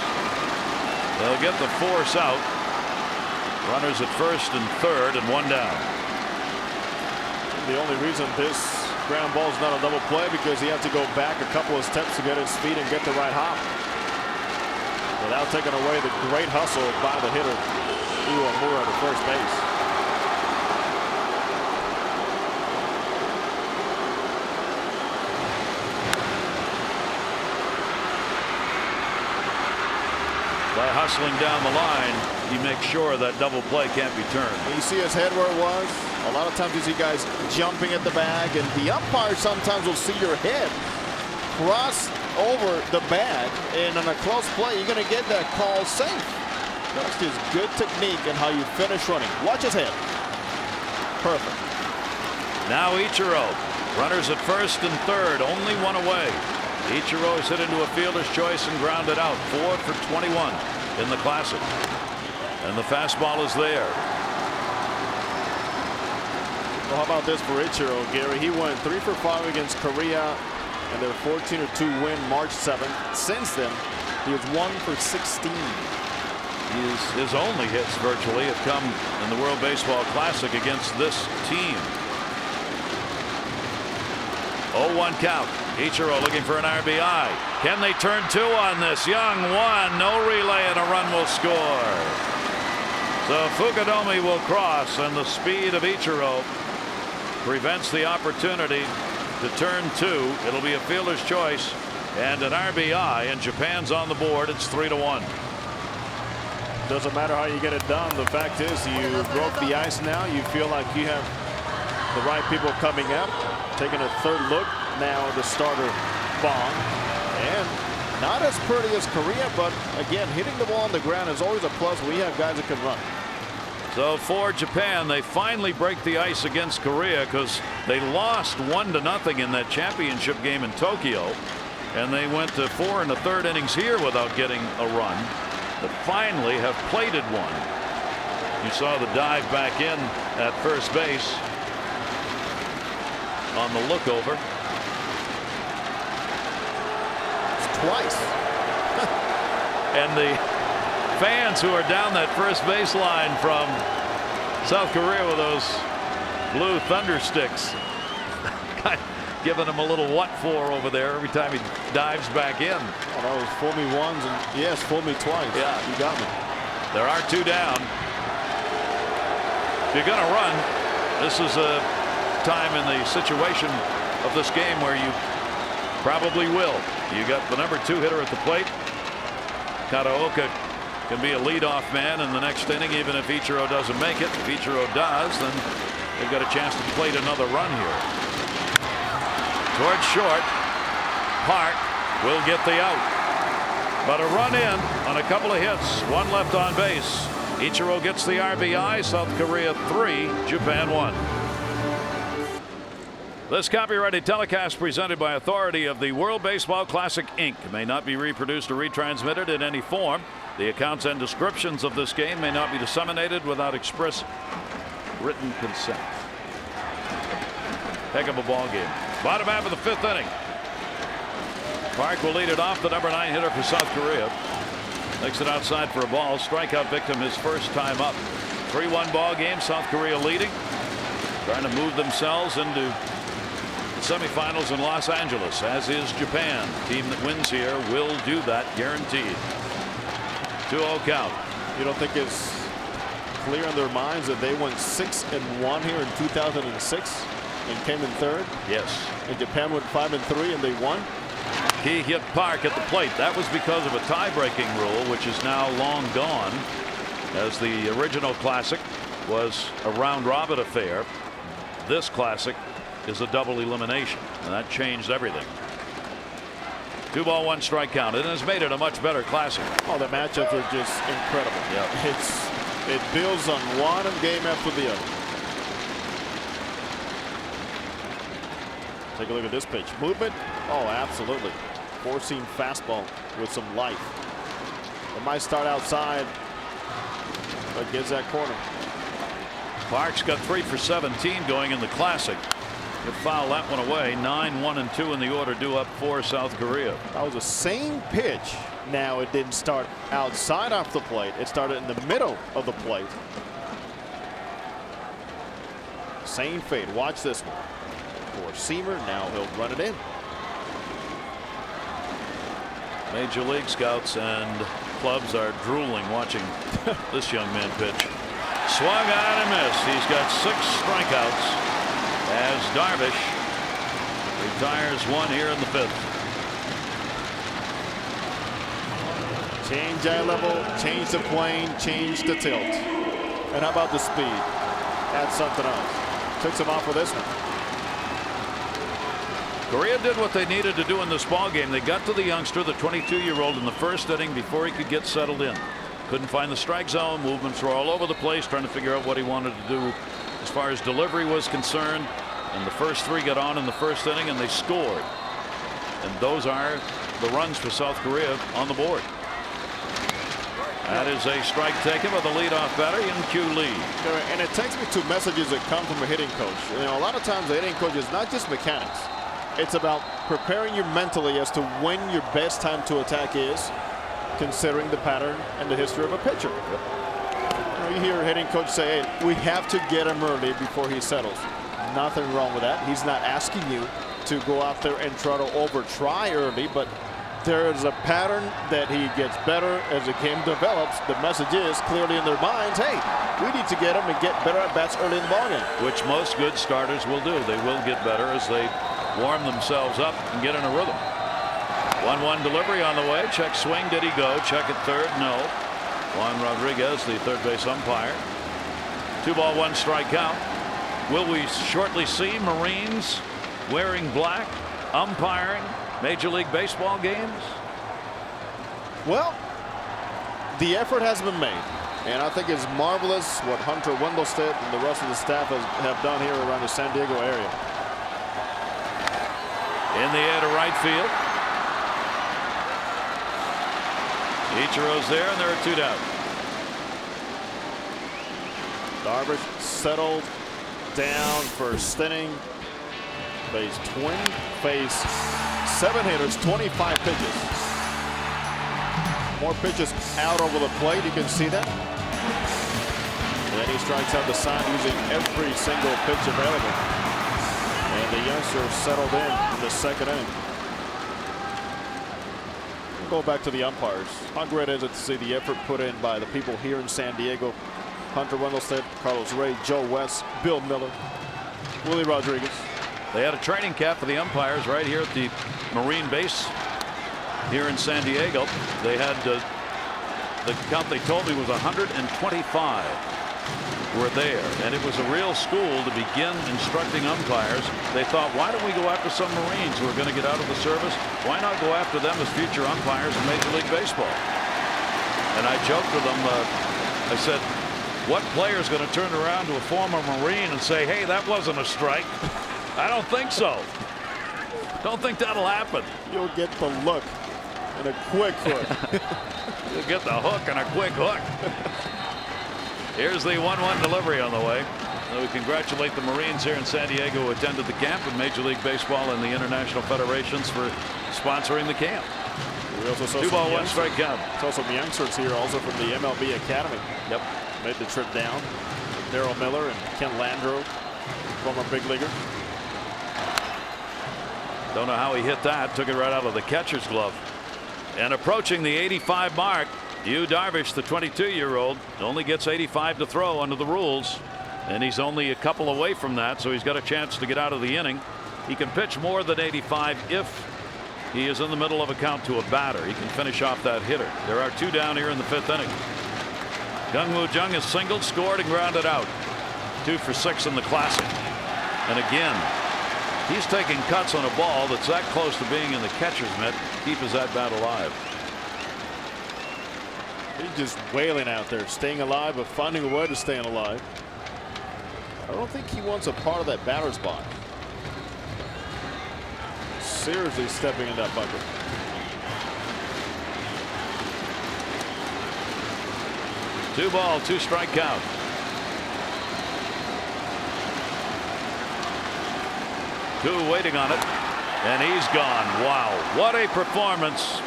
They'll get the force out. Runners at first and third and 1 down. The only reason this ground ball is not a double play because he had to go back a couple of steps to get his feet and get the right hop. Without taking away the great hustle by the hitter, Iwamura to first base. By hustling down the line, he makes sure that double play can't be turned. You see his head where it was. A lot of times you see guys jumping at the bag, and the umpire sometimes will see your head cross over the bag, and on a close play, you're going to get that call safe. That's just good technique and how you finish running. Watch his head. Perfect. Now Ichiro, runners at first and third, only 1 away. Ichiro is hit into a fielder's choice and grounded out. 4 for 21 in the Classic. And the fastball is there. Well, how about this for Ichiro, Gary? He went 3 for 5 against Korea and their 14-2 win March 7th. Since then, he was 1 for 16. His only hits virtually have come in the World Baseball Classic against this team. 0-1 count. Ichiro looking for an RBI. Can they turn 2 on this? Young 1. No relay and a run will score. So Fukudome will cross, and the speed of Ichiro prevents the opportunity to turn 2. It'll be a fielder's choice and an RBI, and Japan's on the board. It's 3-1. Doesn't matter how you get it done. The fact is, you broke the ice now. You feel like you have the right people coming up. Taking a third look now at the starter, Bong. And not as pretty as Korea, but again, hitting the ball on the ground is always a plus when you have guys that can run. So for Japan, they finally break the ice against Korea because they lost 1-0 in that championship game in Tokyo. And they went to 4 1/3 innings here without getting a run. But finally have plated one. You saw the dive back in at first base on the look over. Twice. And the fans who are down that first baseline from South Korea with those blue thunder sticks giving him a little what for over there every time he dives back in. Oh, that was fool me once and yes, fool me twice. Yeah, you got me. There are 2 down. If you're going to run, this is a time in the situation of this game where you probably will. You got the number 2 hitter at the plate. Kataoka can be a leadoff man in the next inning, even if Ichiro doesn't make it. If Ichiro does, then they've got a chance to plate another run here. Towards short, Park will get the out. But a run in on a couple of hits, 1 left on base. Ichiro gets the RBI. South Korea 3, Japan 1. This copyrighted telecast presented by authority of the World Baseball Classic Inc. may not be reproduced or retransmitted in any form. The accounts and descriptions of this game may not be disseminated without express written consent. Heck of a ball game. Bottom half of the 5th inning. Park will lead it off, the number 9 hitter for South Korea. Takes it outside for a ball. Strikeout victim his first time up. 3-1 ball game. South Korea leading, trying to move themselves into the semifinals in Los Angeles, as is Japan. Team that wins here will do that, guaranteed. 2-0 count. You don't think it's clear in their minds that they went 6-1 here in 2006 and came in third? Yes. And Japan went 5-3 and they won? He hit Park at the plate. That was because of a tie-breaking rule, which is now long gone, as the original Classic was a round-robin affair. This Classic is a double elimination, and that changed everything. 2-1 strike count. It has made it a much better Classic. Oh, the matchups are just incredible. Yep. It builds on one game after the other. Take a look at this pitch. Movement. Oh, absolutely. Four-seam fastball with some life. It might start outside, but gets that corner. Park's got 3 for 17 going in the Classic. You foul that one away. 9-1-2 in the order, due up for South Korea. That was the same pitch. Now it didn't start outside off the plate. It started in the middle of the plate. Same fade. Watch this one. Four-seamer. Now he'll run it in. Major League scouts and clubs are drooling watching this young man pitch. Swung on and missed. He's got 6 strikeouts as Darvish retires one here in the 5th. Change eye level, change the plane, change the tilt. And how about the speed? That's something else. Took some off for this one. Korea did what they needed to do in this ball game. They got to the youngster, the 22-year-old, in the first inning before he could get settled in. Couldn't find the strike zone. Movements were all over the place, trying to figure out what he wanted to do as far as delivery was concerned. And the first 3 got on in the first inning, and they scored. And those are the runs for South Korea on the board. That is a strike taken by the leadoff batter, Young-Kyu Lee. And it takes me to messages that come from a hitting coach. You know, a lot of times the hitting coach is not just mechanics. It's about preparing you mentally as to when your best time to attack is, considering the pattern and the history of a pitcher. You know, you hear a hitting coach say, hey, we have to get him early before he settles. Nothing wrong with that. He's not asking you to go out there and try to over-try early, but there is a pattern that he gets better as the game develops. The message is clearly in their minds, hey, we need to get him and get better at bats early in the ballgame. Which most good starters will do. They will get better as they warm themselves up and get in a rhythm. 1-1 delivery on the way. Check swing. Did he go? Check at third. No. Juan Rodriguez, the third base umpire. 2-1 strike count. Will we shortly see Marines wearing black umpiring Major League Baseball games? Well, the effort has been made, and I think it's marvelous what Hunter Wendelstedt and the rest of the staff have done here around the San Diego area. In the air to right field. Ichiro's there, and there are 2 down. Darvish settled down first inning. Faced 7 hitters, 25 pitches. More pitches out over the plate. You can see that. And then he strikes out the side using every single pitch available. And the youngster settled in the 2nd inning. We'll go back to the umpires. How great is it to see the effort put in by the people here in San Diego? Hunter Wendelstedt, Carlos Ray, Joe West, Bill Miller, Willie Rodriguez. They had a training camp for the umpires right here at the Marine base here in San Diego. They had the count they told me was 125 were there, and it was a real school to begin instructing umpires. They thought, why don't we go after some Marines who are going to get out of the service? Why not go after them as future umpires in Major League Baseball? And I joked with them. I said, what player is going to turn around to a former Marine and say, hey, that wasn't a strike? I don't think so. Don't think that'll happen. You'll get the look and a quick hook. You'll get the hook and a quick hook. Here's the 1-1 delivery on the way. So we congratulate the Marines here in San Diego who attended the camp, and Major League Baseball and the International Federations for sponsoring the camp. We also saw 2-1 strike count. Saw some youngsters here also from the MLB Academy. Yep. made the trip down. Darryl Miller and Ken Landreau, former big leaguer. Don't know how he hit that. Took it right out of the catcher's glove. And approaching the 85 mark, Yu Darvish, the 22-year-old, only gets 85 to throw under the rules. And he's only a couple away from that, so he's got a chance to get out of the inning. He can pitch more than 85 if he is in the middle of a count to a batter. He can finish off that hitter. There are 2 down here in the 5th inning. Jung-Woo Jung has singled, scored, and grounded out. 2 for 6 in the Classic. And again, he's taking cuts on a ball that's that close to being in the catcher's mitt. Keep his at bat alive. He's just wailing out there, staying alive, but finding a way to stay alive. I don't think he wants a part of that batter's box. Seriously stepping in that bucket. Two ball, 2 strike count. Two waiting on it, and he's gone. Wow, what a performance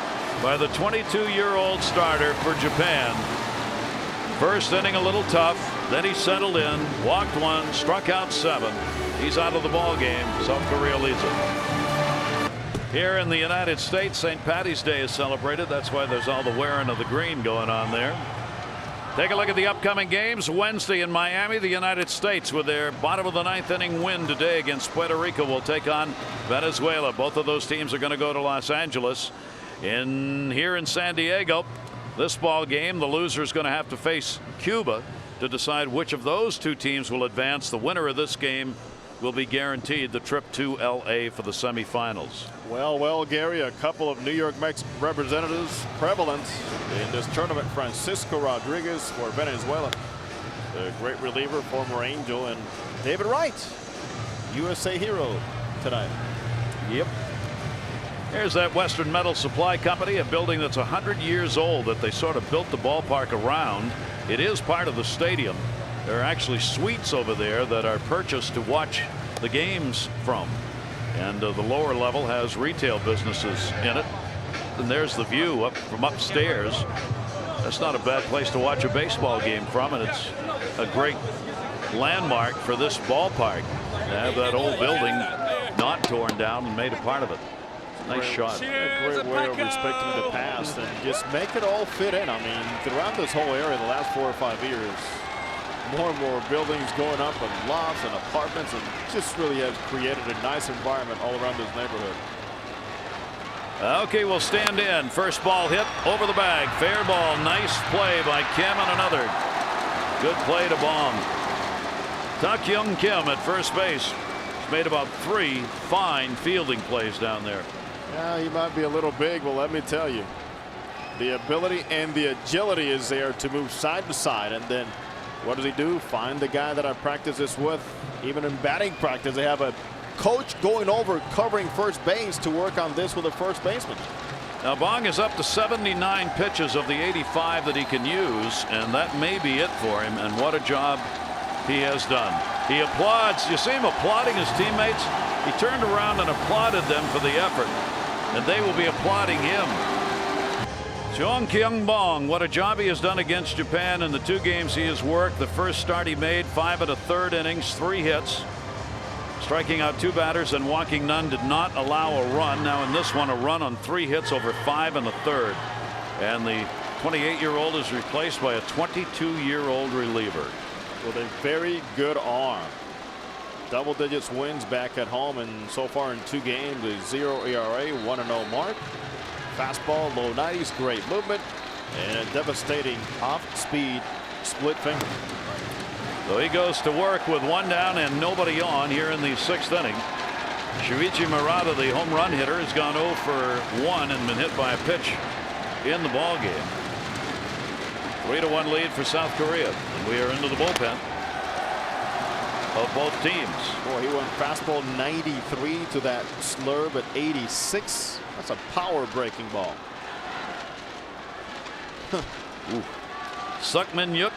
by the 22-year-old starter for Japan. First inning a little tough, then he settled in, walked 1, struck out 7. He's out of the ball game. South Korea leads it. Here in the United States, St. Paddy's Day is celebrated. That's why there's all the wearing of the green going on there. Take a look at the upcoming games. Wednesday in Miami, the United States, with their bottom of the 9th inning win today against Puerto Rico, will take on Venezuela. Both of those teams are going to go to Los Angeles. Here in San Diego, this ball game, the loser is going to have to face Cuba to decide which of those 2 teams will advance. The winner of this game will be guaranteed the trip to L.A. for the semifinals. Well, Gary, a couple of New York Mets representatives prevalent in this tournament. Francisco Rodriguez for Venezuela, the great reliever, former Angel, and David Wright, USA hero tonight. Yep. There's that Western Metal Supply Company, a building that's 100 years old that they sort of built the ballpark around. It is part of the stadium. There are actually suites over there that are purchased to watch the games from. And the lower level has retail businesses in it. And there's the view up from upstairs. That's not a bad place to watch a baseball game from, and it's a great landmark for this ballpark to have that old building not torn down and made a part of it. Nice shot. A great way of respecting the past and just make it all fit in. I mean, throughout this whole area the last 4 or 5 years, more and more buildings going up and lofts and apartments, and just really has created a nice environment all around this neighborhood. Okay, we'll stand in. First ball hit over the bag. Fair ball. Nice play by Kim and another. Good play to Bong. Tak-Young Kim at first base. He's made about 3 fine fielding plays down there. Yeah, he might be a little big, but let me tell you, the ability and the agility is there to move side to side. And then what does he do? Find the guy that I practice this with. Even in batting practice, they have a coach going over covering first base to work on this with a first baseman. Now Bong is up to 79 pitches of the 85 that he can use, and that may be it for him. And what a job he has done. He applauds. You see him applauding his teammates. He turned around and applauded them for the effort, and they will be applauding him. Jong-Kyung Bong, what a job he has done against Japan in the 2 games he has worked. The first start he made, 5 1/3 innings, 3 hits, striking out 2 batters and walking none, did not allow a run. Now in this one, a run on 3 hits over 5 1/3. And the 28-year-old is replaced by a 22-year-old reliever with a very good arm. Double digits wins back at home, and so far in 2 games, a 0 ERA, 1-0 mark. Fastball, low 90s, great movement, and a devastating off-speed split finger. So he goes to work with 1 down and nobody on here in the 6th inning. Shuichi Murata, the home run hitter, has gone 0 for 1 and been hit by a pitch in the ball game. 3-1 lead for South Korea. And we are into the bullpen of both teams. Boy, he went fastball 93 to that slurve at 86. That's a power breaking ball. Suk-Min Yuk.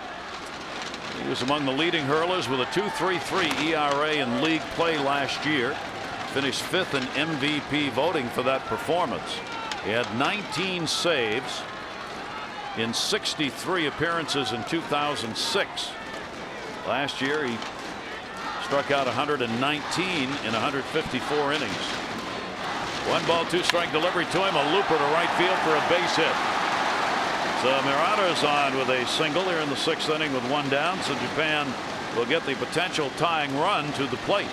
He was among the leading hurlers with a 2.33 ERA in league play last year. Finished 5th in MVP voting for that performance. He had 19 saves in 63 appearances in 2006. Last year he struck out 119 in 154 innings. 1-2 delivery to him, a looper to right field for a base hit. So Murata's on with a single here in the 6th inning with 1 down. So Japan will get the potential tying run to the plate.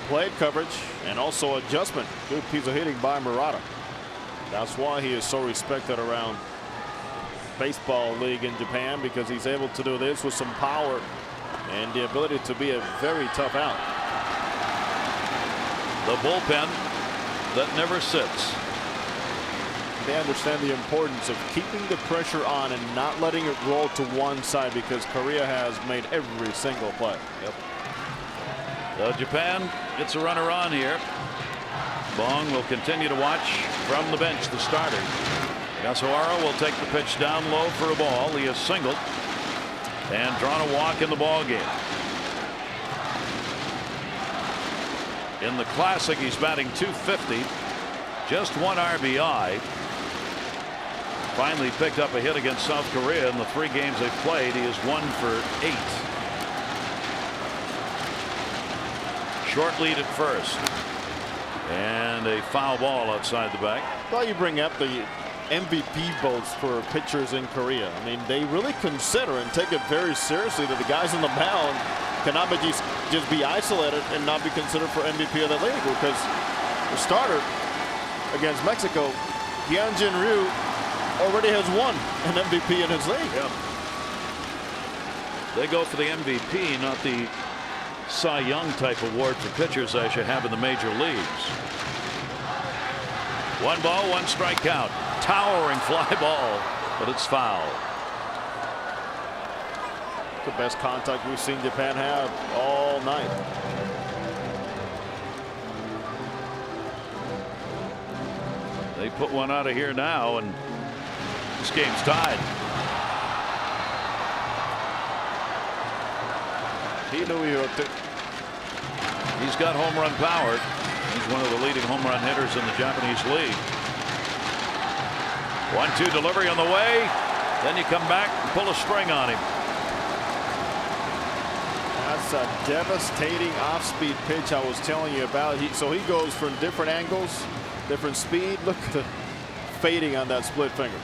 Plate coverage and also adjustment. Good piece of hitting by Murata. That's why he is so respected around baseball league in Japan, because he's able to do this with some power and the ability to be a very tough out. The bullpen that never sits. They understand the importance of keeping the pressure on and not letting it roll to one side, because Korea has made every single play. Yep. So Japan gets a runner on here. Bong will continue to watch from the bench, the starter. Yasuhara will take the pitch down low for a ball. He has singled and drawn a walk in the ball game. In the Classic, he's batting .250, just 1 RBI. Finally picked up a hit against South Korea in the 3 games they've played. He is 1 for 8. Short lead at first, and a foul ball outside the back. Well, you bring up the MVP votes for pitchers in Korea. I mean, they really consider and take it very seriously that the guys on the mound cannot just be isolated and not be considered for MVP of the league, because the starter against Mexico, Hyunjin Ryu, already has won an MVP in his league. Yeah. They go for the MVP, not the Cy Young type award for pitchers as you have in the major leagues. 1 ball, 1 strikeout. Towering fly ball, but it's foul. The best contact we've seen Japan have all night. They put one out of here now, and this game's tied. He knew he hooked it. He's got home run power. He's one of the leading home run hitters in the Japanese league. 1-2 delivery on the way. Then you come back and pull a string on him. That's a devastating off-speed pitch I was telling you about. So he goes from different angles, different speed. Look at the fading on that split finger.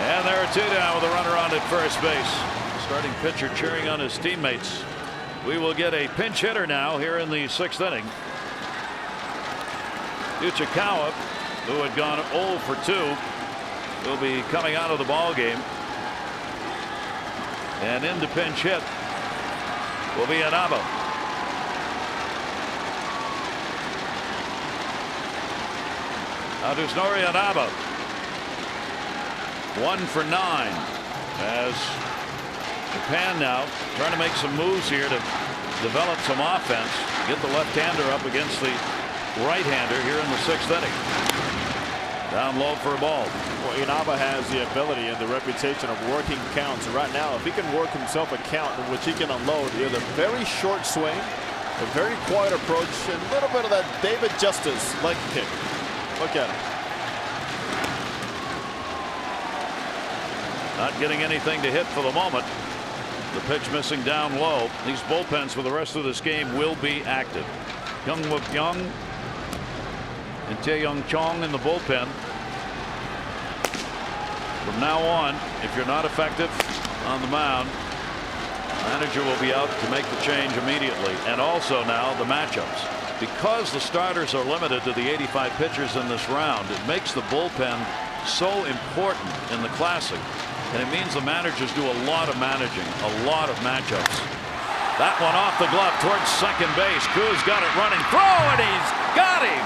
And there are 2 down with a runner on at first base. Starting pitcher cheering on his teammates. We will get a pinch hitter now here in the 6th inning. Uchikawa, who had gone 0 for 2, will be coming out of the ball game. And in to pinch hit will be Inaba. Nori Inaba, 1 for 9, as Japan now trying to make some moves here to develop some offense, get the left-hander up against the right-hander here in the 6th inning. Down low for a ball. Well, Inaba has the ability and the reputation of working counts. Right now, if he can work himself a count in which he can unload, he has a very short swing, a very quiet approach, and a little bit of that David Justice leg kick. Look at him. Not getting anything to hit for the moment. The pitch missing down low. These bullpens for the rest of this game will be active. Young Wook Young and Tae Young Chong in the bullpen. From now on, if you're not effective on the mound, the manager will be out to make the change immediately. And also now the matchups. Because the starters are limited to the 85 pitchers in this round, it makes the bullpen so important in the Classic. And it means the managers do a lot of managing, a lot of matchups. That one off the glove towards second base. Koo's got it running. Throw, and he's got him.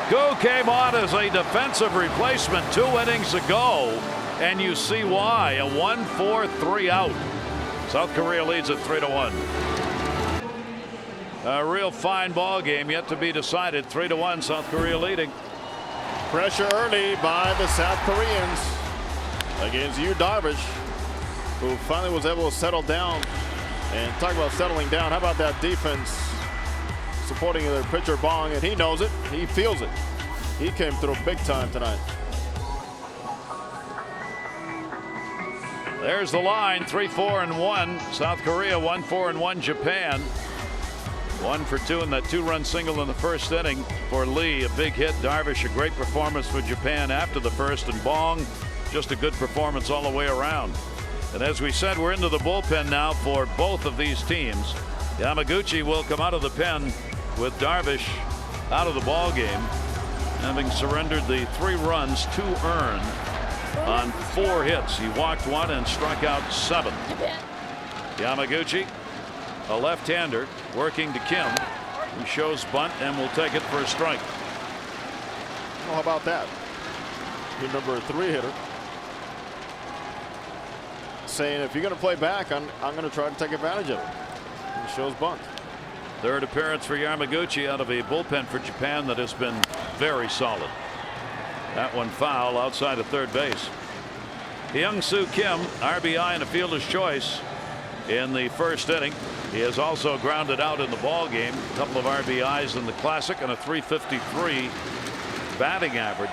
Koo came on as a defensive replacement 2 innings ago, and you see why. A 1-4-3 out. South Korea leads at 3-1. A real fine ball game yet to be decided. 3-1, South Korea leading. Pressure early by the South Koreans against Yu Darvish, who finally was able to settle down. And talk about settling down. How about that defense? supporting their pitcher Bong, and he knows it. He feels it. He came through big time tonight. There's the line. 3-4-1 South Korea, 1-4-1 Japan. 1 for 2 in that 2-run single in the first inning for Lee. A big hit. Darvish, a great performance for Japan after the first, and Bong, just a good performance all the way around. And as we said, we're into the bullpen now for both of these teams. Yamaguchi will come out of the pen with Darvish out of the ball game, having surrendered the 3 runs, 2 earned on 4 hits. He walked 1 and struck out 7. Yamaguchi, a left-hander, working to Kim, who shows bunt and will take it for a strike. Well, how about that? Your number 3 hitter saying, if you're going to play back, I'm going to try to take advantage of it. He shows bunt. Third appearance for Yamaguchi out of a bullpen for Japan that has been very solid. That one foul outside of third base. Hyung-Soo Kim, RBI and a fielder's choice in the first inning. He has also grounded out in the ball game. A couple of RBIs in the Classic and a .353 batting average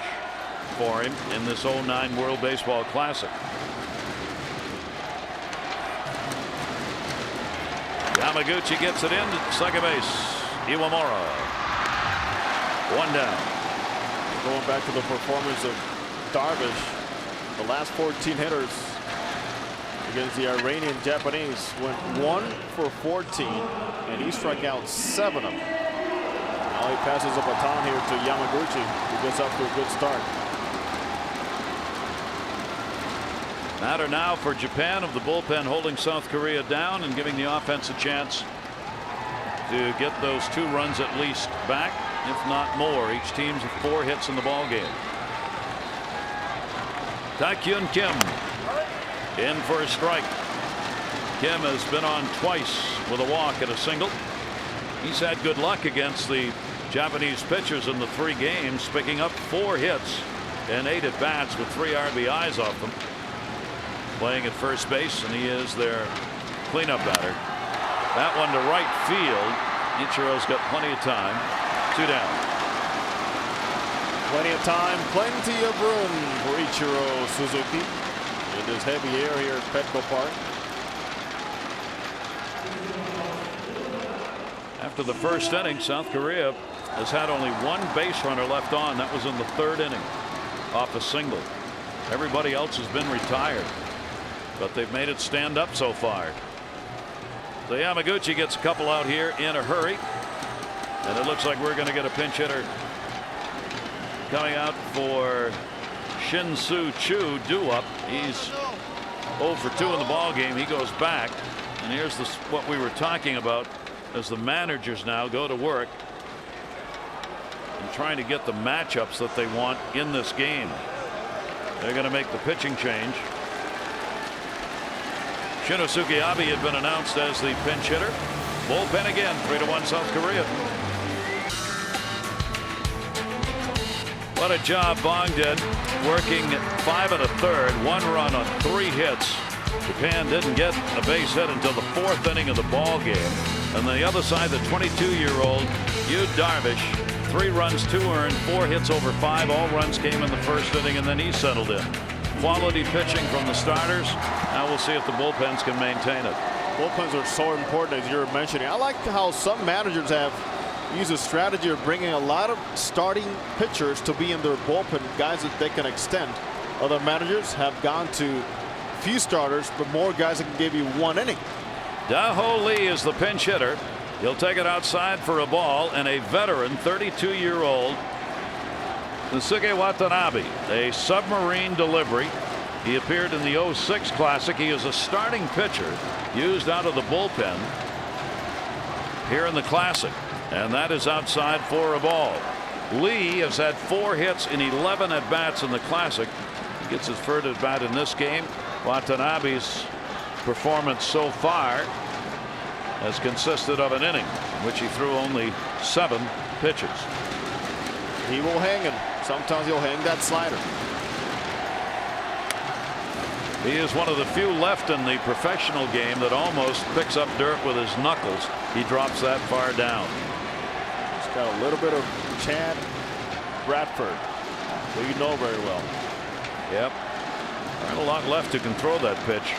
for him in this 09 World Baseball Classic. Yamaguchi gets it in to second base. Iwamura. 1 down. Going back to the performance of Darvish, the last 14 hitters against the Iranian Japanese went 1 for 14, and he struck out 7 of them. Now he passes the baton here to Yamaguchi, who gets off to a good start. Matter now for Japan of the bullpen holding South Korea down and giving the offense a chance to get those 2 runs at least back, if not more. Each team's 4 hits in the ball game. Taekyun Kim in for a strike. Kim has been on twice with a walk and a single. He's had good luck against the Japanese pitchers in the 3 games, picking up 4 hits and 8 at bats with 3 RBIs off them. Playing at first base, and he is their cleanup batter. That one to right field. Ichiro's got plenty of time. 2 down. Plenty of time, plenty of room for Ichiro Suzuki. It is heavy air here at Petco Park. After the first inning, South Korea has had only 1 base runner left on. That was in the 3rd inning off a single. Everybody else has been retired, but they've made it stand up so far. So Yamaguchi gets a couple out here in a hurry, and it looks like we're going to get a pinch hitter coming out for Shin-Soo Choo. Due up. He's 0 for 2 in the ball game. He goes back, and here's what we were talking about as the managers now go to work and trying to get the matchups that they want in this game. They're going to make the pitching change. Shinosuke Abe had been announced as the pinch hitter. Bullpen again, 3-1 South Korea. What a job Bong did, working 5 1/3, 1 run on 3 hits. Japan didn't get a base hit until the 4th inning of the ball game. And the other side, the 22-year-old Yu Darvish, 3 runs, 2 earned, 4 hits over 5. All runs came in the first inning, and then he settled in. Quality pitching from the starters. Now we'll see if the bullpens can maintain it. Bullpens are so important, as you're mentioning. I like how some managers have used a strategy of bringing a lot of starting pitchers to be in their bullpen, guys that they can extend. Other managers have gone to few starters, but more guys that can give you 1 inning. Da-Ho Lee is the pinch hitter. He'll take it outside for a ball, and a veteran 32-year-old Kosuke Watanabe, a submarine delivery. He appeared in the 06 Classic. He is a starting pitcher used out of the bullpen here in the Classic, and that is outside for a ball. Lee has had 4 hits in 11 at bats in the Classic. He gets his first at bat in this game. Watanabe's performance so far has consisted of an inning in which he threw only 7 pitches. He will hang him. Sometimes he'll hang that slider. He is one of the few left in the professional game that almost picks up dirt with his knuckles. He drops that far down. Got a little bit of Chad Bradford, who you know very well. Yep. Not a lot left to control that pitch.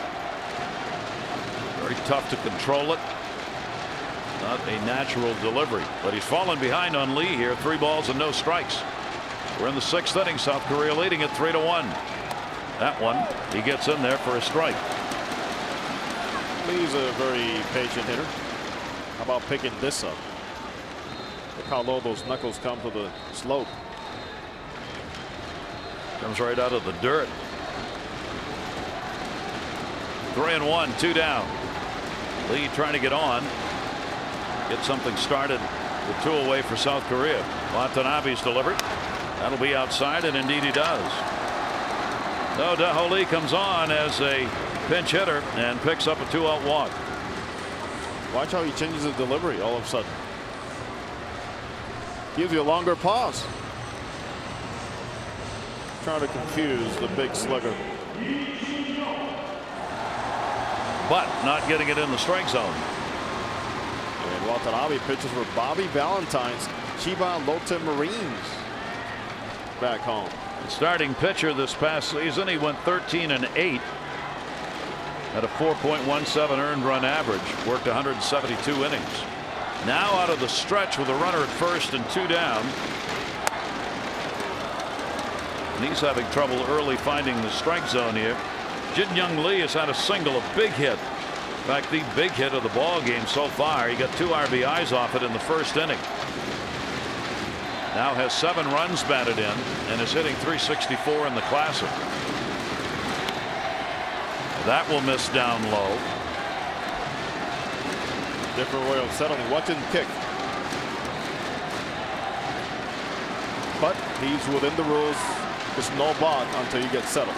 Very tough to control it. Not a natural delivery, but he's fallen behind on Lee here. 3 balls and no strikes. We're in the 6th inning. South Korea leading it 3-1. That one, he gets in there for a strike. Lee's a very patient hitter. How about picking this up? Look how low those knuckles come to the slope. Comes right out of the dirt. 3-1, 2 down. Lee trying to get on. Get something started with 2 away for South Korea. Watanabe's delivered. That'll be outside, and indeed he does. So Da-Ho Lee comes on as a pinch hitter and picks up a 2-out walk. Watch how he changes the delivery all of a sudden. Gives you a longer pause. Trying to confuse the big slugger. But not getting it in the strike zone. And Watanabe pitches for Bobby Valentine's Chiba Lotte Marines back home. Starting pitcher this past season, he went 13-8 at a 4.17 earned run average. Worked 172 innings. Now out of the stretch with a runner at first and 2 down. And he's having trouble early finding the strike zone here. Jin Young Lee has had a single, a big hit. In fact, the big hit of the ball game so far. He got 2 RBIs off it in the 1st inning. Now has 7 runs batted in and is hitting .364 in the Classic. That will miss down low. Different way of settling. Watch him kick. But he's within the rules. Just no balk until you get settled.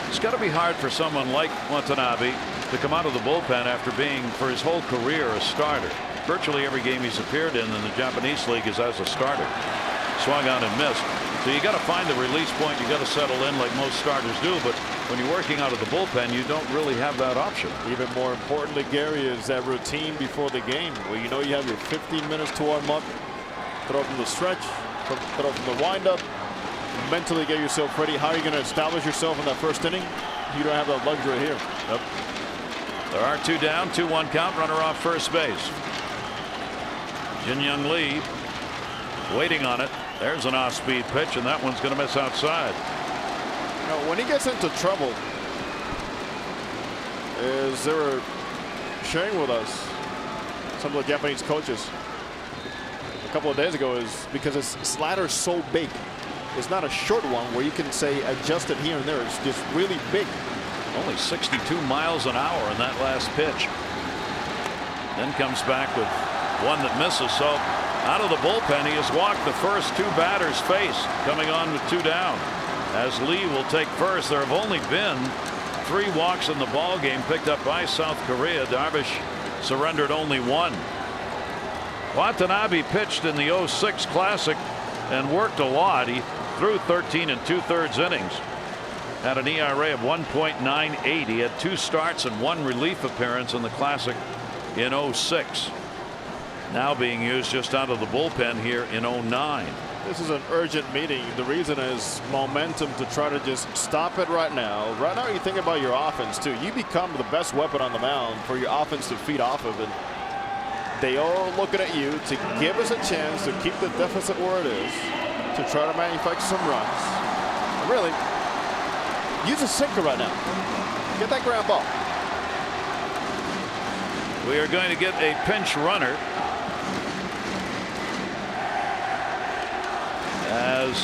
It's got to be hard for someone like Watanabe to come out of the bullpen after being for his whole career a starter. Virtually every game he's appeared in the Japanese league is as a starter. Swung on and missed. So you got to find the release point. You got to settle in like most starters do. But when you're working out of the bullpen, you don't really have that option. Even more importantly, Gary, is that routine before the game where you know you have your 15 minutes to warm up, throw from the stretch, throw from the windup, mentally get yourself ready. How are you going to establish yourself in that 1st inning? You don't have that luxury here. Yep. There are 2 down, 2-1 count, runner off first base. Jin Young Lee waiting on it. There's an off-speed pitch, and that one's going to miss outside. You know, when he gets into trouble, as they were sharing with us, some of the Japanese coaches a couple of days ago, is because his slider's so big. It's not a short one where you can say adjust it here and there. It's just really big. Only 62 miles an hour in that last pitch. Then comes back with one that misses. So out of the bullpen, he has walked the first 2 batters' face, coming on with 2 down. As Lee will take first. There have only been 3 walks in the ball game picked up by South Korea. Darvish surrendered only 1. Watanabe pitched in the 06 Classic and worked a lot. He threw 13 2/3 innings. Had an ERA of 1.98. He had 2 starts and 1 relief appearance in the Classic in 06. Now being used just out of the bullpen here in 09. This is an urgent meeting. The reason is momentum to try to just stop it right now. Right now, you think about your offense too. You become the best weapon on the mound for your offense to feed off of, and they are looking at you to give us a chance to keep the deficit where it is, to try to manufacture some runs. And really, use a sinker right now. Get that ground ball. We are going to get a pinch runner as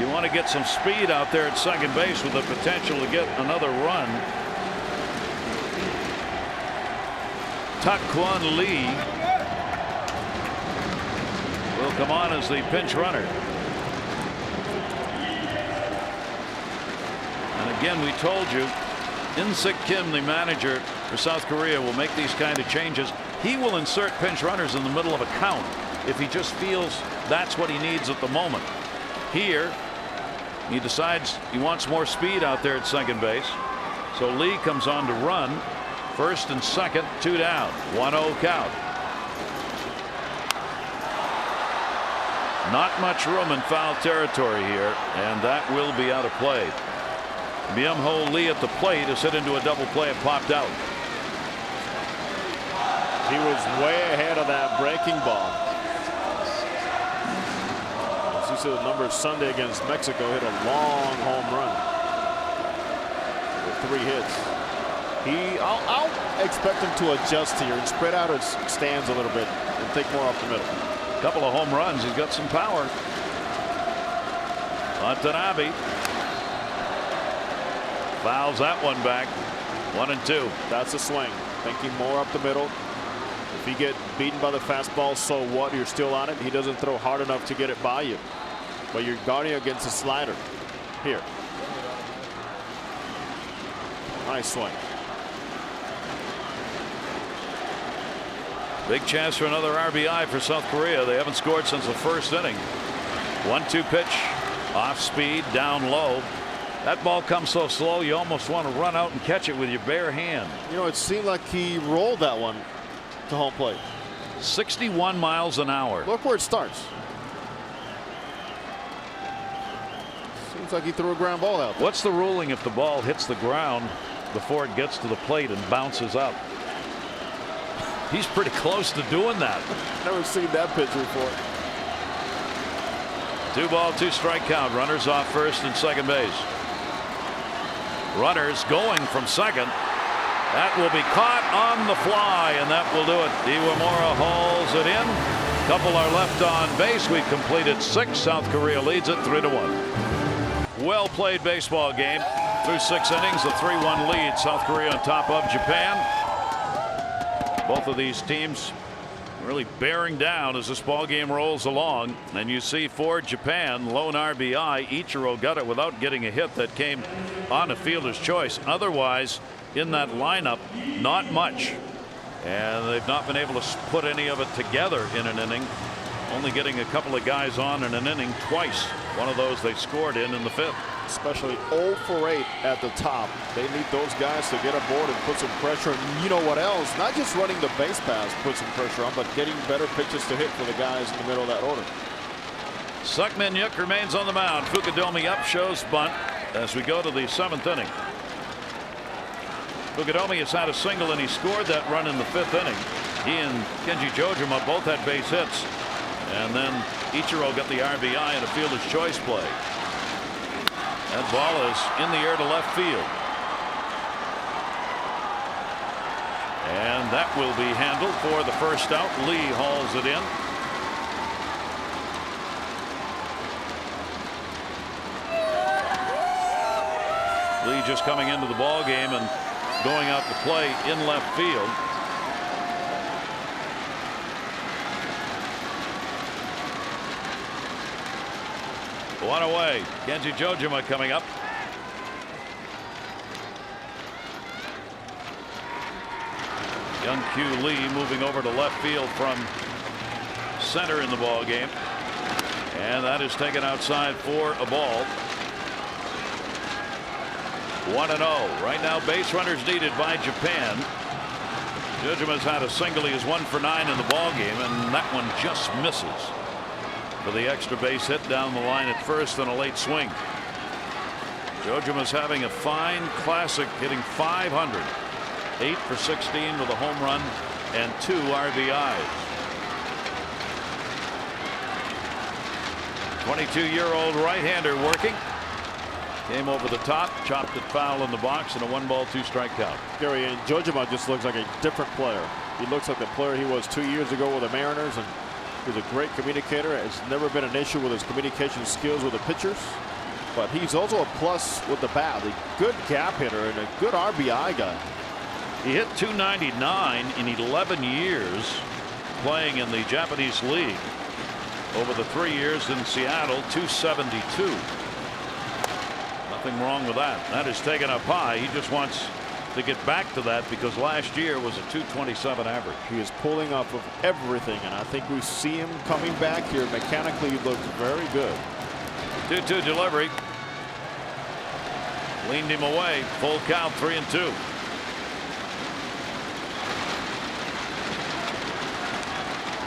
you want to get some speed out there at second base with the potential to get another run. Tak Kwon Lee will come on as the pinch runner. And again, we told you, In-Sik Kim, the manager for South Korea, will make these kind of changes. He will insert pinch runners in the middle of a count if he just feels that's what he needs at the moment. Here, he decides he wants more speed out there at second base. So Lee comes on to run. First and second, 2 down, 1-0 count. Not much room in foul territory here, and that will be out of play. Byung-ho Lee at the plate is hit into a double play and popped out. He was way ahead of that breaking ball. As you said, the number Sunday against Mexico hit a long home run with 3 hits. I'll expect him to adjust here and spread out his stands a little bit and think more off the middle. Couple of home runs. He's got some power. Watanabe fouls that one back. 1-2. That's a swing. Thinking more up the middle. If you get beaten by the fastball, so what? You're still on it. He doesn't throw hard enough to get it by you. But you're guarding against a slider. Here. Nice swing. Big chance for another RBI for South Korea. They haven't scored since the first inning. 1-2 pitch. Off speed. Down low. That ball comes so slow you almost want to run out and catch it with your bare hand. You know, it seemed like he rolled that one to home plate. 61 miles an hour. Look where it starts. Seems like he threw a ground ball out there. What's the ruling if the ball hits the ground before it gets to the plate and bounces up? He's pretty close to doing that. Never seen that pitch before. 2 ball, 2 strike count. Runners off first and second base. Runners going from second. That will be caught on the fly, and that will do it. Iwamura hauls it in. Couple are left on base. We've completed 6. South Korea leads it 3-1. Well played baseball game through 6 innings. A 3-1 lead. South Korea on top of Japan. Both of these teams really bearing down as this ball game rolls along. And you see for Japan, lone RBI. Ichiro got it without getting a hit that came on a fielder's choice. Otherwise, in that lineup, not much. And they've not been able to put any of it together in an inning. Only getting a couple of guys on in an inning twice. One of those they scored in the 5th. Especially 0 for 8 at the top. They need those guys to get aboard and put some pressure. And you know what else? Not just running the base pass, put some pressure on, but getting better pitches to hit for the guys in the middle of that order. Suk Min Yuk remains on the mound. Fukudomi up, shows bunt as we go to the 7th inning. Fukudomi has had a single and he scored that run in the 5th inning. He and Kenji Jojima both had base hits. And then Ichiro got the RBI in a fielder's choice play. That ball is in the air to left field. And that will be handled for the first out. Lee hauls it in. Lee just coming into the ball game and going out to play in left field. One away. Kenji Jojima coming up. Young Q Lee moving over to left field from center in the ball game. And that is taken outside for a ball. 1-0. Right now base runners needed by Japan. Jojima's had a single. He is 1 for 9 in the ball game, and that one just misses for the extra base hit down the line at first and a late swing. Jojima's having a fine classic, hitting .500. 8 for 16 with a home run and 2 RBIs. 22-year-old right-hander working. Came over the top, chopped it foul in the box, and a 1 ball 2 strike count. Gary, and Jojima just looks like a different player. He looks like the player he was 2 years ago with the Mariners, and he's a great communicator. It's never been an issue with his communication skills with the pitchers, but he's also a plus with the bat. A good gap hitter and a good RBI guy. He hit .299 in 11 years playing in the Japanese league. Over the 3 years in Seattle, .272. Nothing wrong with that. That is taken up high. He just wants to get back to that because last year was a .227 average. He is pulling off of everything, and I think we see him coming back here. Mechanically, he looks very good. 2-2 delivery. Leaned him away. Full count, 3-2.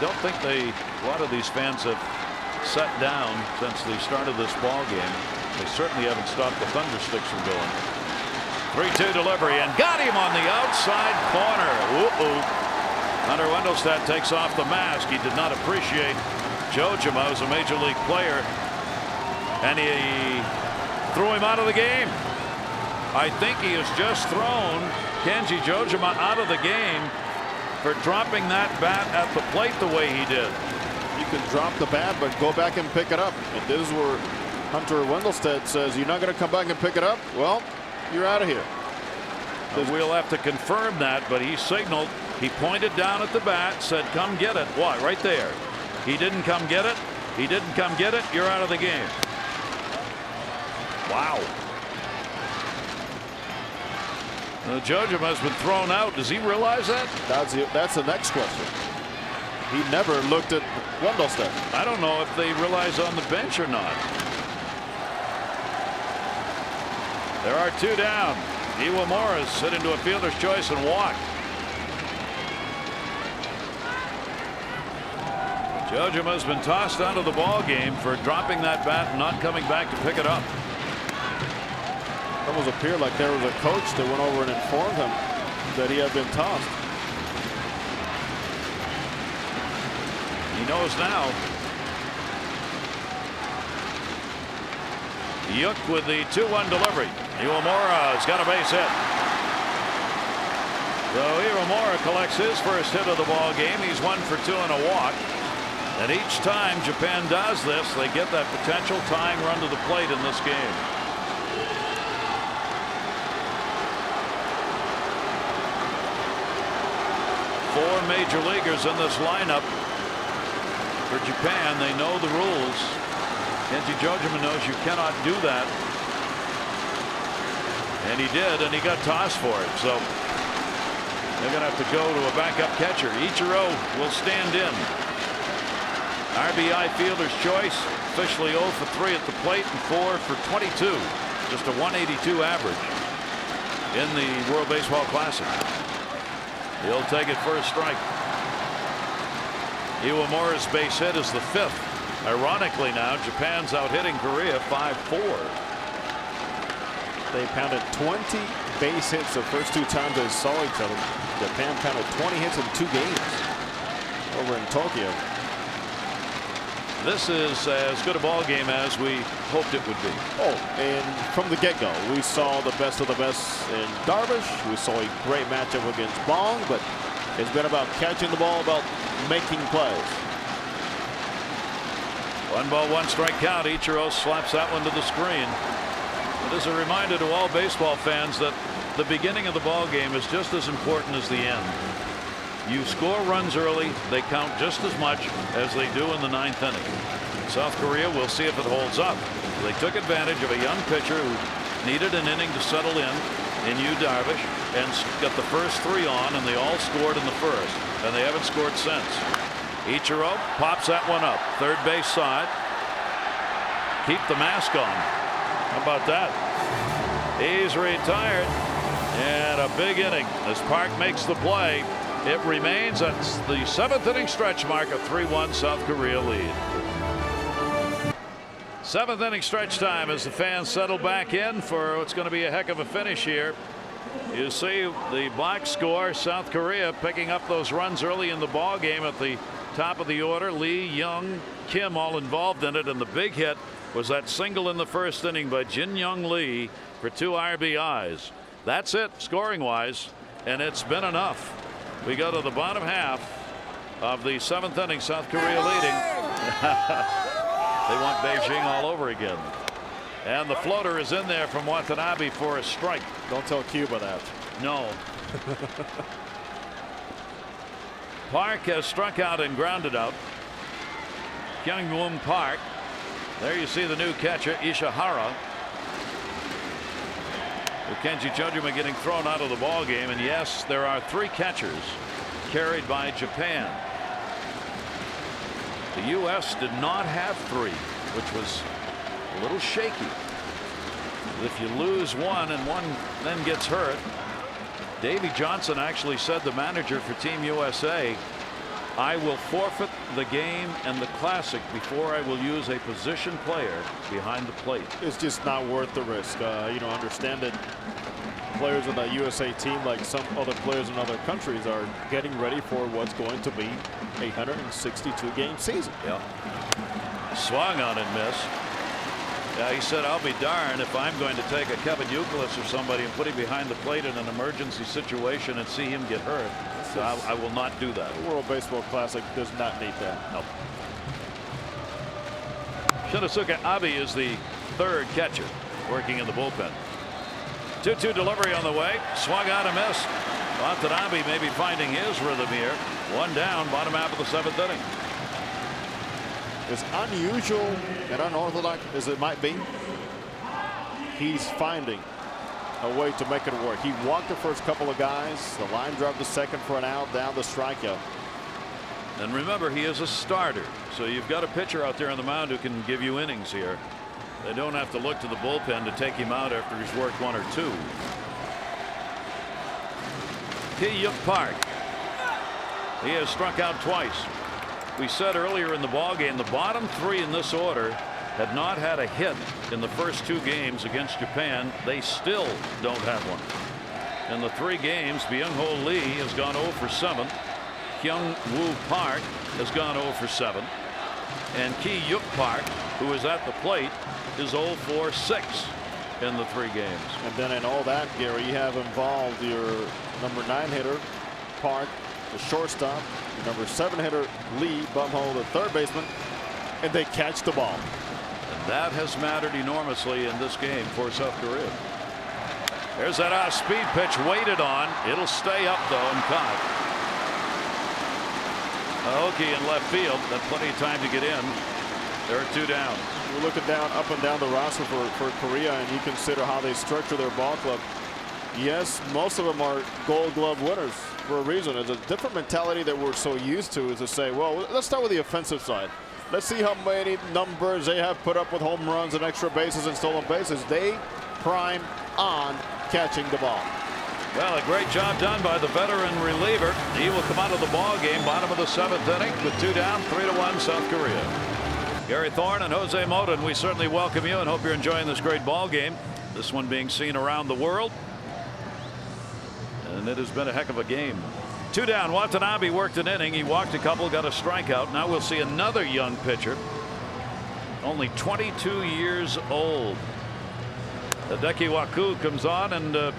Don't think a lot of these fans have set down since the start of this ball game. They certainly haven't stopped the Thundersticks from going. 3-2 delivery and got him on the outside corner. Hunter Wendelstedt takes off the mask. He did not appreciate Jojima as a major league player, and he threw him out of the game. I think he has just thrown Kenji Jojima out of the game for dropping that bat at the plate the way he did. You can drop the bat, but go back and pick it up. And this is where Hunter Wendelstedt says, you're not going to come back and pick it up? Well, you're out of here. We'll have to confirm that, but he signaled. He pointed down at the bat, said, come get it. What? Right there. He didn't come get it. He didn't come get it. You're out of the game. Wow. Jojima has been thrown out. Does he realize that? That's the next question. He never looked at Wendelstedt. I don't know if they realize on the bench or not. There are 2 down. Iwamura is hit into a fielder's choice and walked. Jojima has been tossed out of the ball game for dropping that bat and not coming back to pick it up. It almost appeared like there was a coach that went over and informed him that he had been tossed. He knows now. Yuk with the 2-1 delivery. Iwamura's got a base hit. So Iwamura collects his first hit of the ball game. He's 1 for 2 and a walk. And each time Japan does this, they get that potential tying run to the plate in this game. Four major leaguers in this lineup for Japan. They know the rules. Kenji Jojima knows you cannot do that. And he did, and he got tossed for it. So they're going to have to go to a backup catcher. Ichiro will stand in. RBI fielder's choice. Officially 0 for 3 at the plate and 4 for 22. Just a 182 average in the World Baseball Classic. He'll take it for a strike. Iwamura's base hit is the 5th. Ironically now, Japan's out hitting Korea 5-4. They pounded 20 base hits the first 2 times they saw each other. Japan pounded 20 hits in 2 games over in Tokyo. This is as good a ball game as we hoped it would be. Oh, and from the get-go, we saw the best of the best in Darvish. We saw a great matchup against Bong, but it's been about catching the ball, about making plays. 1 ball, 1 strike count. Ichiro slaps that one to the screen. It is a reminder to all baseball fans that the beginning of the ball game is just as important as the end. You score runs early, they count just as much as they do in the 9th inning. South Korea, will see if it holds up. They took advantage of a young pitcher who needed an inning to settle in Yu Darvish, and got the first 3 on, and they all scored in the first, and they haven't scored since. Ichiro pops that one up. Third base side. Keep the mask on. How about that? He's retired, and a big inning as Park makes the play. It remains at the 7th inning stretch mark, a 3-1 South Korea lead. 7th inning stretch time as the fans settle back in for what's going to be a heck of a finish here. You see the box score, South Korea picking up those runs early in the ball game at the top of the order. Lee, Young, Kim all involved in it, and the big hit was that single in the first inning by Jin Young Lee for 2 RBIs. That's it scoring wise, and it's been enough. We go to the bottom half of the 7th inning. South Korea leading. They want Beijing all over again. And the floater is in there from Watanabe for a strike. Don't tell Cuba that. No. Park has struck out and grounded out. Kyung-Woon Park. There you see the new catcher, Ishihara. With Kenji Jojima getting thrown out of the ball game, and yes, there are 3 catchers carried by Japan. The U.S. did not have 3, which was a little shaky. If you lose one and one then gets hurt, Davey Johnson actually said, the manager for Team USA, I will forfeit the game and the Classic before I will use a position player behind the plate. It's just not worth the risk. Understand that players on the USA team, like some other players in other countries, are getting ready for what's going to be a 162 game season. Yeah. Swung on and missed. Yeah, he said, I'll be darned if I'm going to take a Kevin Youkilis or somebody and put him behind the plate in an emergency situation and see him get hurt. So I will not do that. The World Baseball Classic does not need that. No. Shinosuke Abe is the third catcher working in the bullpen. 2-2 delivery on the way. Swung on and missed. Watanabe may be finding his rhythm here. One down, bottom half of the 7th inning. As unusual and unorthodox as it might be, he's finding a way to make it work. He walked the first couple of guys. The line drive to second for an out, down the strikeout. And remember, he is a starter, so you've got a pitcher out there on the mound who can give you innings here. They don't have to look to the bullpen to take him out after he's worked one or two. Ki-Yuk Park. He has struck out twice. We said earlier in the ballgame the bottom three in this order had not had a hit in the first 2 games against Japan. They still don't have one. In the 3 games, Byung-Ho Lee has gone 0 for 7. Kyung-Woo Park has gone 0 for 7. And Ki-Yuk Park, who is at the plate, is 0 for 6 in the 3 games. And then in all that, Gary, you have involved your number 9 hitter, Park, the shortstop, the number 7 hitter, Lee, Bumho, the third baseman, and they catch the ball. And that has mattered enormously in this game for South Korea. There's that off-speed pitch waited on. It'll stay up, though, and caught. Aoki in left field. That's plenty of time to get in. There are 2 down. You're looking down, up and down the roster for Korea, and you consider how they structure their ball club. Yes, most of them are Gold Glove winners for a reason. It's a different mentality that we're so used to, is to say, well, let's start with the offensive side. Let's see how many numbers they have put up with home runs and extra bases and stolen bases. They prime on catching the ball. Well, a great job done by the veteran reliever. He will come out of the ball game, bottom of the 7th inning with 2 down, 3-1 South Korea. Gary Thorne and Jose Mota, and we certainly welcome you and hope you're enjoying this great ball game. This one being seen around the world. And it has been a heck of a game. 2 down. Watanabe worked an inning. He walked a couple, got a strikeout. Now we'll see another young pitcher, only 22 years old. Hideki Waku comes on, and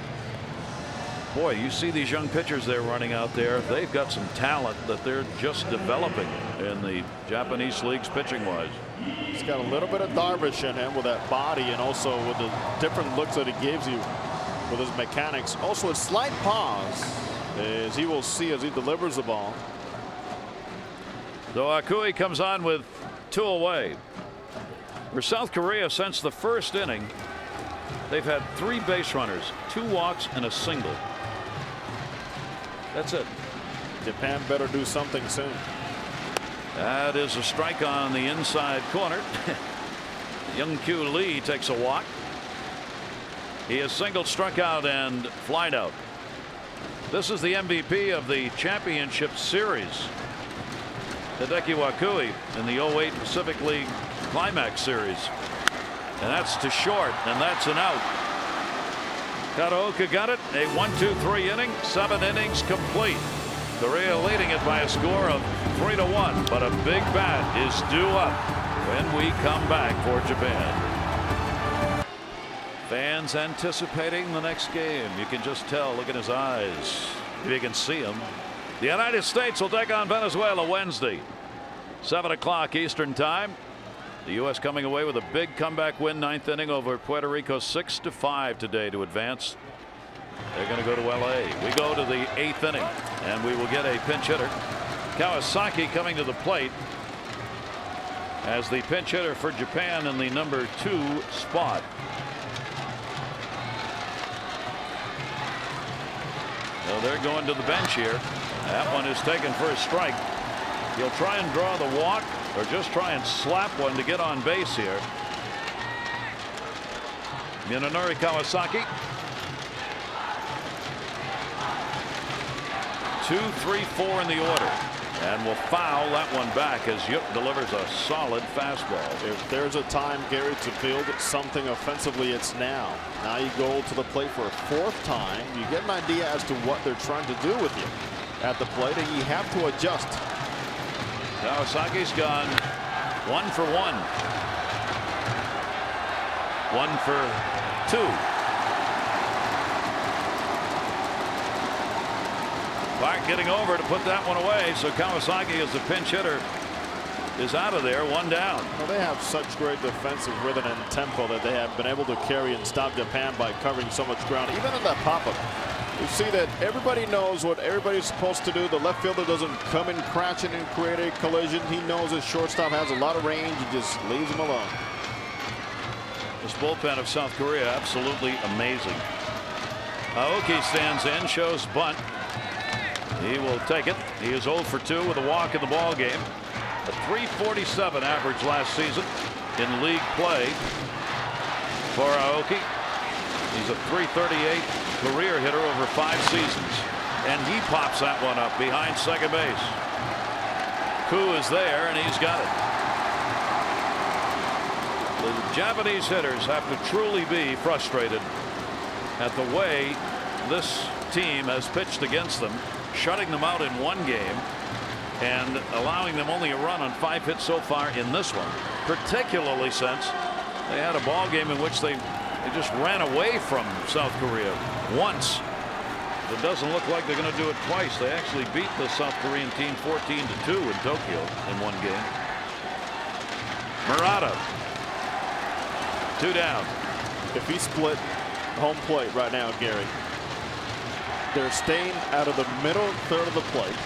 boy, you see these young pitchers they're running out there. They've got some talent that they're just developing in the Japanese leagues pitching wise. He's got a little bit of Darvish in him with that body, and also with the different looks that he gives you with his mechanics. Also a slight pause, as he will see as he delivers the ball. So Akui comes on with 2 away. For South Korea, since the first inning, they've had 3 base runners, 2 walks, and a single. That's it. Japan better do something soon. That is a strike on the inside corner. Young-Kyu Lee takes a walk. He has singled, struck out, and flied out. This is the MVP of the championship series. Hideki Wakui in the 08 Pacific League Climax Series. And that's to short, and that's an out. Karaoke got it. A 1-2-3 inning, 7 innings complete. Korea leading it by a score of 3-1, but a big bat is due up when we come back for Japan. Fans anticipating the next game. You can just tell. Look at his eyes. You can see him. The United States will take on Venezuela Wednesday, 7 o'clock Eastern time. The U.S. coming away with a big comeback win, 9th inning over Puerto Rico, 6-5 today to advance. They're going to go to L.A. We go to the 8th inning, and we will get a pinch hitter. Kawasaki coming to the plate as the pinch hitter for Japan in the number 2 spot. So they're going to the bench here. That one is taken for a strike. He'll try and draw the walk or just try and slap one to get on base here. Munenori Kawasaki. 2, 3, 4 in the order. and will foul that one back as Yuk delivers a solid fastball. If there's a time, Gary, to build something offensively, it's now. Now you go to the plate for a fourth time. You get an idea as to what they're trying to do with you at the plate, and you have to adjust. Kawasaki's gone 1 for 1. 1 for 2. Clark getting over to put that one away, so Kawasaki, as the pinch hitter, is out of there, 1 down. Well, they have such great defensive rhythm and tempo that they have been able to carry and stop Japan by covering so much ground. Even in that pop-up, you see that everybody knows what everybody's supposed to do. The left fielder doesn't come in crashing and create a collision. He knows his shortstop has a lot of range. He just leaves him alone. This bullpen of South Korea, absolutely amazing. Aoki stands in, shows bunt. He will take it. He is 0 for 2 with a walk in the ball game. A .347 average last season in league play for Aoki. He's a .338 career hitter over 5 seasons, and he pops that one up behind second base. Koo is there, and he's got it. The Japanese hitters have to truly be frustrated at the way this team has pitched against them, shutting them out in 1 game and allowing them only a run on 5 hits so far in this one, particularly since they had a ball game in which they just ran away from South Korea once. It doesn't look like they're going to do it twice. They actually beat the South Korean team 14-2 in Tokyo in 1 game. Murata, 2 down. If he split home plate right now, Gary, they're staying out of the middle third of the plate.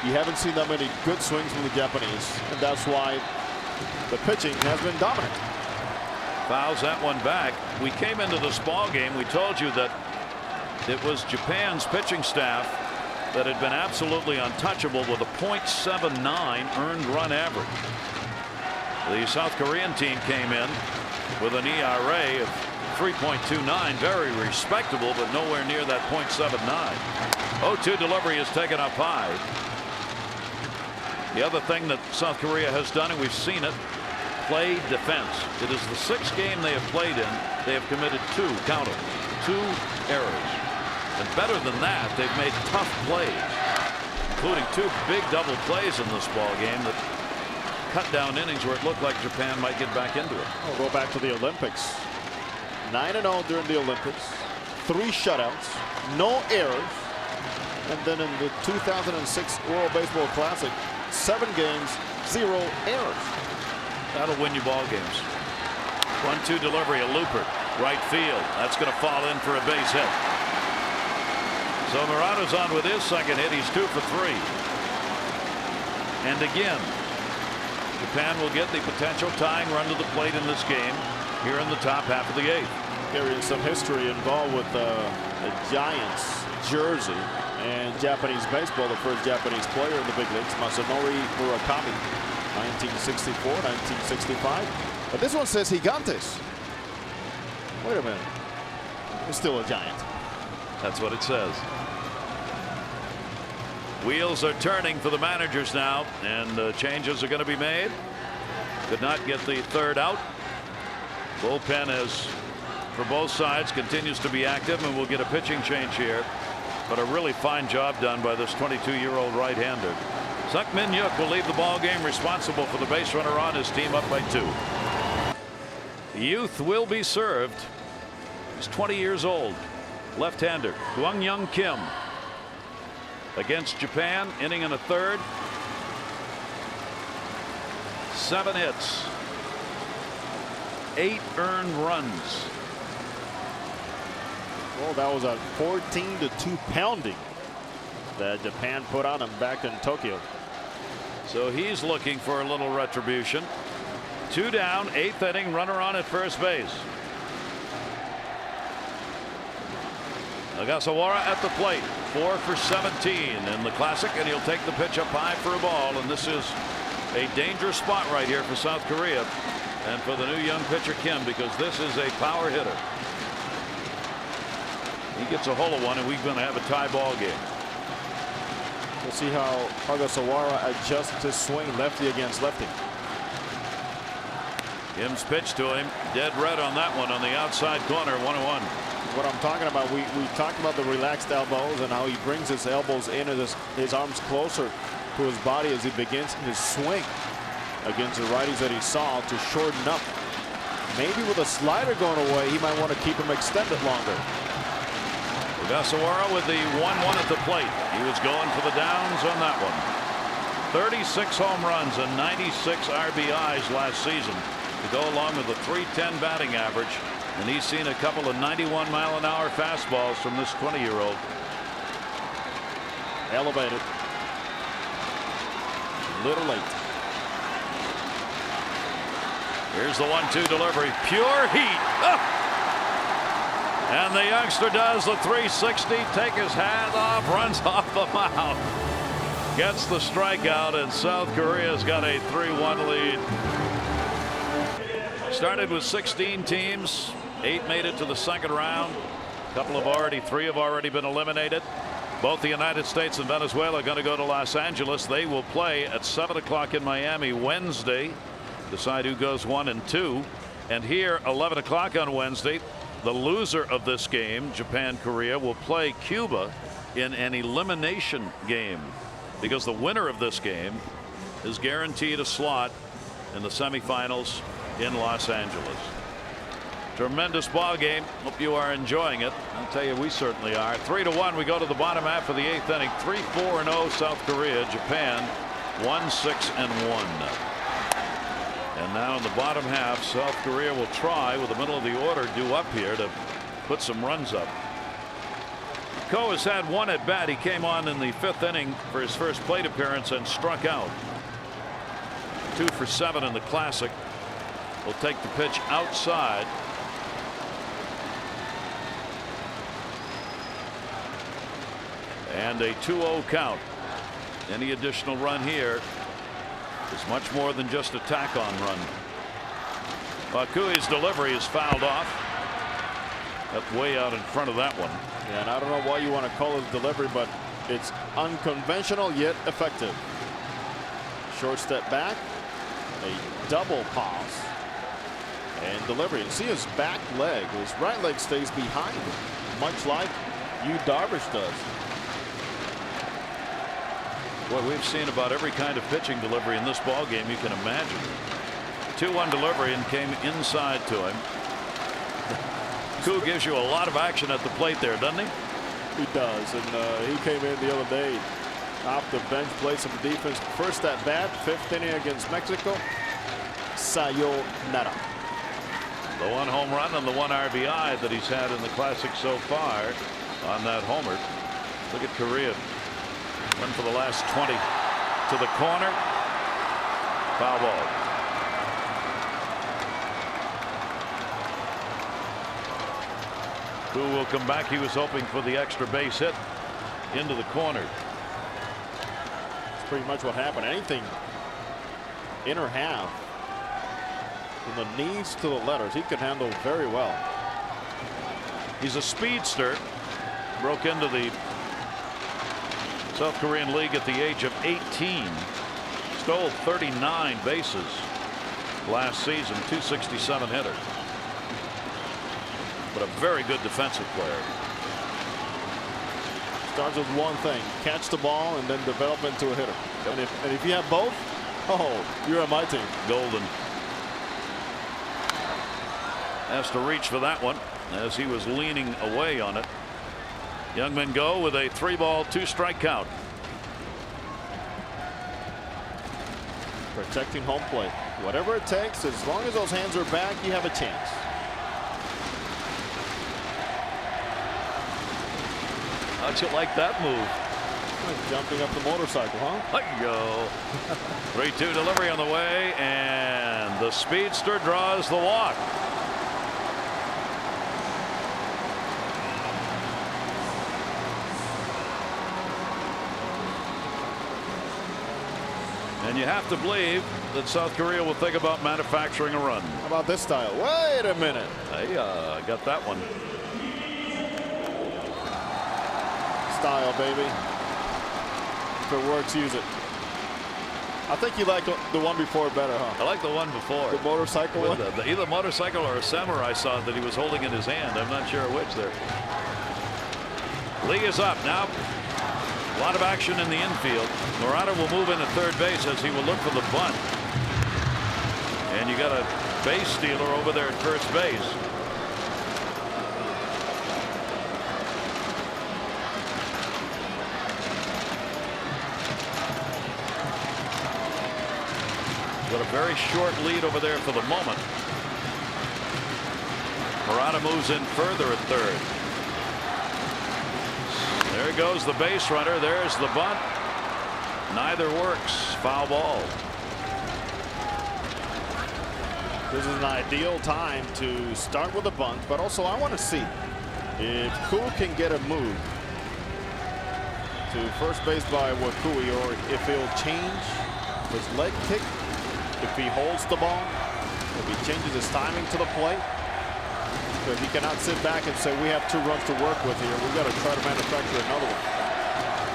You haven't seen that many good swings from the Japanese, and that's why the pitching has been dominant. Fouls that one back. We came into this ball game. We told you that it was Japan's pitching staff that had been absolutely untouchable with a .79 earned run average. The South Korean team came in with an ERA of 3.29, very respectable, but nowhere near that .79. 0-2 delivery is taken up high. The other thing that South Korea has done, and we've seen it, play defense. It is the 6th game they have played in. They have committed 2, count them, 2 errors. And better than that, they've made tough plays, including 2 big double plays in this ball game that cut down innings where it looked like Japan might get back into it. We'll go back to the Olympics. 9-0 during the Olympics, 3 shutouts, no errors, and then in the 2006 World Baseball Classic, 7 games, 0 errors. That'll win you ball games. 1-2 delivery, a looper, right field. That's going to fall in for a base hit. So Murata's on with his second hit. He's 2 for 3. And again, Japan will get the potential tying run to the plate in this game here in the top half of the 8th. There is some history involved with the Giants jersey and Japanese baseball. The first Japanese player in the big leagues, Masanori Murakami, 1964, 1965. But this one says Gigantes. Wait a minute. He's still a Giant. That's what it says. Wheels are turning for the managers now, and changes are going to be made. Could not get the 3rd out. Bullpen is, for both sides, continues to be active, and we'll get a pitching change here. But a really fine job done by this 22-year-old right-hander. Suk-Min Yuk will leave the ball game responsible for the base runner on, his team up by 2. Youth will be served. He's 20 years old. Left-hander Kwang Young Kim against Japan, inning in a 3rd. 7 hits, 8 earned runs. Well, that was a 14-2 pounding that Japan put on him back in Tokyo. So he's looking for a little retribution. 2 down, 8th inning, runner on at first base. Ogasawara at the plate, 4 for 17 in the Classic, and he'll take the pitch up high for a ball. And this is a dangerous spot right here for South Korea and for the new young pitcher Kim, because this is a power hitter. He gets a hole of one, and we're going to have a tie ball game. We'll see how Ogasawara adjusts his swing, lefty against lefty. Kim's pitch to him, dead red on that one on the outside corner, 1-1. What I'm talking about, we talked about the relaxed elbows and how he brings his elbows in and his arms closer to his body as he begins his swing against the righties that he saw to shorten up. Maybe with a slider going away, he might want to keep him extended longer. Ogasawara with the 1-1 at the plate. He was going for the downs on that one. 36 home runs and 96 RBIs last season to go along with a .310 batting average. And he's seen a couple of 91-mile-an-hour fastballs from this 20-year-old. Elevated. A little late. Here's the 1-2 delivery. Pure heat. Oh! And the youngster does the 360. Take his hat off. Runs off the mound. Gets the strikeout. And South Korea's got a 3-1 lead. Started with 16 teams. 8 made it to the second round. Three have already been eliminated. Both the United States and Venezuela are going to go to Los Angeles. They will play at 7 o'clock in Miami Wednesday. Decide who goes 1 and 2. And here 11 o'clock on Wednesday, the loser of this game, Japan-Korea, will play Cuba in an elimination game, because the winner of this game is guaranteed a slot in the semifinals in Los Angeles. Tremendous ball game. Hope you are enjoying it. I'll tell you, we certainly are. 3-1. We go to the bottom half of the 8th inning. 3-4-0 South Korea. Japan 1-6-1. And now in the bottom half, South Korea will try with the middle of the order due up here to put some runs up. Ko has had one at bat. He came on in the 5th inning for his first plate appearance and struck out. 2 for 7 in the Classic. Will take the pitch outside. And a 2-0 count. Any additional run here is much more than just a tack-on run. Bakui's delivery is fouled off. That's way out in front of that one. Yeah, and I don't know why you want to call it delivery, but it's unconventional yet effective. Short step back, a double pause, and delivery. You see his back leg, his right leg stays behind him, much like Yu Darvish does. Well, we've seen about every kind of pitching delivery in this ball game you can imagine. 2-1 delivery and came inside to him. Koo gives you a lot of action at the plate there, doesn't he? He does, and he came in the other day off the bench, played some defense. First at bat, 5th inning against Mexico. Sayonara. The 1 home run and the 1 RBI that he's had in the Classic so far on that homer. Look at Korea. Went for the last 20 to the corner. Foul ball. Koo will come back. He was hoping for the extra base hit into the corner. That's pretty much what happened. Anything inner half from the knees to the letters, he could handle very well. He's a speedster. Broke into the South Korean League at the age of 18. Stole 39 bases last season. 267 hitter. But a very good defensive player. Starts with one thing: catch the ball and then develop into a hitter. Yep. And if you have both, oh, you're on my team. Golden. Has to reach for that one as he was leaning away on it. Youngman Go with a 3-ball 2-strike count. Protecting home plate. Whatever it takes, as long as those hands are back, you have a chance. How'd you like that move? Jumping up the motorcycle, huh? Hi-yo. 3-2 delivery on the way, and the speedster draws the walk. And you have to believe that South Korea will think about manufacturing a run. How about this style? Wait a minute. Hey, got that one. Style, baby. If it works, use it. I think you like the one before better, huh? I like the one before. The motorcycle one? Either motorcycle or a samurai saw that he was holding in his hand. I'm not sure which there. Lee is up now. A lot of action in the infield. Murata will move into third base as he will look for the bunt. And you got a base stealer over there at first base. Got a very short lead over there for the moment. Murata moves in further at third. There goes the base runner. There's the bunt. Neither works. Foul ball. This is an ideal time to start with a bunt, but also I want to see if Koo can get a move to first base by Wakui, or if he'll change his leg kick, if he holds the ball, if he changes his timing to the plate. Because he cannot sit back and say, we have 2 runs to work with here. We've got to try to manufacture another one.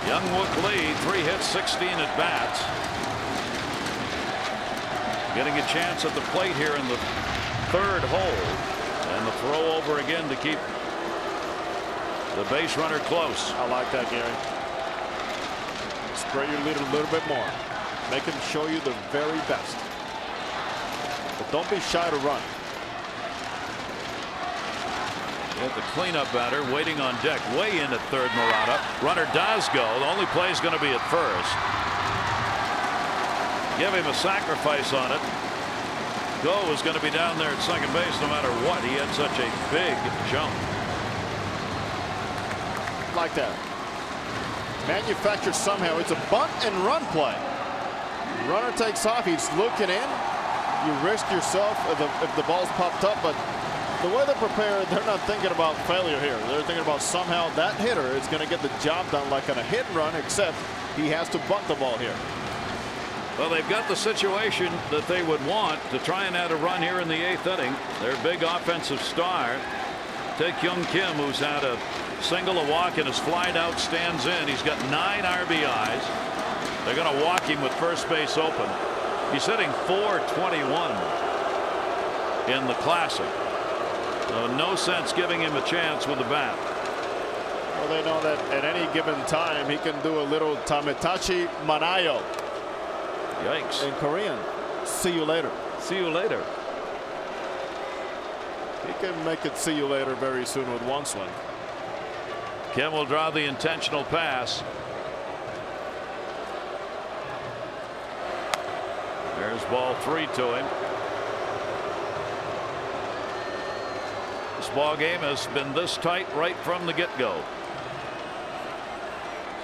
Young Wook Lee, 3 hits, 16 at bats. Getting a chance at the plate here in the third hole. And the throw over again to keep the base runner close. I like that, Gary. Spread your lead a little bit more. Make him show you the very best. But don't be shy to run. At the cleanup batter waiting on deck, way in at third. Murata. Runner does go. The only play is going to be at first. Give him a sacrifice on it. Go is going to be down there at second base no matter what. He had such a big jump. Like that. Manufactured somehow. It's a bunt and run play. Runner takes off. He's looking in. You risk yourself if the ball's popped up, but the way they're prepared, they're not thinking about failure here. They're thinking about somehow that hitter is going to get the job done like on a hit and run, except he has to bunt the ball here. Well, they've got the situation that they would want to try and add a run here in the 8th inning. Their big offensive star, Tae Kyung Kim, who's had a single, a walk, and his flied out stands in. He's got 9 RBIs. They're going to walk him with first base open. He's hitting .421 in the Classic. So no sense giving him a chance with the bat. Well, they know that at any given time he can do a little Tametachi Manayo. Yikes. In Korean. See you later. See you later. He can make it see you later very soon with one swing. Kim will draw the intentional pass. There's ball 3 to him. This ball game has been this tight right from the get-go.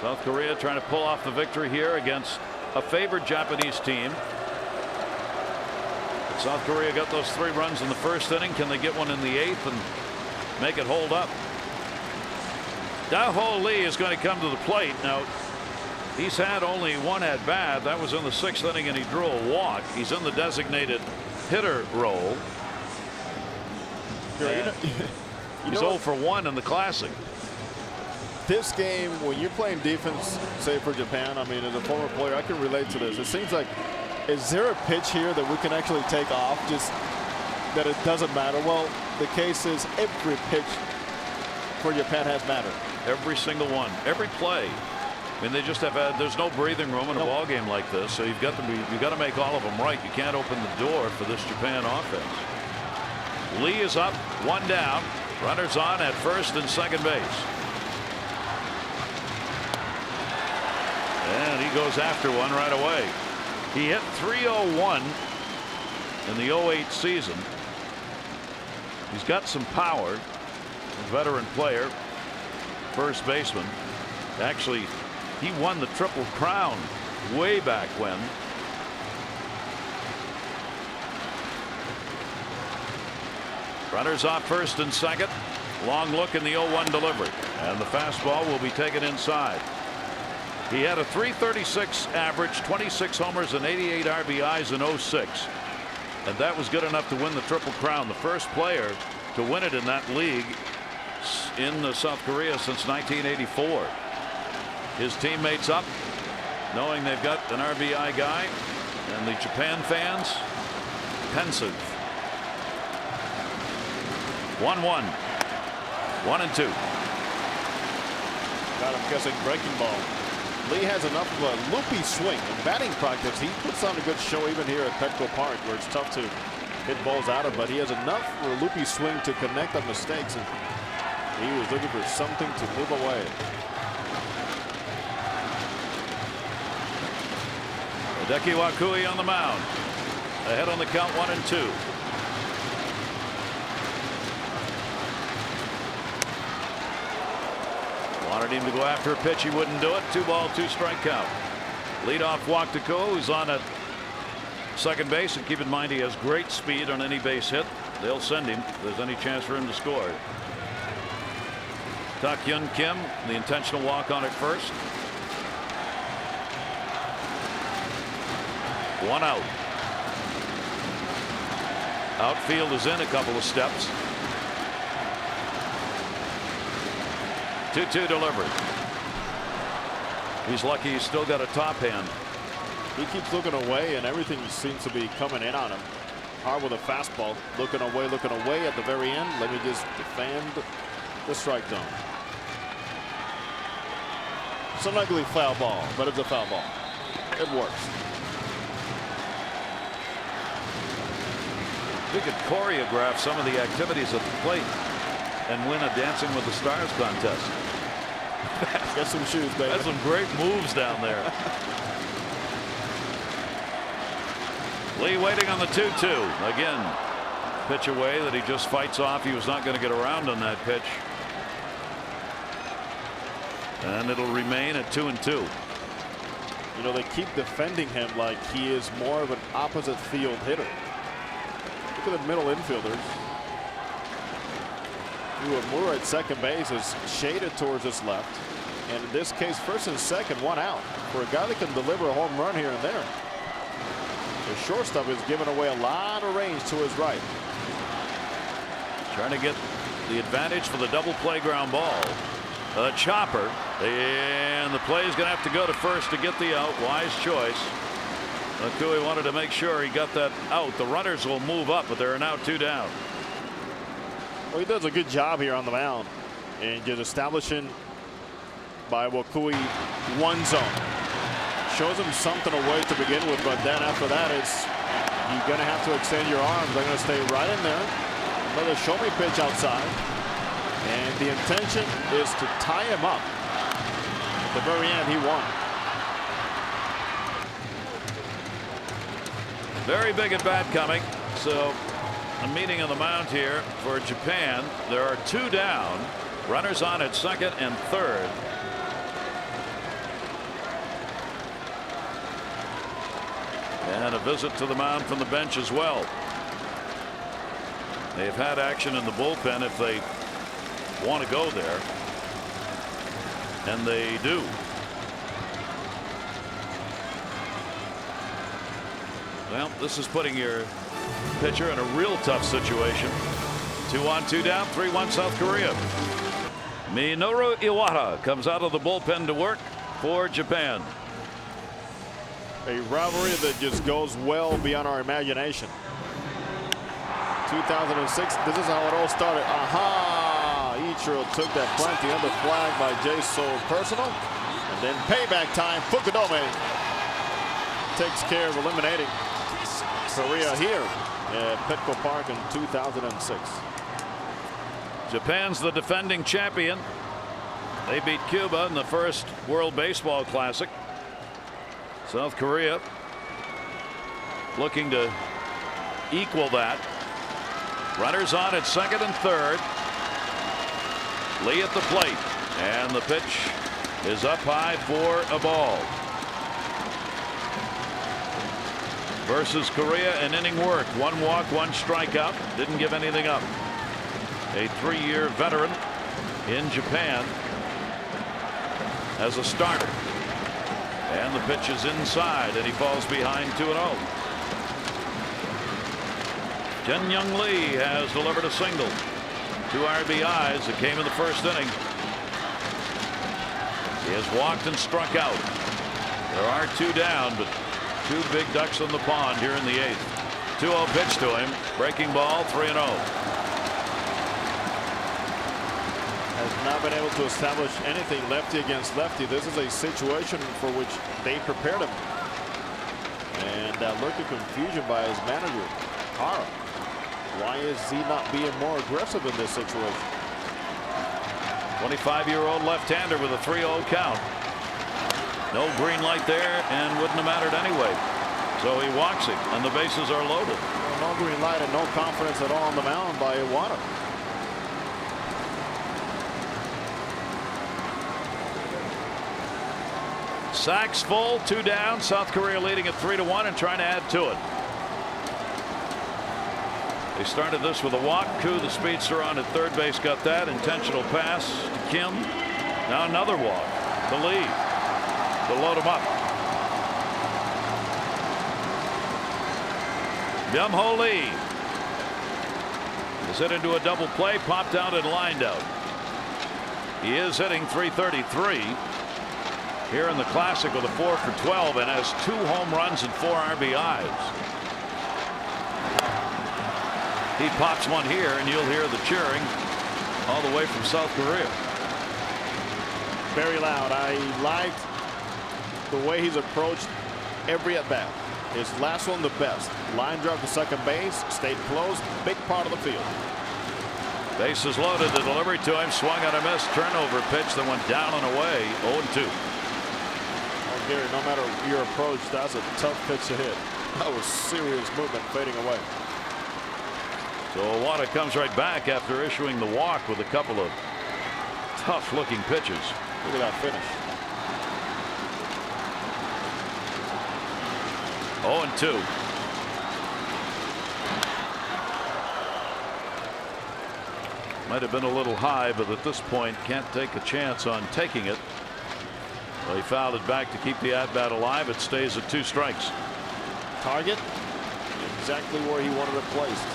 South Korea trying to pull off the victory here against a favored Japanese team. But South Korea got those 3 runs in the first inning. Can they get one in the 8th and make it hold up? Da-Ho Lee is going to come to the plate. Now, he's had only 1 at bat. That was in the 6th inning, and he drew a walk. He's in the designated hitter role. He's 0 for 1 in the Classic. This game, when you're playing defense, say for Japan, I mean, as a former player, I can relate to this. It seems like, is there a pitch here that we can actually take off, just that it doesn't matter? Well, the case is every pitch for Japan has mattered. Every single one, every play. I mean, they just have had, there's no breathing room in a ball game like this, so you've got to make all of them right. You can't open the door for this Japan offense. Lee is up, 1 down. Runners on at first and second base. And he goes after one right away. He hit .301 in the 08 season. He's got some power. A veteran player, first baseman. Actually, he won the Triple Crown way back when. Runners off first and second. Long look in the 0-1 delivery, and the fastball will be taken inside. He had a .336 average, 26 homers and 88 RBIs in 06, and that was good enough to win the Triple Crown. The first player to win it in that league in South Korea since 1984. His teammates up. knowing they've got an RBI guy, and the Japan fans pensive. 1-1. 1-2. Got him guessing breaking ball. Lee has enough of a loopy swing. In batting practice, he puts on a good show even here at Petco Park, where it's tough to hit balls out of, but he has enough for a loopy swing to connect on mistakes, and he was looking for something to move away. Hideki Wakui on the mound. Ahead on the count, 1-2. Wanted him to go after a pitch. He wouldn't do it. 2-ball, 2-strike count. Leadoff walk to Ko, who's on at second base. And keep in mind, he has great speed on any base hit. They'll send him if there's any chance for him to score. Tak Hyun Kim, the intentional walk on at first. 1 out. Outfield is in a couple of steps. 2-2 delivery. He's lucky he's still got a top hand. He keeps looking away, and everything seems to be coming in on him. Hard with a fastball. Looking away at the very end. Let me just defend the strike zone. It's an ugly foul ball, but it's a foul ball. It works. We could choreograph some of the activities at the plate and win a Dancing with the Stars contest. Get some shoes, baby. That's some great moves down there. Lee waiting on the 2-2. Again, pitch away that he just fights off. He was not going to get around on that pitch. And it'll remain at 2-2. You know, they keep defending him like he is more of an opposite field hitter. Look at the middle infielders. Uemura at second base is shaded towards his left. And in this case, first and second, 1 out. For a guy that can deliver a home run here and there. The shortstop is giving away a lot of range to his right. Trying to get the advantage for the double play ground ball. A chopper, and the play is going to have to go to first to get the out. Wise choice. Wakui wanted to make sure he got that out. The runners will move up, but there are now 2 down. Well, he does a good job here on the mound, and just establishing by Wakui 1 zone. Shows him something away to begin with, but then after that, it's you're going to have to extend your arms. They're going to stay right in there. Another show me pitch outside, and the intention is to tie him up. At the very end, he won. Very big at bat coming. So a meeting on the mound here for Japan. There are 2 down. Runners on at second and third. And a visit to the mound from the bench as well. They've had action in the bullpen if they want to go there. And they do. Well, this is putting your pitcher in a real tough situation. 2 on, 2 down, 3-1 South Korea. Minoru Iwata comes out of the bullpen to work for Japan. A rivalry that just goes well beyond our imagination. 2006, this is how it all started. Aha! Ichiro took that plenty under flag by Jay-So personal. And then payback time, Fukudome takes care of eliminating Korea here at Petco Park in 2006. Japan's the defending champion. They beat Cuba in the first World Baseball Classic. South Korea looking to equal that. Runners on at second and third. Lee at the plate, and the pitch is up high for a ball. Versus Korea, an inning worked. 1 walk, 1 strikeout. Didn't give anything up. A 3-year veteran in Japan as a starter. And the pitch is inside, and he falls behind 2-0. Jin Young Lee has delivered a single. 2 RBIs that came in the first inning. He has walked and struck out. There are 2 down, but 2 big ducks in the pond here in the 8th. 2-0 pitch to him. Breaking ball, 3-0. Has not been able to establish anything lefty against lefty. This is a situation for which they prepared him. And that look of confusion by his manager, Hara. Why is he not being more aggressive in this situation? 25-year-old left-hander with a 3-0 count. No green light there, and wouldn't have mattered anyway. So he walks it, and the bases are loaded. Well, no green light and no confidence at all on the mound by Iwata. Sacks full, 2 down. South Korea leading at 3-1 and trying to add to it. They started this with a walk. Koo, the speedster, on at third base, got that. Intentional pass to Kim. Now another walk to Lee to load him up. Byung-ho Lee is hit into a double play, popped out and lined out. He is hitting .333 here in the Classic with a 4 for 12 and has 2 home runs and 4 RBIs. He pops one here, and you'll hear the cheering all the way from South Korea. Very loud. I liked the way he's approached every at bat. His last one the best. Line drive to second base, stayed close, big part of the field. Bases loaded. The delivery to him, swung on a miss, turnover pitch that went down and away. 0-2. Oh, Gary, no matter your approach, that's a tough pitch to hit. That was serious movement fading away. So Iwata comes right back after issuing the walk with a couple of tough looking pitches. Look at that finish. 0-2. Might have been a little high, but at this point can't take a chance on taking it. Well, he fouled it back to keep the at bat alive. It stays at 2 strikes. Target exactly where he wanted it placed.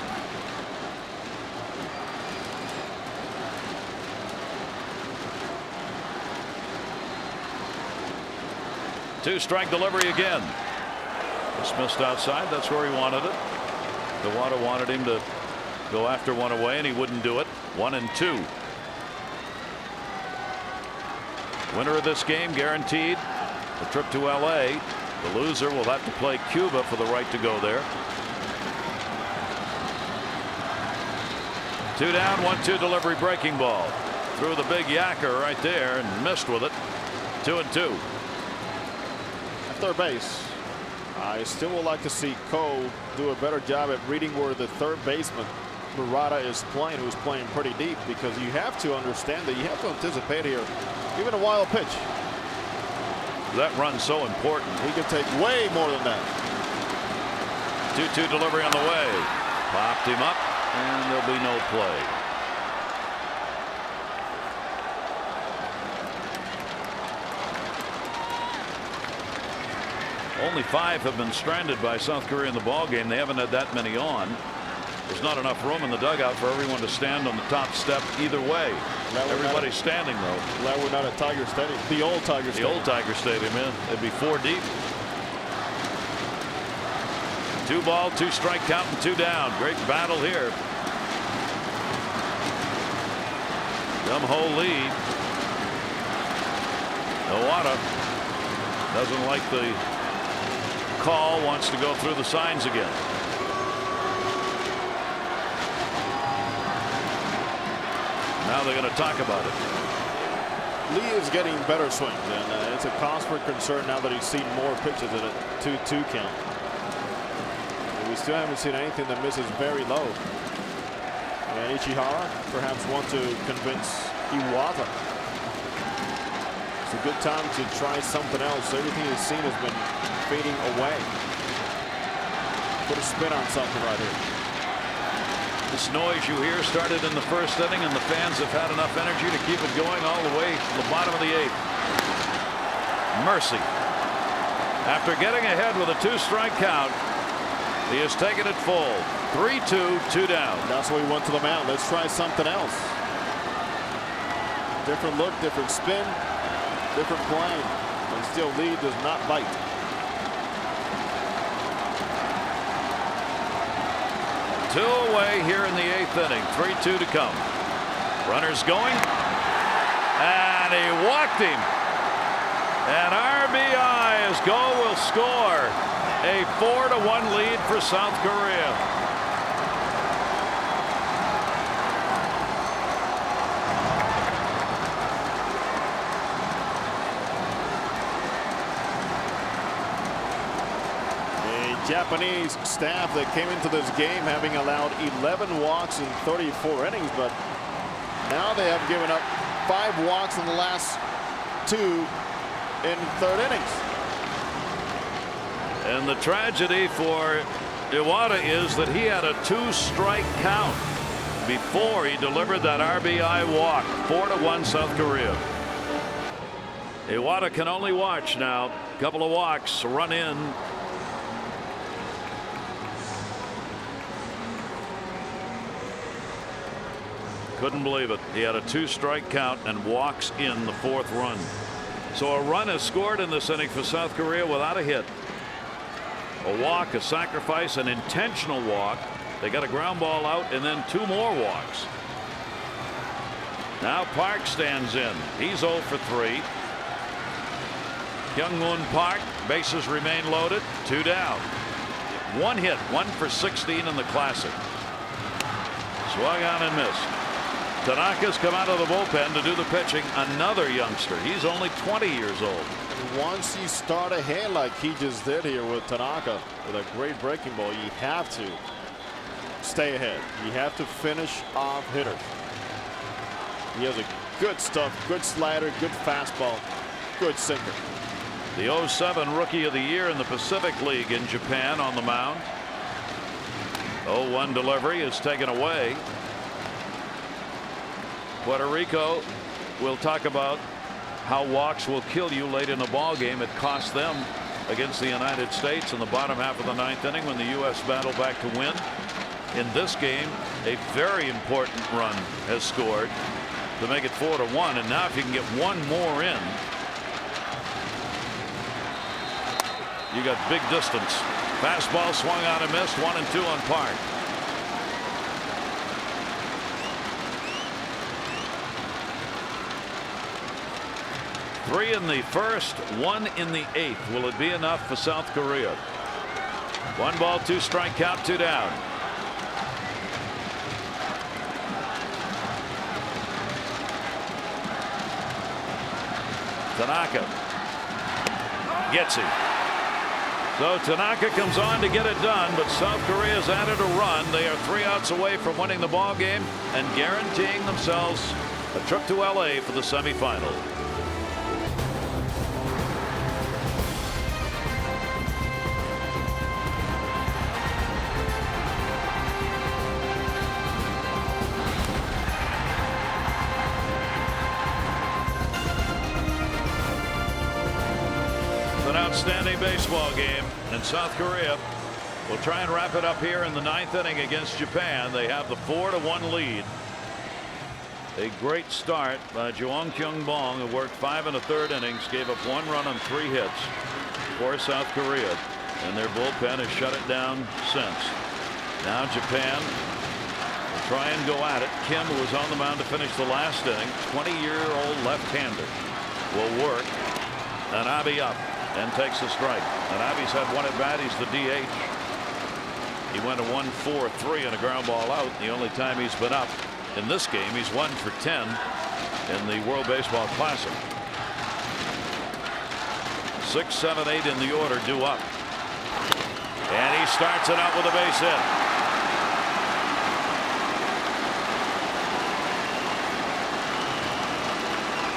Two-strike delivery again. Dismissed outside. That's where he wanted it. Iwata wanted him to go after one away, and he wouldn't do it. 1-2. Winner of this game guaranteed a trip to LA. The loser will have to play Cuba for the right to go there. 2 down, 1-2 delivery, breaking ball. Threw the big yacker right there and missed with it. 2-2. At third base, I still would like to see Ko do a better job at reading where the third baseman Murata is playing, who's playing pretty deep, because you have to understand that you have to anticipate here even a wild pitch. That run's so important. He could take way more than that. 2-2 delivery on the way. Popped him up, and there'll be no play. Only 5 have been stranded by South Korea in the ball game. They haven't had that many on. There's not enough room in the dugout for everyone to stand on the top step either way. Everybody's standing, though. Glad we're not at Tiger Stadium. The old Tiger Stadium. The old Tiger Stadium, man. It'd be 4 deep. 2 ball, 2 strike count, and 2 down. Great battle here. Byung-ho Lee. Iwata doesn't like the call, wants to go through the signs again. Now they're going to talk about it. Lee is getting better swings, and it's a cause for concern now that he's seen more pitches in a 2-2 count. And we still haven't seen anything that misses very low. And Ichihara perhaps want to convince Iwata. It's a good time to try something else. Everything he's seen has been fading away. Put a spin on something right here. This noise you hear started in the first inning, and the fans have had enough energy to keep it going all the way to the bottom of the 8th. Mercy. After getting ahead with a 2-strike count, he has taken it full. 3-2, 2 down. That's why he went to the mound. Let's try something else. Different look, different spin, different plane. and still lead does not bite. Two away here in the 8th inning. 3-2 to come. Runners going, and he walked him. An RBI as Go will score a 4-1 lead for South Korea. Japanese staff that came into this game having allowed 11 walks in 34 innings, but now they have given up 5 walks in the last 2 in 3rd innings. And the tragedy for Iwata is that he had a 2-strike count before he delivered that RBI walk. 4-1 South Korea. Iwata can only watch now. Couple of walks, run in. Couldn't believe it. He had a 2-strike count and walks in the 4th run. So a run is scored in this inning for South Korea without a hit. A walk, a sacrifice, an intentional walk. They got a ground ball out and then 2 more walks. Now Park stands in. He's 0 for 3. Kyung-Moon Park, bases remain loaded. 2 down. 1 hit, 1 for 16 in the Classic. Swung on and missed. Tanaka's come out of the bullpen to do the pitching. Another youngster. He's only 20 years old. Once you start ahead like he just did here with Tanaka with a great breaking ball, you have to stay ahead. You have to finish off hitters. He has a good stuff, good slider, good fastball, good sinker. The 07 Rookie of the Year in the Pacific League in Japan on the mound. 0-1 delivery is taken away. Puerto Rico will talk about how walks will kill you late in a ball game. It cost them against the United States in the bottom half of the 9th inning when the U.S. battled back to win. In this game, a very important run has scored to make it 4-1. And now if you can get 1 more in, you got big distance. Fastball swung out and missed. 1-2 on Park. 3 in the 1st, 1 in the 8th. Will it be enough for South Korea? 1 ball, 2-strike count, 2 down. Tanaka gets him. So Tanaka comes on to get it done, but South Korea's added a run. They are 3 outs away from winning the ball game and guaranteeing themselves a trip to LA for the semifinal. Outstanding baseball game, and South Korea will try and wrap it up here in the 9th inning against Japan. They have the 4-1 lead. A great start by Jeong Kyung-bong, who worked 5 1/3 innings, gave up 1 run on 3 hits for South Korea, and their bullpen has shut it down since. Now Japan will try and go at it. Kim, who was on the mound to finish the last inning, 20-year-old left-hander, will work. And Abe up and takes a strike. And Abe's had 1 at bat. He's the DH. He went a 1-4-3 and a ground ball out. The only time he's been up in this game, he's 1 for 10 in the World Baseball Classic. 6, 7, 8 in the order due up. And he starts it out with a base hit.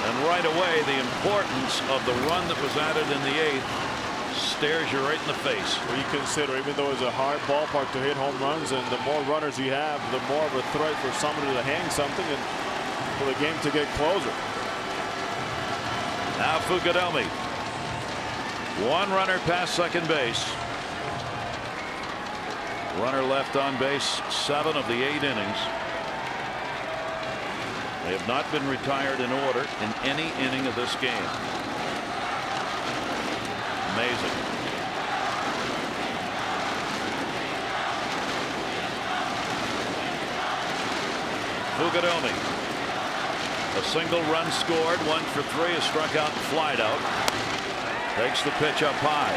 And right away, the importance of the run that was added in the 8th stares you right in the face. Well, you consider, even though it's a hard ballpark to hit home runs, and the more runners you have, the more of a threat for somebody to hang something and for the game to get closer. Now Fukudome. 1 runner past second base. Runner left on base 7 of the 8 innings. They have not been retired in order in any inning of this game. Amazing. Fugatomi. A single run scored, 1 for 3, a struck out and flied out. Takes the pitch up high.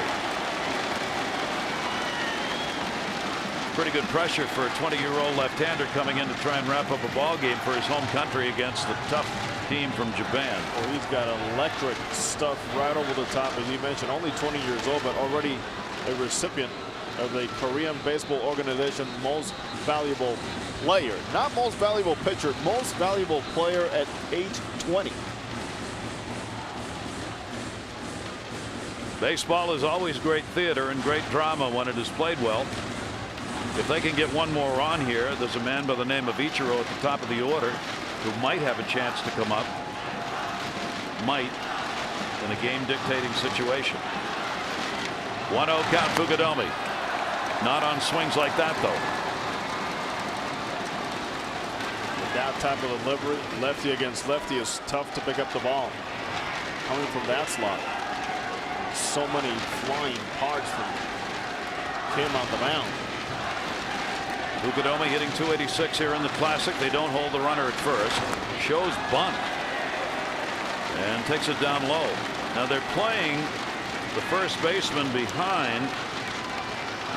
Pretty good pressure for a 20-year-old left-hander coming in to try and wrap up a ball game for his home country against the tough team from Japan. Well, he's got electric stuff right over the top, as you mentioned. Only 20 years old, but already a recipient of the Korean Baseball Organization Most Valuable Player. Not Most Valuable Pitcher, Most Valuable Player at age 20. Baseball is always great theater and great drama when it is played well. If they can get one more on here, there's a man by the name of Ichiro at the top of the order who might have a chance to come up. Might in a game dictating situation. 1-0 count Fugatomi. Not on swings like that though. With that type of delivery, lefty against lefty is tough to pick up the ball. Coming from that slot. So many flying parts from Kim on the mound. Fugatomi hitting .286 here in the Classic. They don't hold the runner at first. Shows bunt. And takes it down low. Now they're playing the first baseman behind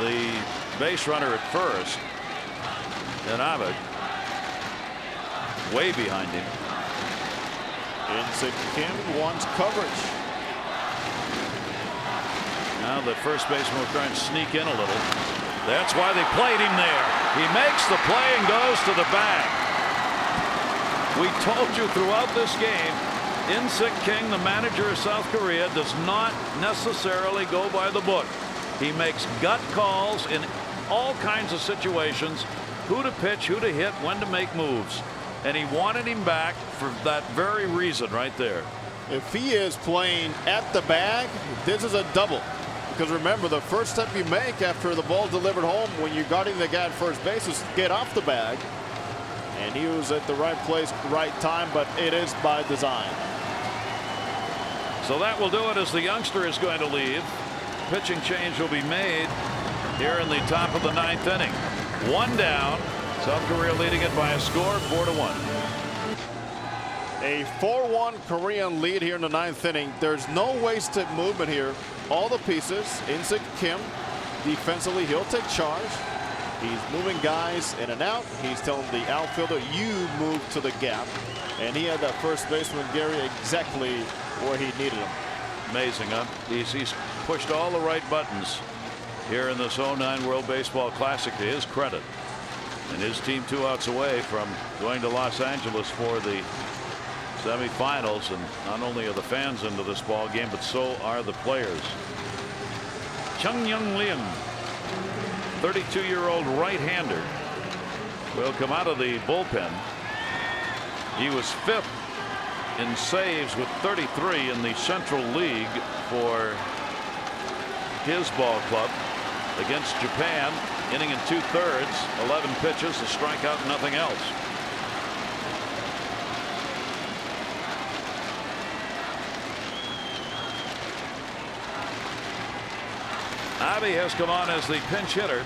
the base runner at first. And Abbott way behind him. In-sig Kim wants coverage. Now the first baseman will try and sneak in a little. That's why they played him there. He makes the play and goes to the bag. We told you throughout this game, In-sig Kim, the manager of South Korea, does not necessarily go by the book. He makes gut calls in all kinds of situations, who to pitch, who to hit, when to make moves. And he wanted him back for that very reason right there. If he is playing at the bag, this is a double. Because remember, the first step you make after the ball delivered home when you're guarding the guy at first base is get off the bag. And he was at the right place, right time, but it is by design. So that will do it as the youngster is going to leave. Pitching change will be made here in the top of the 9th inning. 1 down. South Korea leading it by a score, 4-1. A 4-1 Korean lead here in the 9th inning. There's no wasted movement here. All the pieces. In-sig Kim defensively, he'll take charge. He's moving guys in and out. He's telling the outfielder, you move to the gap. And he had that first baseman Gary exactly where he needed him. Amazing, huh? He's pushed all the right buttons here in this 09 World Baseball Classic to his credit. And his team 2 outs away from going to Los Angeles for the semifinals. And not only are the fans into this ball game, but so are the players. Chung Young Lim, 32-year-old right-hander, will come out of the bullpen. He was 5th in saves with 33 in the Central League for his ball club against Japan. Inning in 2/3, 11 pitches, a strikeout, nothing else. Abe has come on as the pinch hitter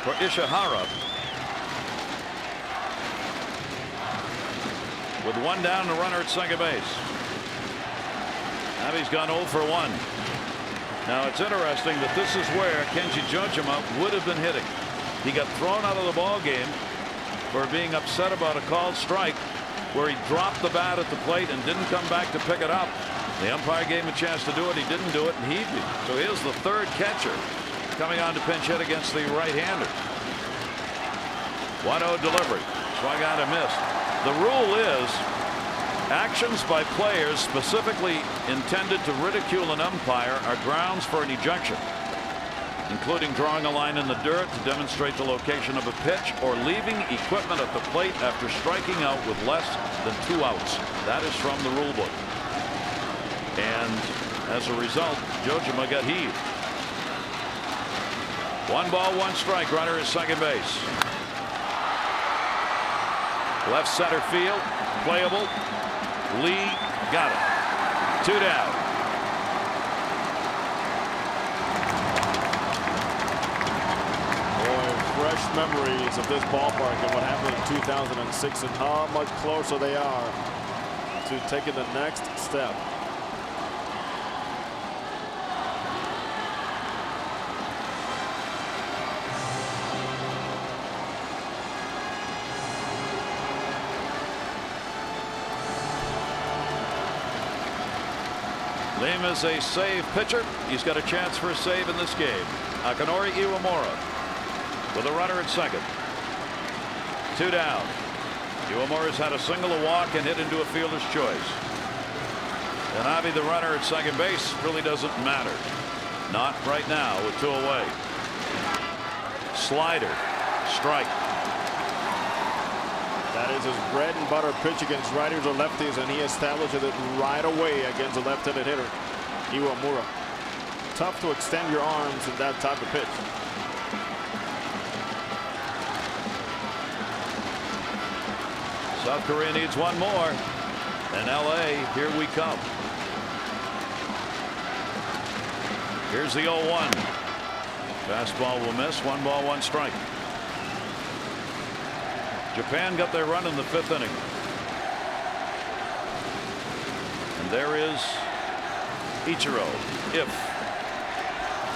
for Ishihara. With 1 down, the runner at second base. Abe's gone 0 for 1. Now it's interesting that this is where Kenji Jojima would have been hitting. He got thrown out of the ball game for being upset about a called strike, where he dropped the bat at the plate and didn't come back to pick it up. The umpire gave him a chance to do it. He didn't do it, and he did. So here's the 3rd catcher coming on to pinch hit against the right-hander. 1-0 delivery. Swung out and missed. The rule is actions by players specifically intended to ridicule an umpire are grounds for an ejection, including drawing a line in the dirt to demonstrate the location of a pitch or leaving equipment at the plate after striking out with less than 2 outs. That is from the rule book. And as a result, Jojima got heaved. 1 ball, 1 strike. Runner is second base. Left center field, playable. Lee got it. 2 down. memories of this ballpark and what happened in 2006 and how much closer they are to taking the next step. Lim is a save pitcher. He's got a chance for a save in this game. Akinori Iwamura with a runner at second. 2 down. Iwamura's had a single, a walk, and hit into a fielder's choice. And Avi, the runner at second base, really doesn't matter. Not right now with 2 away. Slider. Strike. That is his bread and butter pitch against righties or lefties, and he establishes it right away against a left-handed hitter, Iwamura. Tough to extend your arms in that type of pitch. South Korea needs one more, and LA, here we come. Here's the 0-1. Fastball will miss. 1 ball, 1 strike. Japan got their run in the 5th inning. And there is Ichiro, if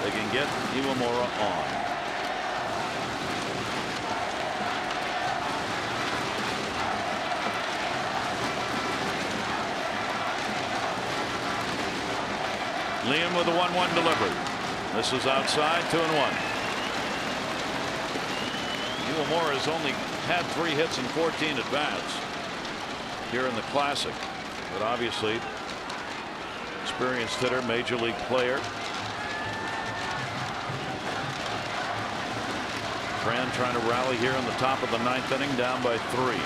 they can get Iwamura on. Liam with a 1-1 delivery. This is outside, 2-1. Iwamura has only had 3 hits and 14 at bats here in the Classic, but obviously experienced hitter, major league player. Tran trying to rally here in the top of the 9th inning, down by 3.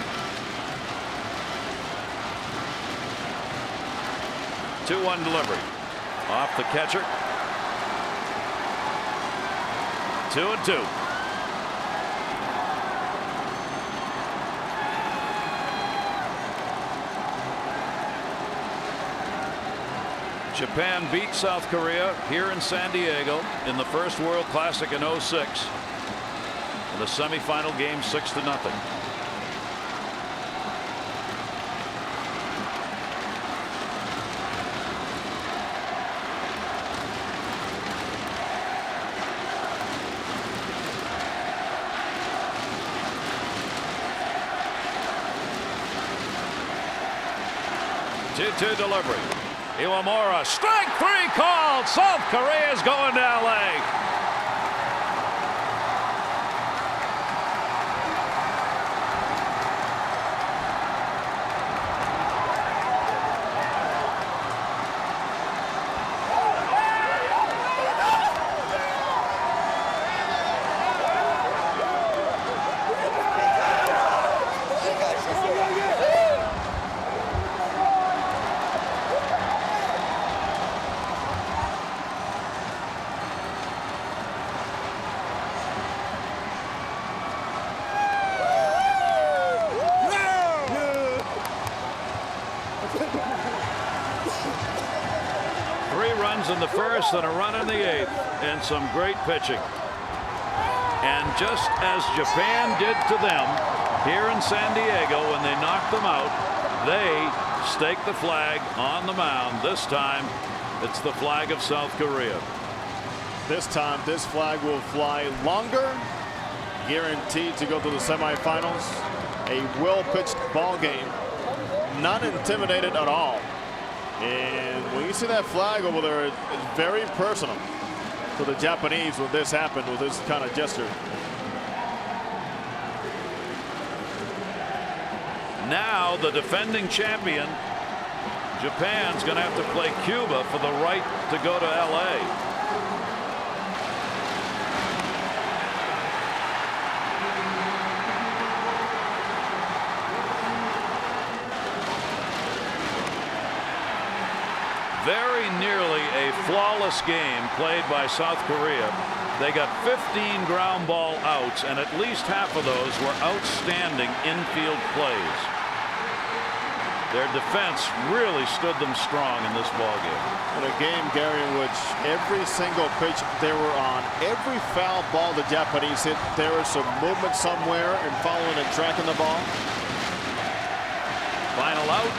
2-1 delivery off the catcher. 2-2. Japan beat South Korea here in San Diego in the first World Classic in 06. In the semifinal game, 6-0. Two delivery. Iwamura, strike 3 called. South Korea's going to LA. In the first and a run in the 8th, and some great pitching. And just as Japan did to them here in San Diego when they knocked them out, they staked the flag on the mound. This time it's the flag of South Korea. This time this flag will fly longer, guaranteed to go to the semifinals. A well-pitched ball game, not intimidated at all. And when you see that flag over there, it's very personal to the Japanese when this happened with this kind of gesture. Now the defending champion, Japan's going to have to play Cuba for the right to go to LA. Very nearly a flawless game played by South Korea. They got 15 ground ball outs, and at least half of those were outstanding infield plays. Their defense really stood them strong in this ball game. In a game, Gary, in which every single pitch they were on, every foul ball the Japanese hit, there was some movement somewhere and following and tracking the ball. Final out.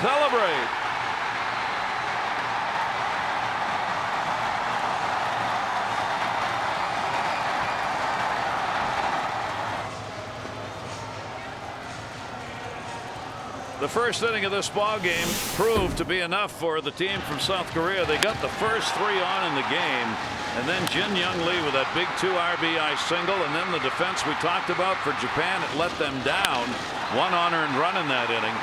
Celebrate. The first inning of this ball game proved to be enough for the team from South Korea. They got the first 3 on in the game, and then Jin Young Lee with that big 2 RBI single, and then the defense we talked about for Japan, it let them down. 1 unearned run in that inning,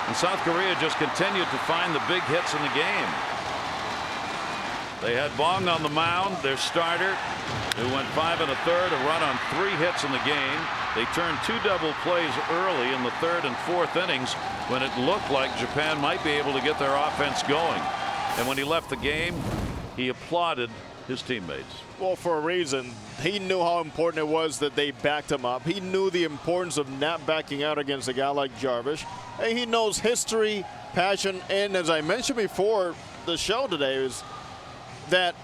and South Korea just continued to find the big hits in the game. They had Bong on the mound, their starter, who went 5 1/3, a run on 3 hits in the game. They turned 2 double plays early in the 3rd and 4th innings when it looked like Japan might be able to get their offense going. And when he left the game, he applauded his teammates. Well, for a reason. He knew how important it was that they backed him up. He knew the importance of not backing out against a guy like Jarvis. And he knows history, passion, and as I mentioned before the show today, is that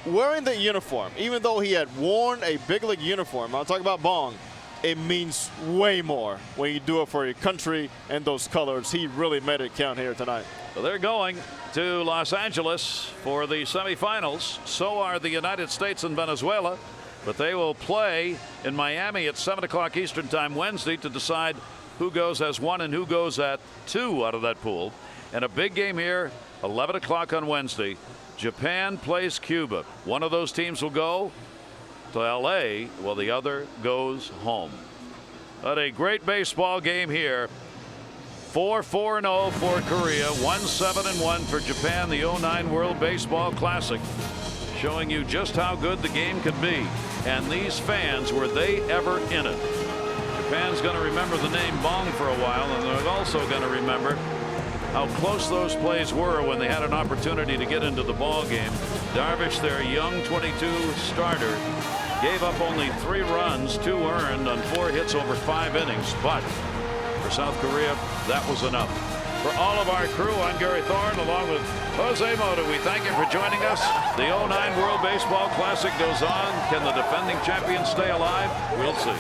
wearing the uniform, even though he had worn a big league uniform, I'll talk about Bong, it means way more when you do it for your country and those colors. He really made it count here tonight. So they're going to Los Angeles for the semifinals. So are the United States and Venezuela, but they will play in Miami at 7 o'clock Eastern time Wednesday to decide who goes as 1 and who goes at 2 out of that pool. And a big game here, 11 o'clock on Wednesday. Japan plays Cuba. One of those teams will go to LA while the other goes home. But a great baseball game here. 4-4-0 for Korea, 1-7-1 for Japan. The 09 World Baseball Classic, showing you just how good the game could be. And these fans, were they ever in it? Japan's going to remember the name Bong for a while, and they're also going to remember how close those plays were when they had an opportunity to get into the ball game. Darvish, their young 22 starter, gave up only 3 runs, 2 earned on 4 hits over 5 innings. But for South Korea, that was enough. For all of our crew, I'm Gary Thorne, along with Jose Mota. We thank you for joining us. The 09 World Baseball Classic goes on. Can the defending champions stay alive? We'll see.